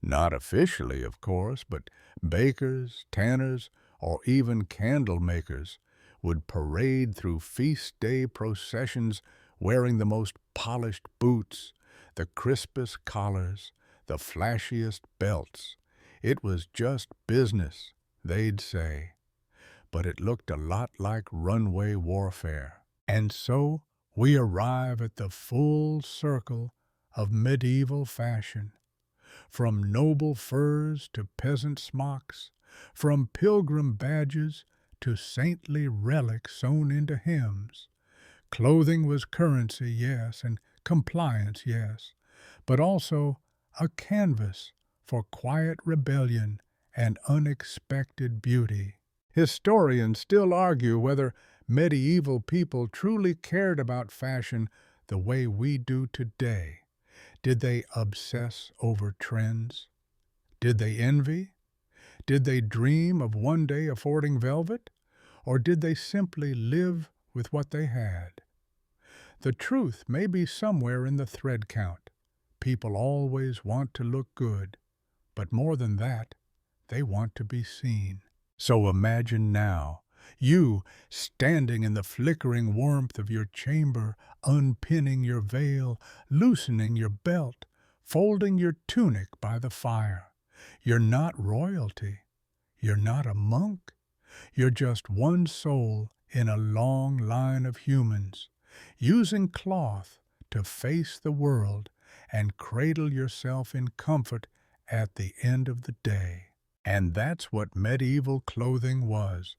Not officially, of course, but bakers, tanners, or even candle makers would parade through feast day processions wearing the most polished boots, the crispest collars, the flashiest belts. It was just business, they'd say, but it looked a lot like runway warfare. And so we arrive at the full circle of medieval fashion. From noble furs to peasant smocks, from pilgrim badges to saintly relics sewn into hymns. Clothing was currency, yes, and compliance, yes, but also a canvas for quiet rebellion and unexpected beauty. Historians still argue whether medieval people truly cared about fashion the way we do today. Did they obsess over trends? Did they envy? Did they dream of one day affording velvet? Or did they simply live with what they had? The truth may be somewhere in the thread count. People always want to look good, but more than that, they want to be seen. So imagine now, you standing in the flickering warmth of your chamber, unpinning your veil, loosening your belt, folding your tunic by the fire. You're not royalty. You're not a monk. You're just one soul in a long line of humans, using cloth to face the world and cradle yourself in comfort at the end of the day. And that's what medieval clothing was.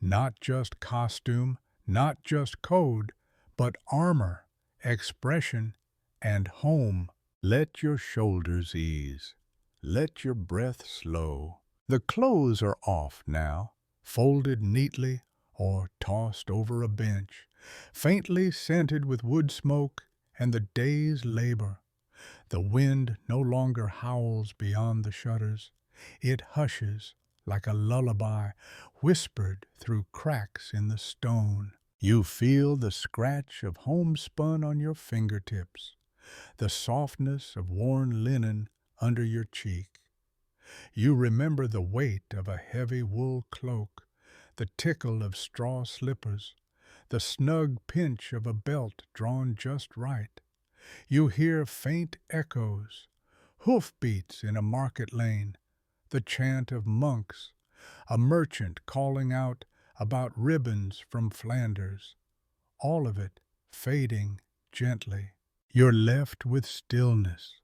Not just costume, not just code, but armor, expression, and home. Let your shoulders ease. Let your breath slow. The clothes are off now, folded neatly or tossed over a bench, faintly scented with wood smoke and the day's labor. The wind no longer howls beyond the shutters. It hushes like a lullaby whispered through cracks in the stone. You feel the scratch of homespun on your fingertips, the softness of worn linen under your cheek. You remember the weight of a heavy wool cloak, the tickle of straw slippers, the snug pinch of a belt drawn just right. You hear faint echoes, hoofbeats in a market lane, the chant of monks, a merchant calling out about ribbons from Flanders, all of it fading gently. You're left with stillness,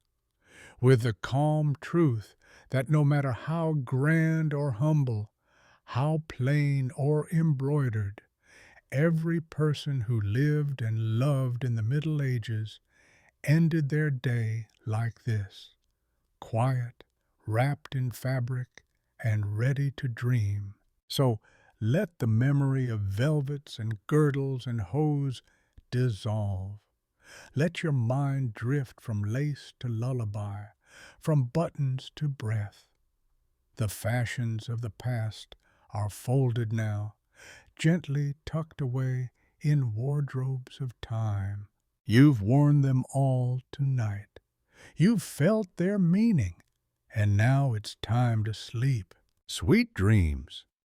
with the calm truth that no matter how grand or humble, how plain or embroidered, every person who lived and loved in the Middle Ages ended their day like this, quiet, wrapped in fabric, and ready to dream. So let the memory of velvets and girdles and hose dissolve. Let your mind drift from lace to lullaby, from buttons to breath. The fashions of the past are folded now, gently tucked away in wardrobes of time. You've worn them all tonight. You've felt their meaning, and now it's time to sleep. Sweet dreams.